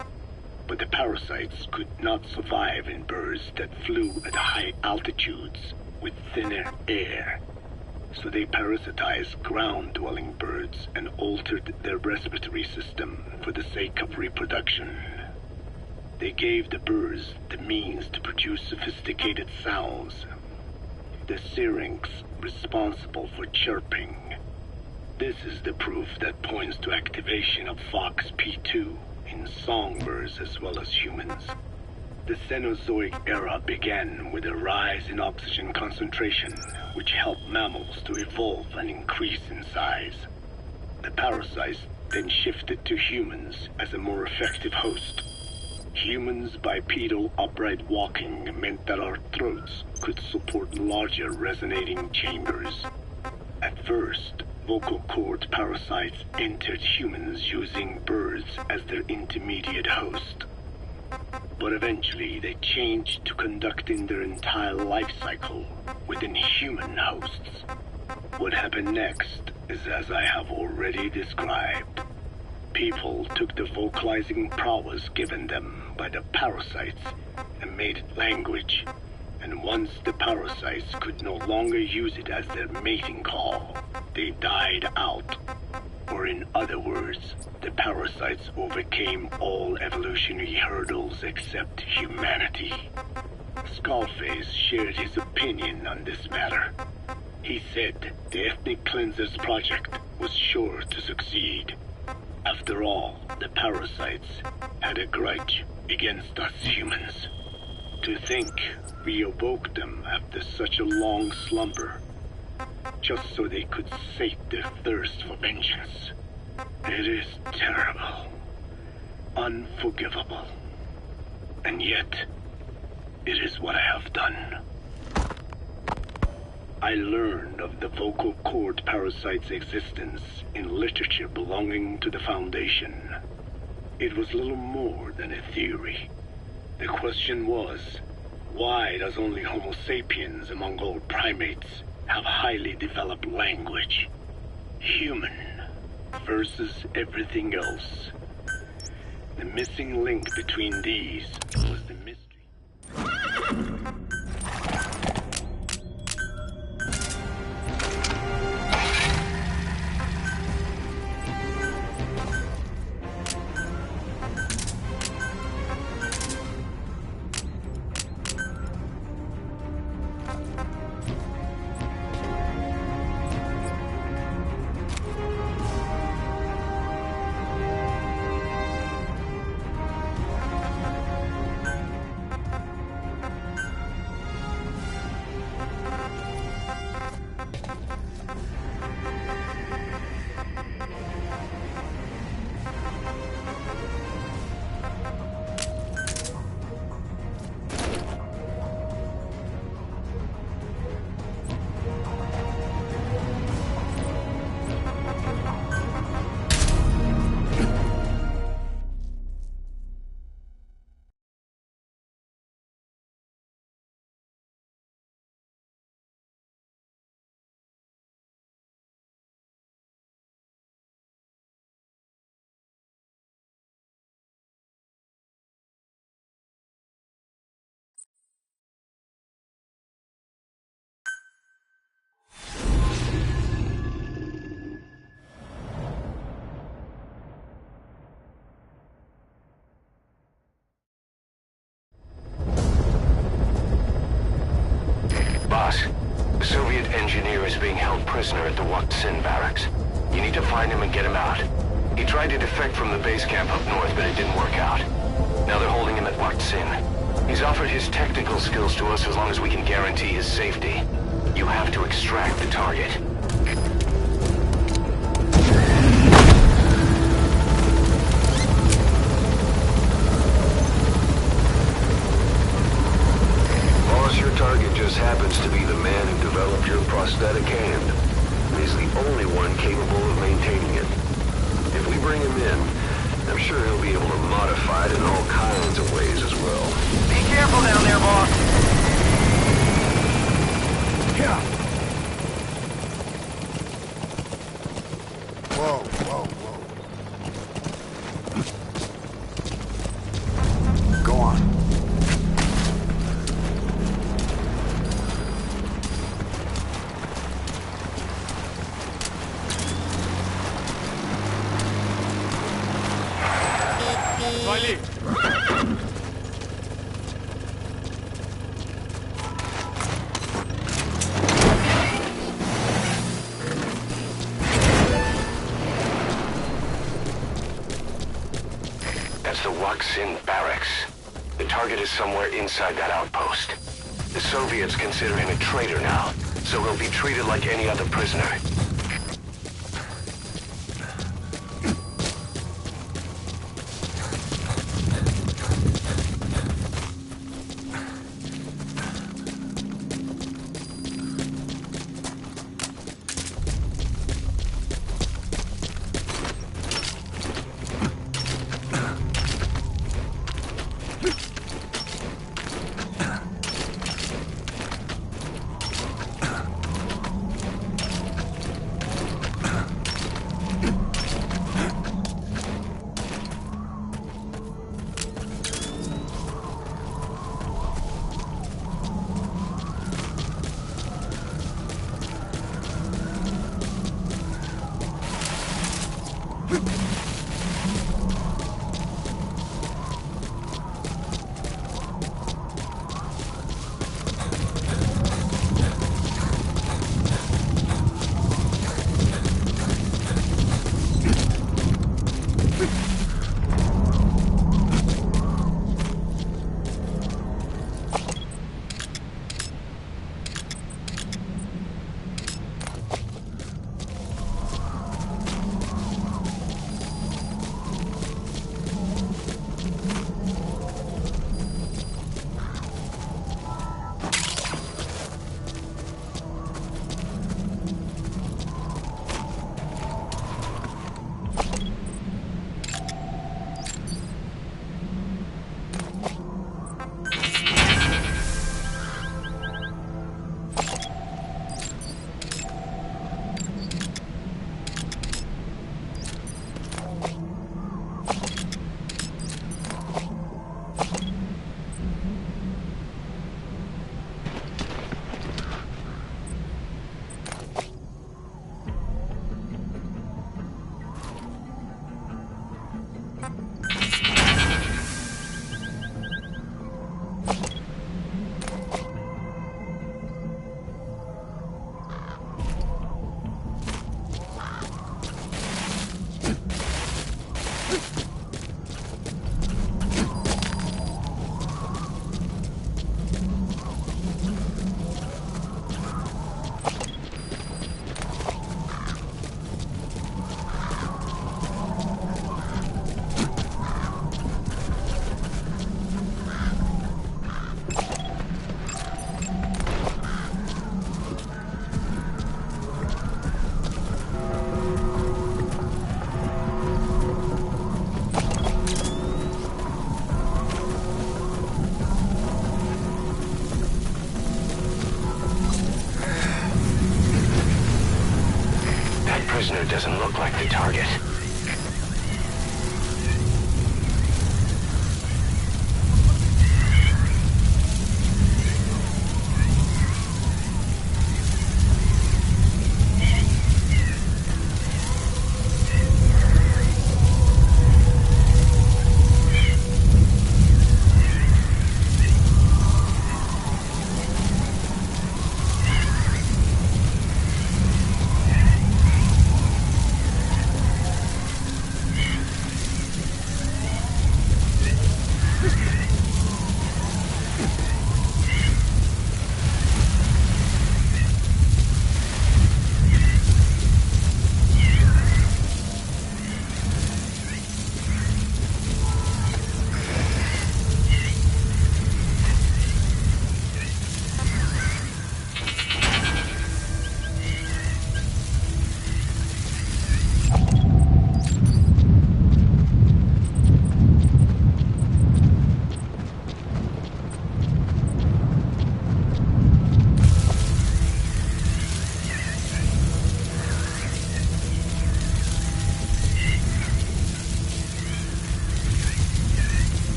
But the parasites could not survive in birds that flew at high altitudes with thinner air. So they parasitized ground-dwelling birds and altered their respiratory system for the sake of reproduction. They gave the birds the means to produce sophisticated sounds. The syrinx responsible for chirping. This is the proof that points to activation of FOXP2 in songbirds as well as humans. The Cenozoic era began with a rise in oxygen concentration, which helped mammals to evolve and increase in size. The parasites then shifted to humans as a more effective host. Humans' bipedal upright walking meant that our throats could support larger resonating chambers. At first, vocal cord parasites entered humans using birds as their intermediate host. But eventually they changed to conducting their entire life cycle within human hosts. What happened next is as I have already described. People took the vocalizing prowess given them by the parasites and made it language. And once the parasites could no longer use it as their mating call, they died out. Or in other words, the parasites overcame all evolutionary hurdles except humanity. Skullface shared his opinion on this matter. He said the Ethnic Cleansers Project was sure to succeed. After all, the parasites had a grudge against us humans. To think we awoke them after such a long slumber, just so they could sate their thirst for vengeance. It is terrible, unforgivable, and yet it is what I have done. I learned of the vocal cord parasite's existence in literature belonging to the Foundation. It was little more than a theory. The question was, why does only Homo sapiens among all primates have highly developed language? Human versus everything else. The missing link between these was the mystery. Boss, the Soviet engineer is being held prisoner at the Waksin barracks. You need to find him and get him out. He tried to defect from the base camp up north, but it didn't work out. Now they're holding him at Waksin. He's offered his technical skills to us as long as we can guarantee his safety. You have to extract the target. Your target just happens to be the man who developed your prosthetic hand. He's the only one capable of maintaining it. If we bring him in, I'm sure he'll be able to modify it in all kinds of ways as well. Be careful down there, boss. Yeah. Whoa, whoa, whoa. Go on. Вали! That's the Waksin barracks. The target is somewhere inside that outpost. The Soviets consider him a traitor now, so he'll be treated like any other prisoner. Prisoner doesn't look like the target.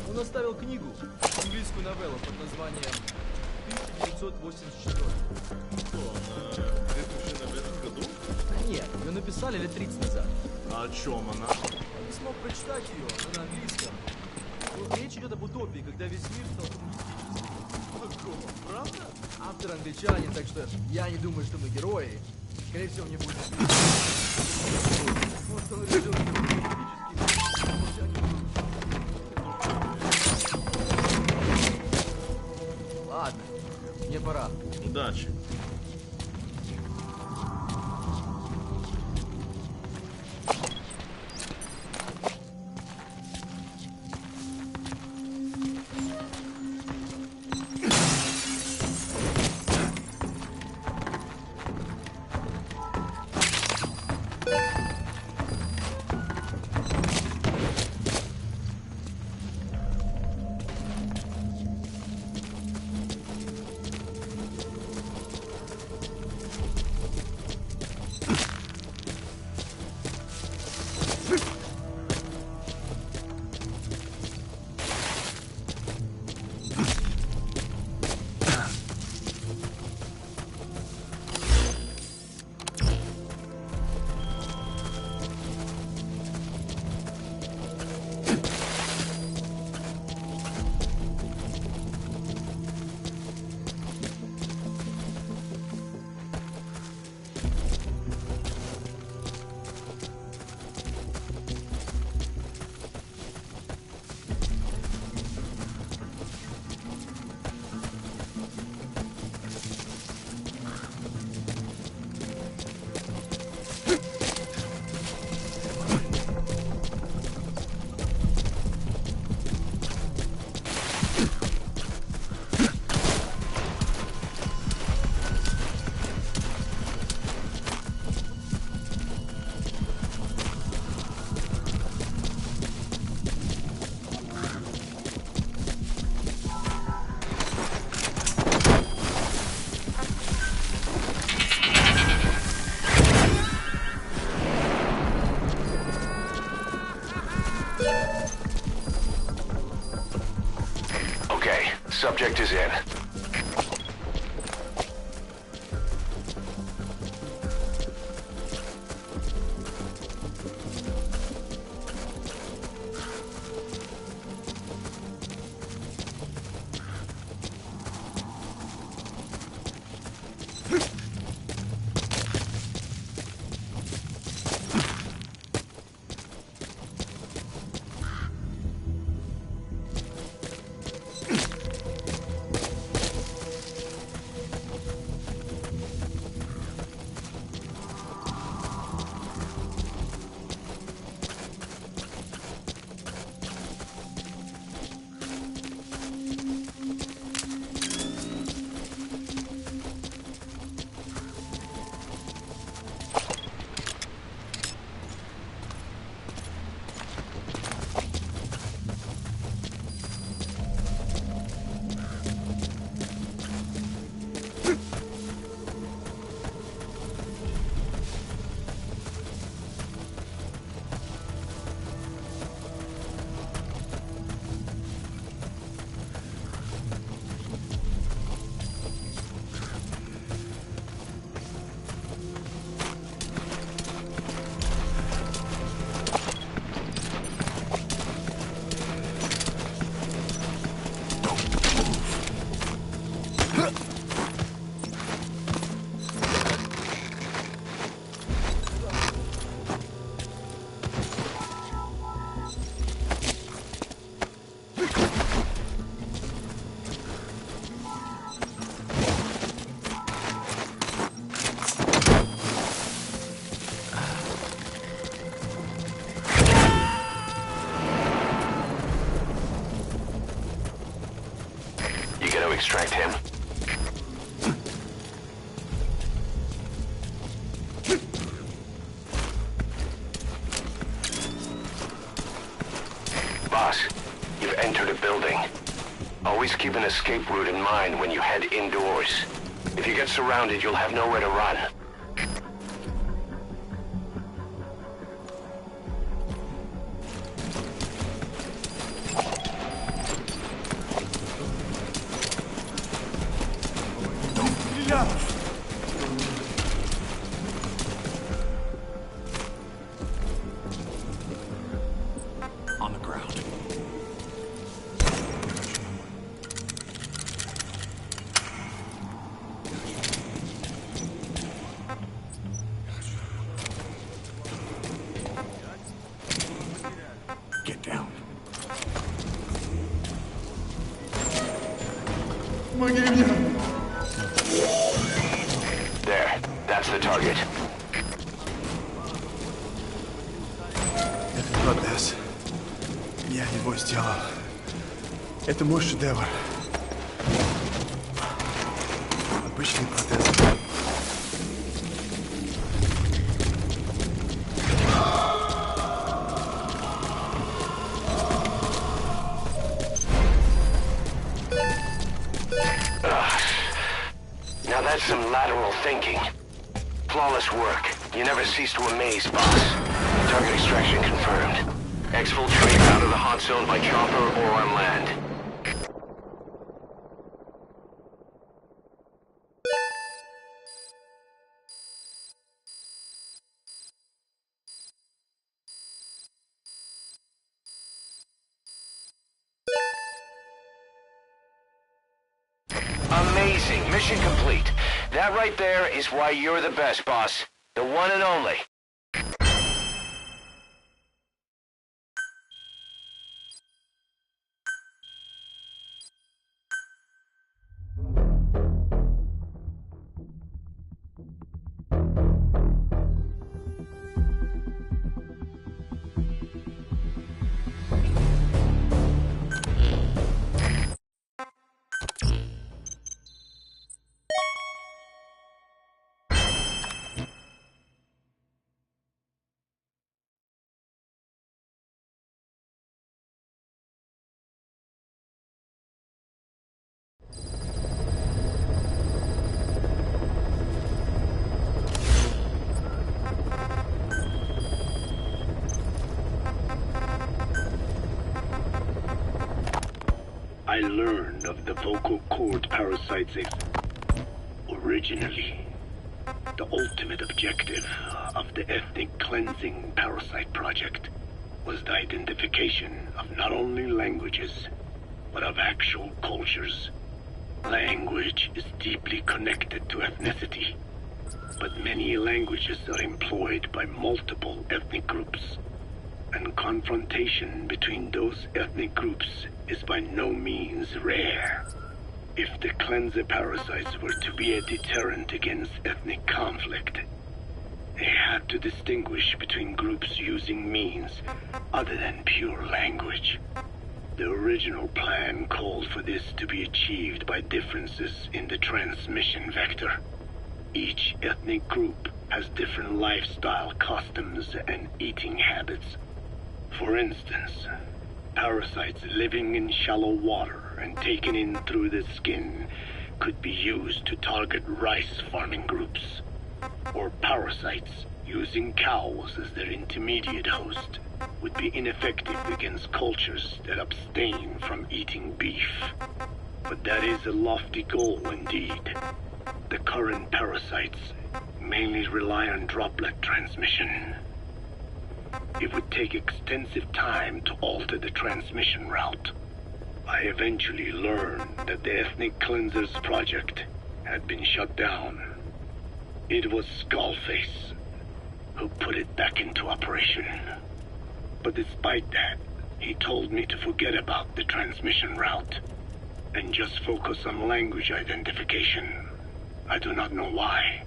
Он оставил книгу, английскую новеллу под названием 1984. Что, она выпущена в этом году? Нет, ее написали лет 30 назад. А о чем она? Я не смог прочитать ее, она на английском. Но речь идет об утопии, когда весь мир стал коммунистическим. Правда? Автор англичанин, так что я не думаю, что мы герои. Скорее всего, мне будет... Может, он решил, что мы Ладно, мне пора. Удачи. Subject is in. Extract him. Boss, you've entered a building. Always keep an escape route in mind when you head indoors. If you get surrounded, you'll have nowhere to run. There, that's the target. Это протез. Я его сделал. Это мой шедевр. Обычный протез. Now that's some lateral thinking. Flawless work. You never cease to amaze, boss. Target extraction confirmed. Exfiltrate out of the hot zone by chopper or on land. Amazing. Mission complete. That right there is why you're the best, boss. The one and only. I learned of the vocal cord parasites originally. The ultimate objective of the ethnic cleansing parasite project was the identification of not only languages, but of actual cultures. Language is deeply connected to ethnicity, but many languages are employed by multiple ethnic groups, and confrontation between those ethnic groups is by no means rare. If the cleanser parasites were to be a deterrent against ethnic conflict, they had to distinguish between groups using means other than pure language. The original plan called for this to be achieved by differences in the transmission vector. Each ethnic group has different lifestyle customs and eating habits. For instance, parasites living in shallow water and taken in through the skin could be used to target rice farming groups, or parasites using cows as their intermediate host would be ineffective against cultures that abstain from eating beef. But that is a lofty goal indeed. The current parasites mainly rely on droplet transmission. It would take extensive time to alter the transmission route. I eventually learned that the Ethnic Cleansers project had been shut down. It was Skullface who put it back into operation. But despite that, he told me to forget about the transmission route and just focus on language identification. I do not know why.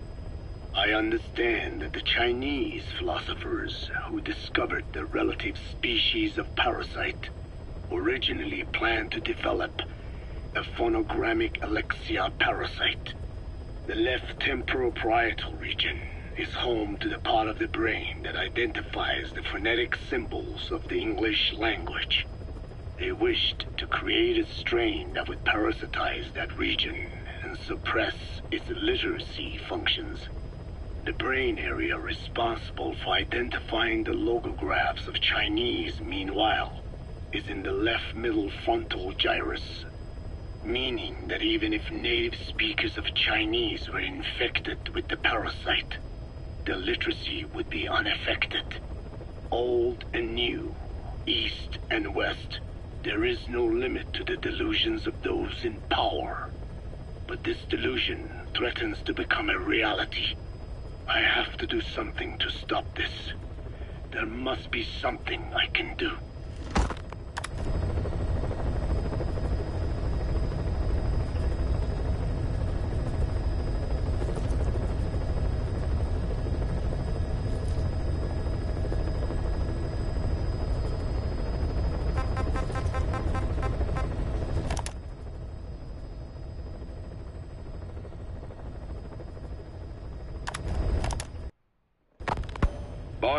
I understand that the Chinese philosophers who discovered the relative species of parasite originally planned to develop a phonogrammic Alexia parasite. The left temporal parietal region is home to the part of the brain that identifies the phonetic symbols of the English language. They wished to create a strain that would parasitize that region and suppress its literacy functions. The brain area responsible for identifying the logographs of Chinese, meanwhile, is in the left middle frontal gyrus, meaning that even if native speakers of Chinese were infected with the parasite, the literacy would be unaffected. Old and new, east and west, there is no limit to the delusions of those in power. But this delusion threatens to become a reality. I have to do something to stop this. There must be something I can do.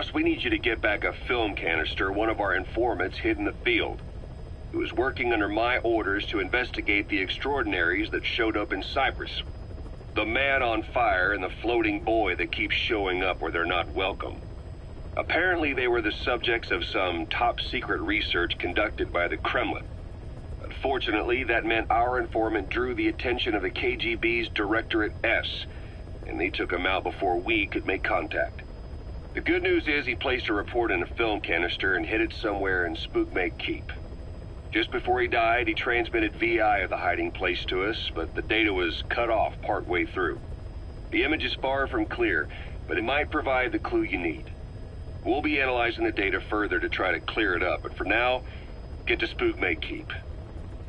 Boss, we need you to get back a film canister one of our informants hid in the field. He was working under my orders to investigate the extraordinaries that showed up in Cyprus. The man on fire and the floating boy that keeps showing up where they're not welcome. Apparently they were the subjects of some top-secret research conducted by the Kremlin. Unfortunately, that meant our informant drew the attention of the KGB's Directorate S, and they took him out before we could make contact. The good news is he placed a report in a film canister and hid it somewhere in Spookmate Keep. Just before he died, he transmitted VI of the hiding place to us, but the data was cut off partway through. The image is far from clear, but it might provide the clue you need. We'll be analyzing the data further to try to clear it up, but for now, get to Spookmate Keep.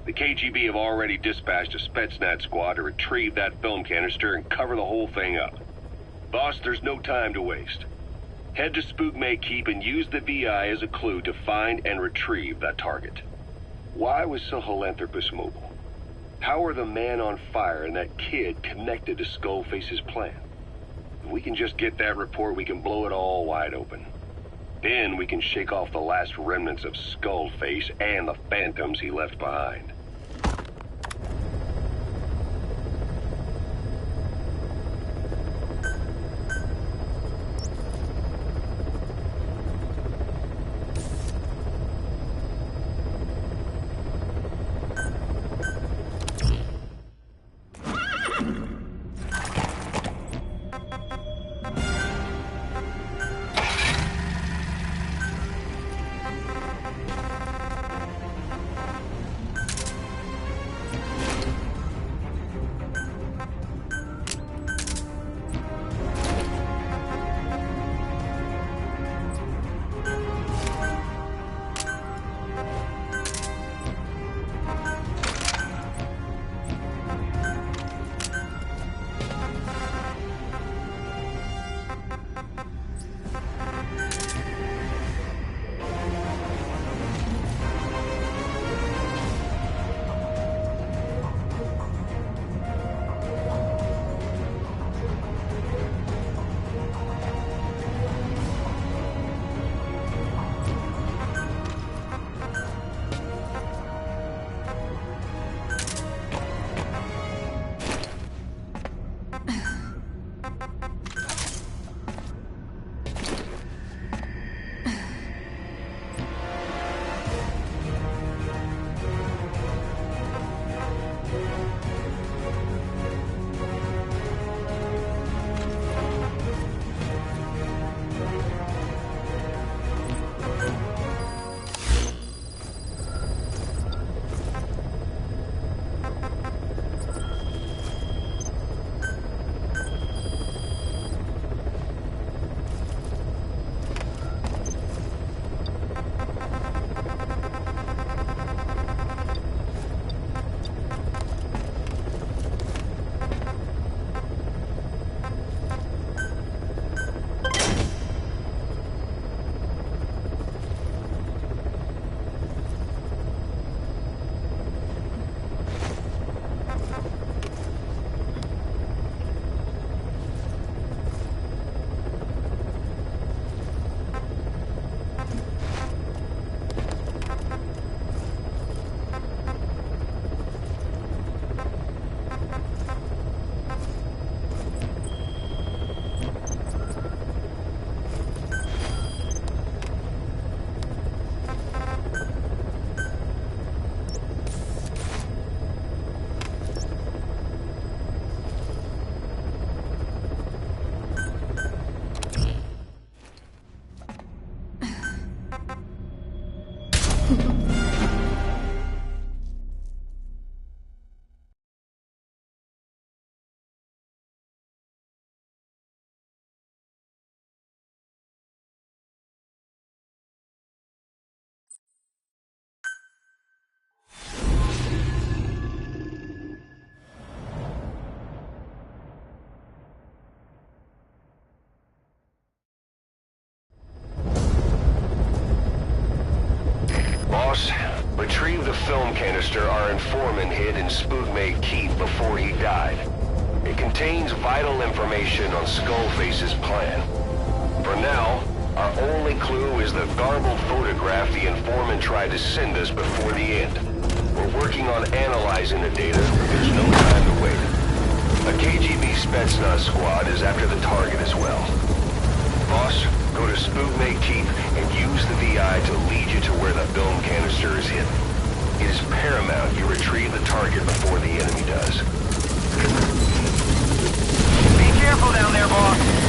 The KGB have already dispatched a Spetsnaz squad to retrieve that film canister and cover the whole thing up. Boss, there's no time to waste. Head to Spookmate Keep and use the VI as a clue to find and retrieve that target. Why was Sahelanthropus mobile? How are the man on fire and that kid connected to Skullface's plan? If we can just get that report, we can blow it all wide open. Then we can shake off the last remnants of Skullface and the phantoms he left behind. Boss, retrieve the film canister our informant hid in Spookmate Keep before he died. It contains vital information on Skullface's plan. For now, Our only clue is the garbled photograph the informant tried to send us before the end. We're working on analyzing the data, but there's no time to wait. A KGB Spetsnaz squad is after the target as well. Boss, go to Sputnik Keep and use the VI to lead you to where the film canister is hidden. It is paramount you retrieve the target before the enemy does. Be careful down there, boss.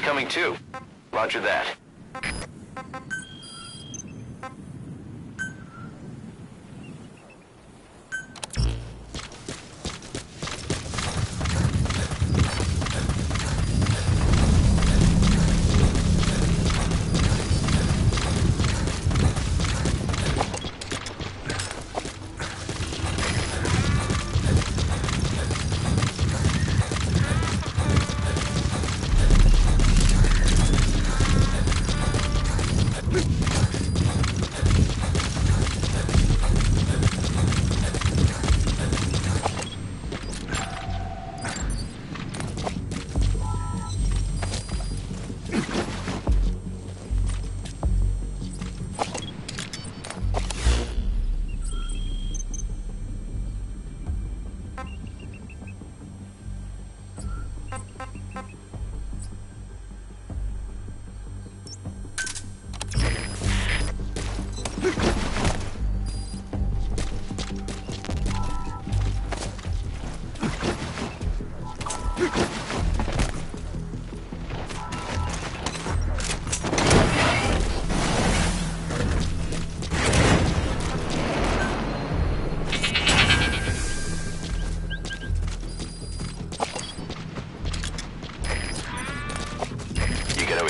Coming too. Roger that.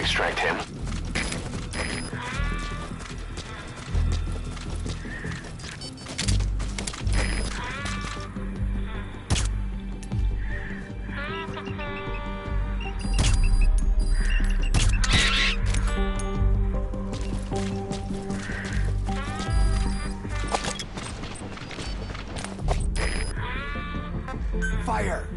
Extract him. Fire!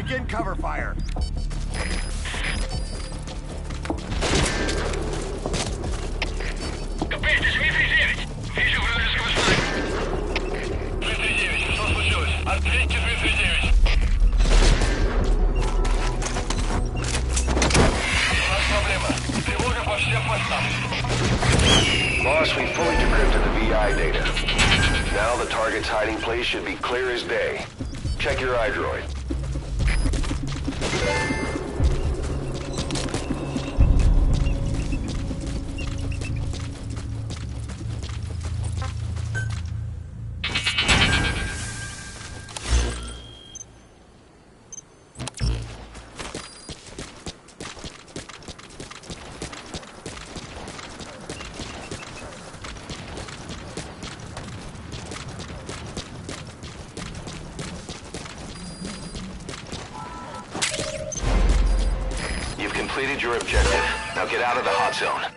Begin cover fire. Копейте, Дмитрий 9. Вижу вражеского снайпера. Дмитрий 9, что случилось? Ответьте, Дмитрий 9. У нас проблема. Тревога по всем постам. Boss, we fully decrypted the VI data. Now the target's hiding place should be clear as day. Check your iDroid. You've completed your objective. Now get out of the hot zone.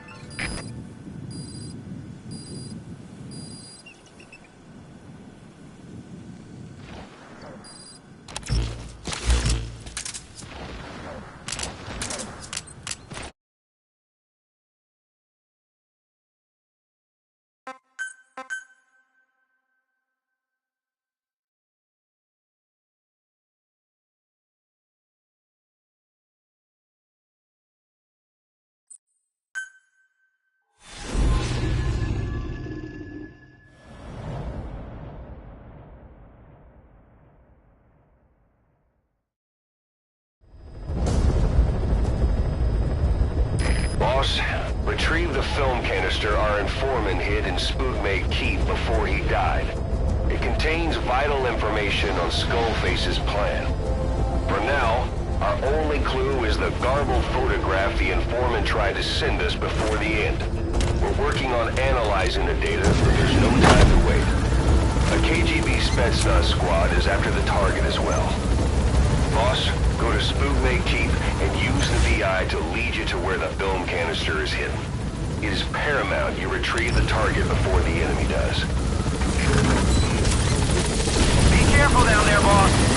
Boss, retrieve the film canister our informant hid in Spookmate Keep before he died. It contains vital information on Skullface's plan. For now, our only clue is the garbled photograph the informant tried to send us before the end. We're working on analyzing the data, but there's no time to wait. A KGB Spetsnaz squad is after the target as well. Boss, go to Spookmate Keep and use the VI to lead you to where the film canister is hidden. It is paramount you retrieve the target before the enemy does. Be careful down there, boss.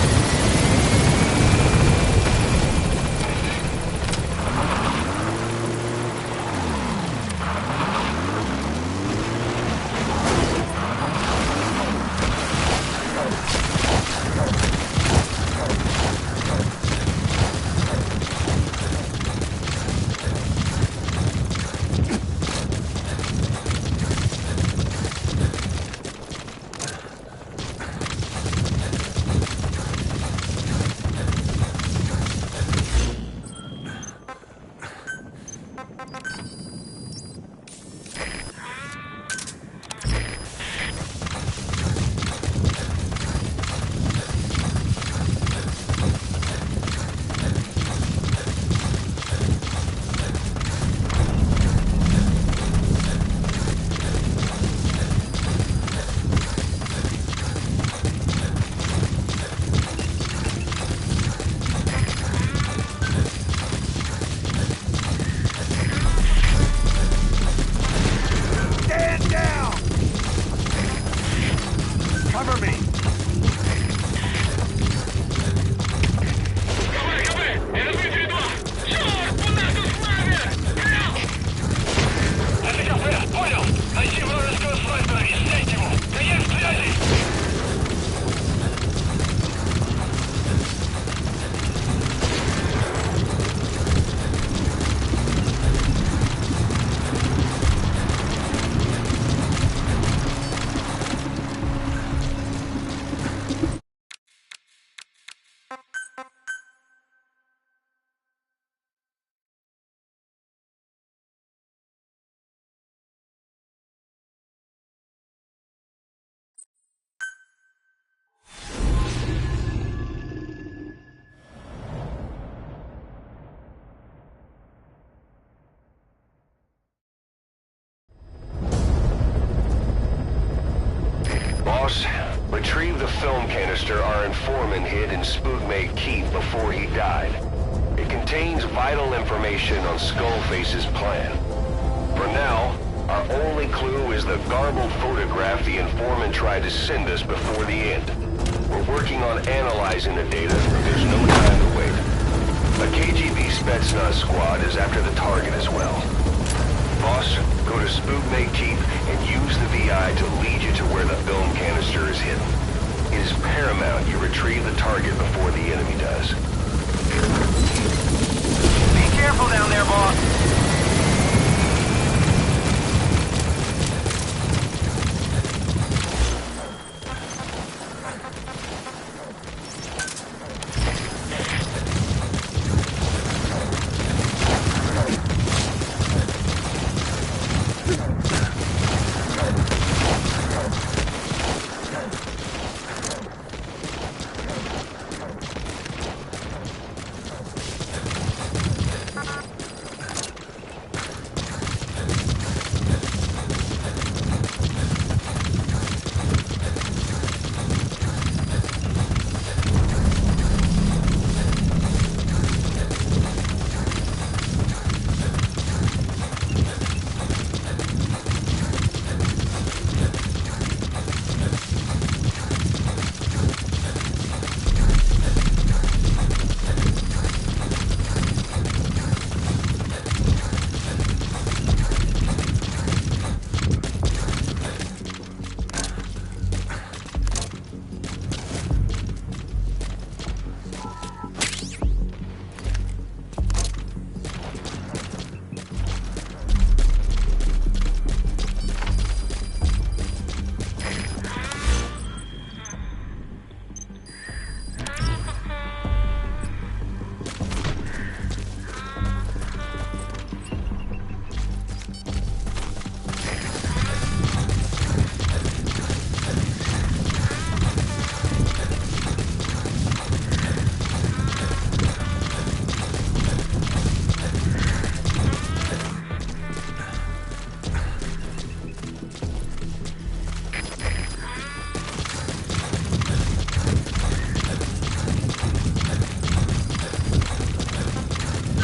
Retrieve the film canister our informant hid in Spookmate Keep before he died. It contains vital information on Skullface's plan. For now, our only clue is the garbled photograph the informant tried to send us before the end. We're working on analyzing the data, but there's no time to A KGB Spetsnaz squad is after the target as well. Boss, go to Spookmate Keep and use the VI to lead you to where the film canister is hidden. It is paramount you retrieve the target before the enemy does. Be careful down there, boss.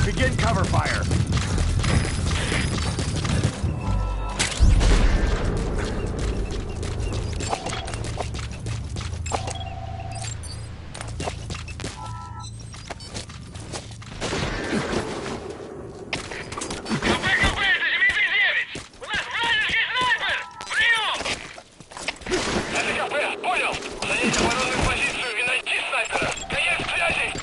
Begin cover fire. Понял. Занять оборонную позицию и найти снайпера. Конец связи.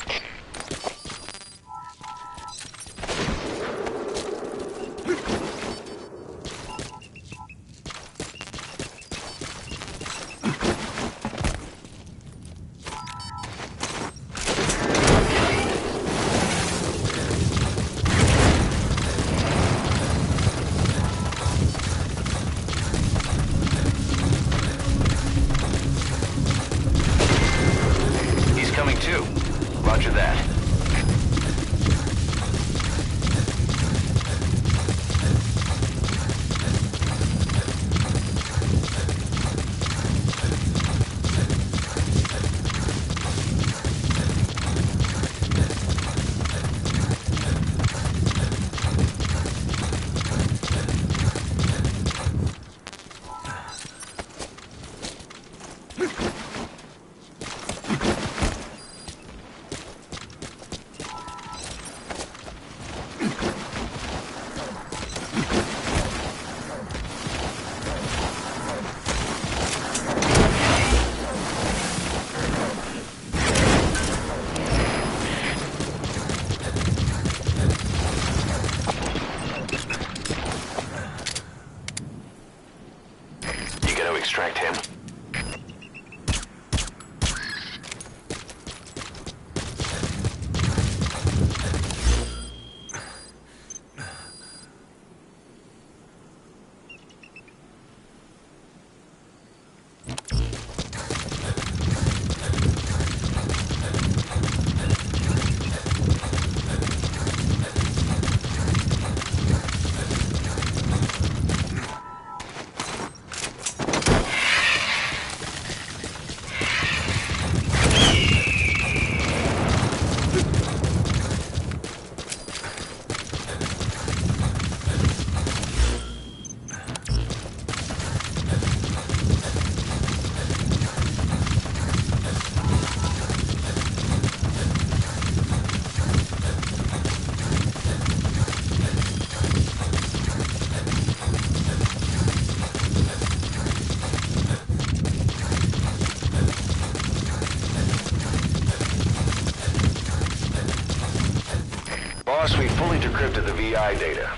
decrypted the VI data.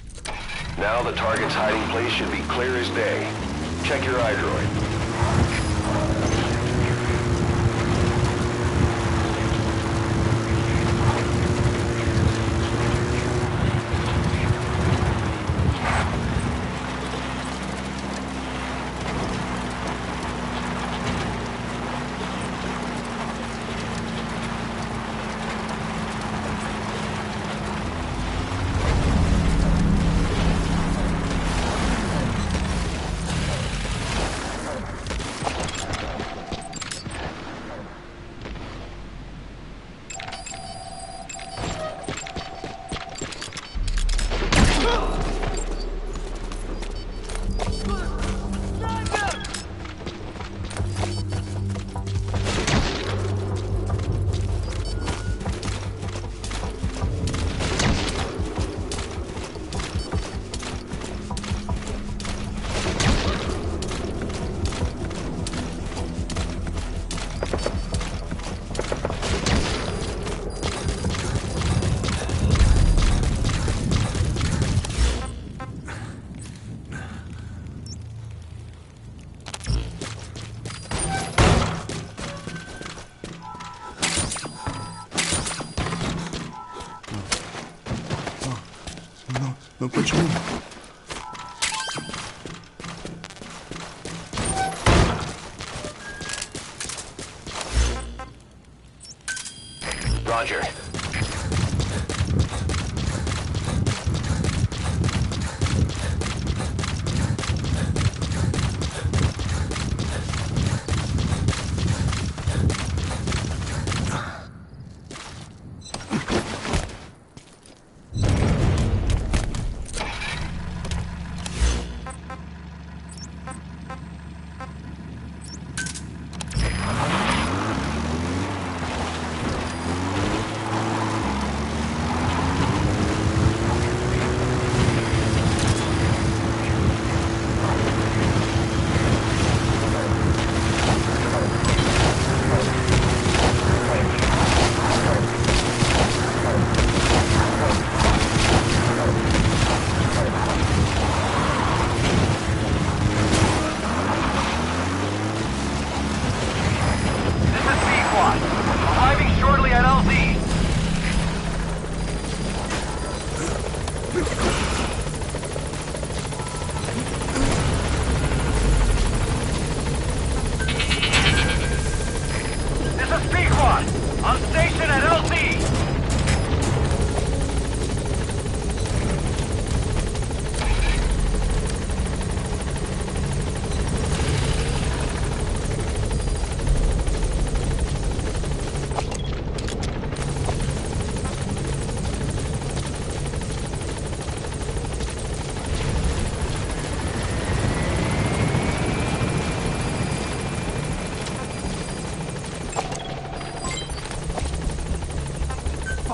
Now the target's hiding place should be clear as day. Check your iDroid. Но почему? Roger.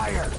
Fire!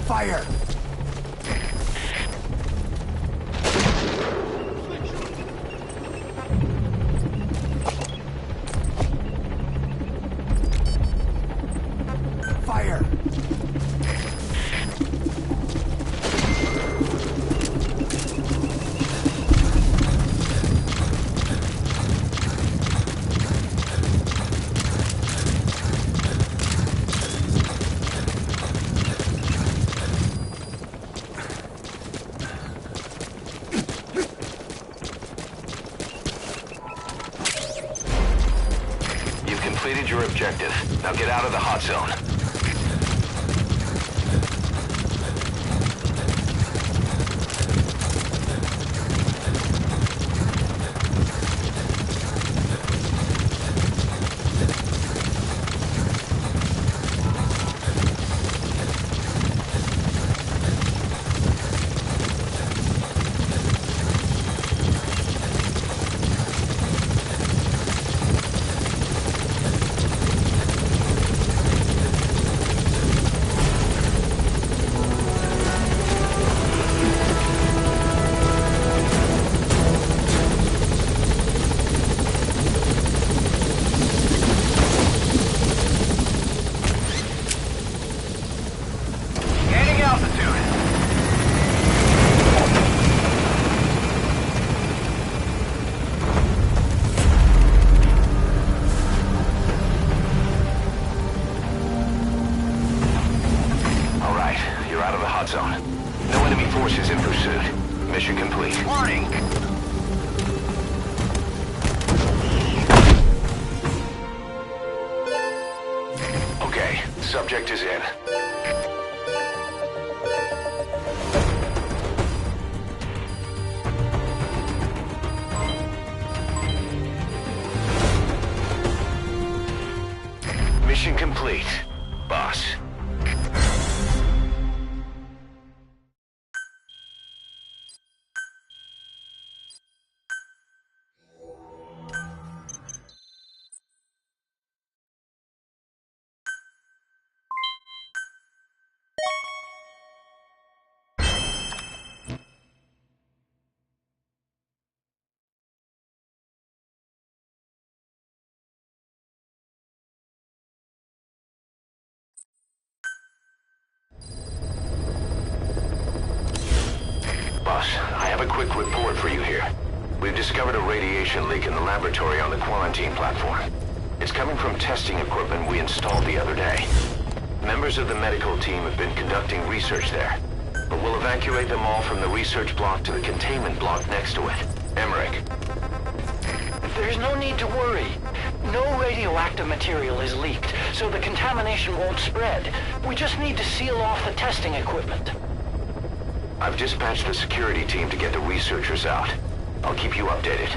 Fire! Fire! Completed your objective. Now get out of the hot zone. Mission complete. Warning! Okay, subject is in. Mission complete, boss. Boss, I have a quick report for you here. We've discovered a radiation leak in the laboratory on the quarantine platform. It's coming from testing equipment we installed the other day. Members of the medical team have been conducting research there, but we'll evacuate them all from the research block to the containment block next to it. Emmerich. There's no need to worry. No radioactive material is leaked, so the contamination won't spread. We just need to seal off the testing equipment. I've dispatched the security team to get the researchers out. I'll keep you updated.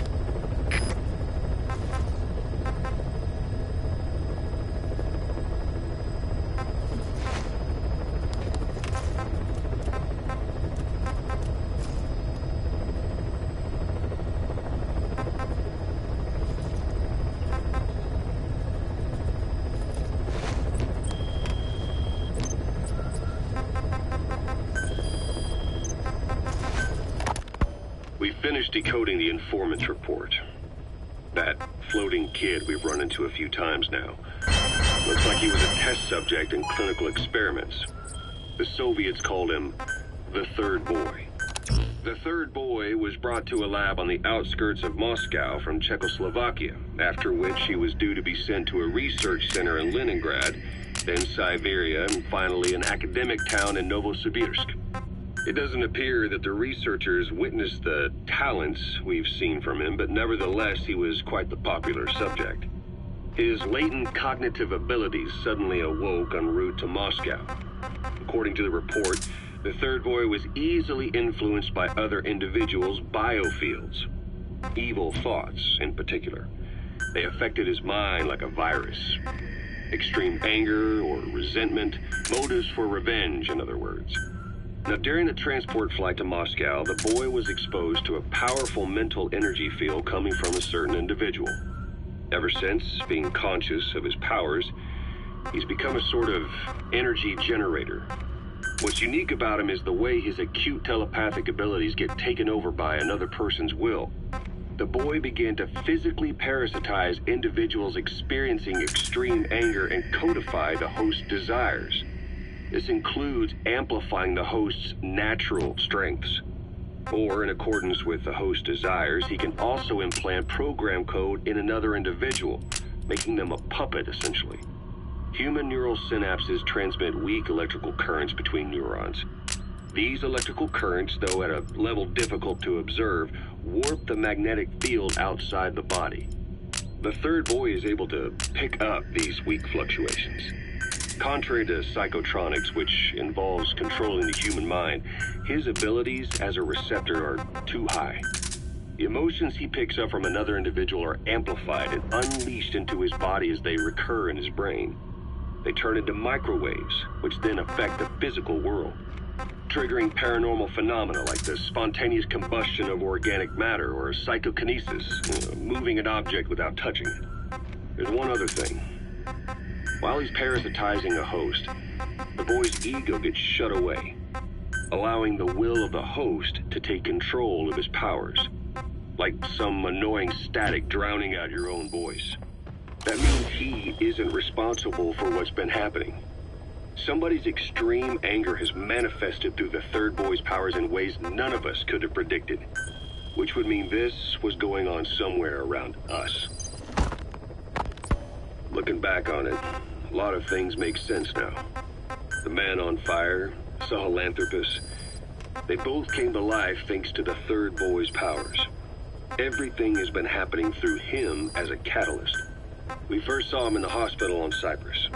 We finished decoding the informant's report. That floating kid we've run into a few times now. Looks like he was a test subject in clinical experiments. The Soviets called him the Third Boy. The Third Boy was brought to a lab on the outskirts of Moscow from Czechoslovakia, after which he was due to be sent to a research center in Leningrad, then Siberia, and finally an academic town in Novosibirsk. It doesn't appear that the researchers witnessed the talents we've seen from him, but nevertheless he was quite the popular subject. His latent cognitive abilities suddenly awoke en route to Moscow. According to the report, the Third Boy was easily influenced by other individuals' biofields. Evil thoughts, in particular. They affected his mind like a virus. Extreme anger or resentment, motives for revenge, in other words. Now, during the transport flight to Moscow, the boy was exposed to a powerful mental energy field coming from a certain individual. Ever since, being conscious of his powers, he's become a sort of energy generator. What's unique about him is the way his acute telepathic abilities get taken over by another person's will. The boy began to physically parasitize individuals experiencing extreme anger and codify the host's desires. This includes amplifying the host's natural strengths. Or, in accordance with the host's desires, he can also implant program code in another individual, making them a puppet, essentially. Human neural synapses transmit weak electrical currents between neurons. These electrical currents, though at a level difficult to observe, warp the magnetic field outside the body. The Third Boy is able to pick up these weak fluctuations. Contrary to psychotronics, which involves controlling the human mind, his abilities as a receptor are too high. The emotions he picks up from another individual are amplified and unleashed into his body as they recur in his brain. They turn into microwaves, which then affect the physical world, triggering paranormal phenomena like the spontaneous combustion of organic matter or psychokinesis, moving an object without touching it. There's one other thing. While he's parasitizing a host, the boy's ego gets shut away, allowing the will of the host to take control of his powers, like some annoying static drowning out your own voice. That means he isn't responsible for what's been happening. Somebody's extreme anger has manifested through the Third Boy's powers in ways none of us could have predicted, which would mean this was going on somewhere around us. Looking back on it, a lot of things make sense now. The man on fire, Sahelanthropus, They both came to life thanks to the third boy's powers. Everything has been happening through him as a catalyst. We first saw him in the hospital on Cyprus.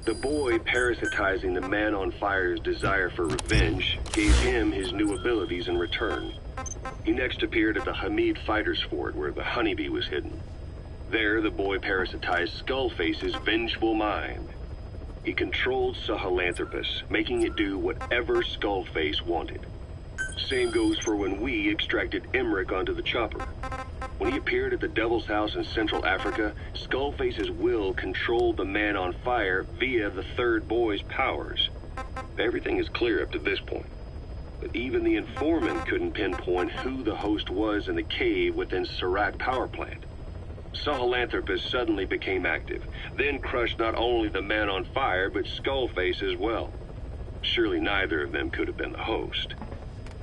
The boy parasitizing the man on fire's desire for revenge gave him his new abilities in return. He next appeared at the Hamid Fighters Fort where the honeybee was hidden. There, the boy parasitized Skullface's vengeful mind. He controlled Sahelanthropus, making it do whatever Skullface wanted. Same goes for when we extracted Emmerich onto the chopper. When he appeared at the Devil's House in Central Africa, Skullface's will controlled the man on fire via the third boy's powers. Everything is clear up to this point. But even the informant couldn't pinpoint who the host was in the cave within Serac power plant. Sahelanthropus suddenly became active, then crushed not only the man on fire, but Skullface as well. Surely neither of them could have been the host.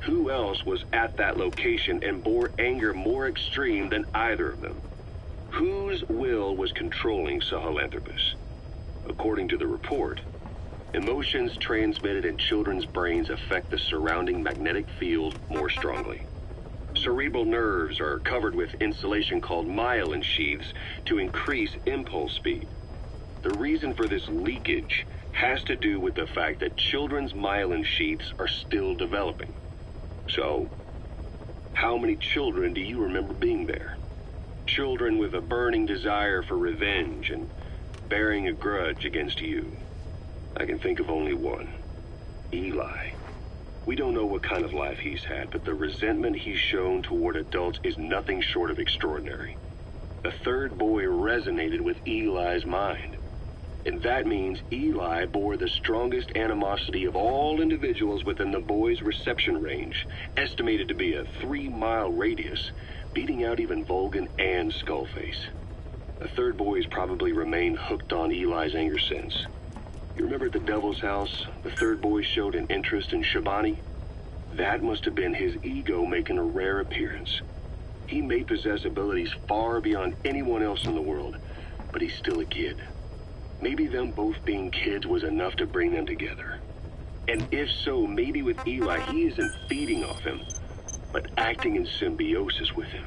Who else was at that location and bore anger more extreme than either of them? Whose will was controlling Sahelanthropus? According to the report, emotions transmitted in children's brains affect the surrounding magnetic field more strongly. Cerebral nerves are covered with insulation called myelin sheaths to increase impulse speed. The reason for this leakage has to do with the fact that children's myelin sheaths are still developing. So, how many children do you remember being there? Children with a burning desire for revenge and bearing a grudge against you. I can think of only one. Eli. We don't know what kind of life he's had, but the resentment he's shown toward adults is nothing short of extraordinary. The third boy resonated with Eli's mind. And that means Eli bore the strongest animosity of all individuals within the boy's reception range, estimated to be a 3-mile radius, beating out even Volgan and Skullface. The third boy has probably remained hooked on Eli's anger since. You remember at the Devil's House, the third boy showed an interest in Shabani? That must have been his ego making a rare appearance. He may possess abilities far beyond anyone else in the world, but he's still a kid. Maybe them both being kids was enough to bring them together. And if so, maybe with Eli, he isn't feeding off him, but acting in symbiosis with him.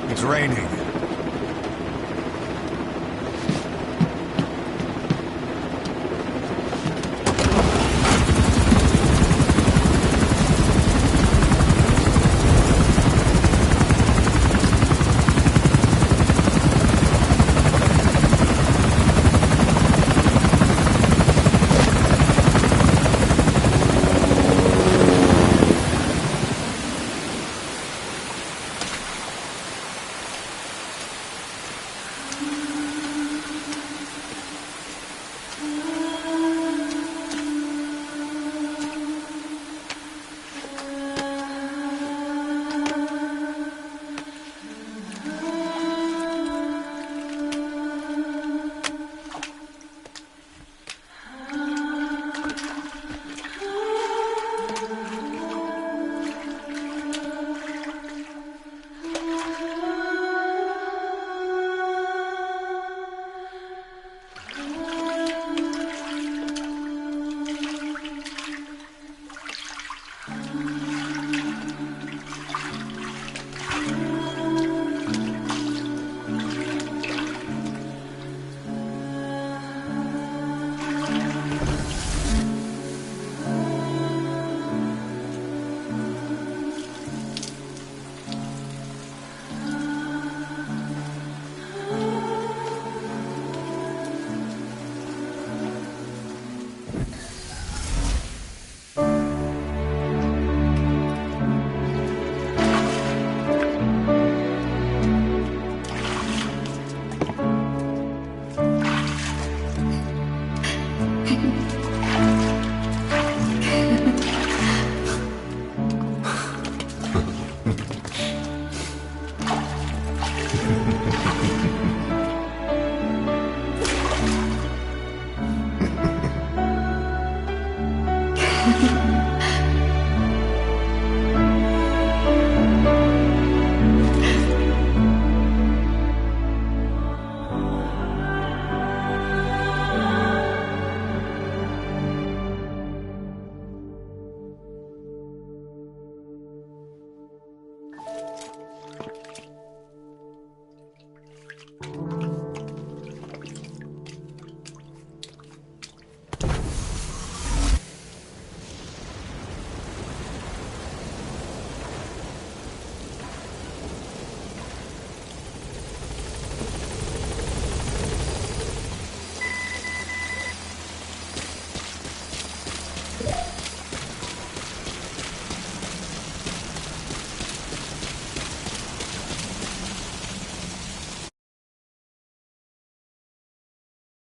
It's raining.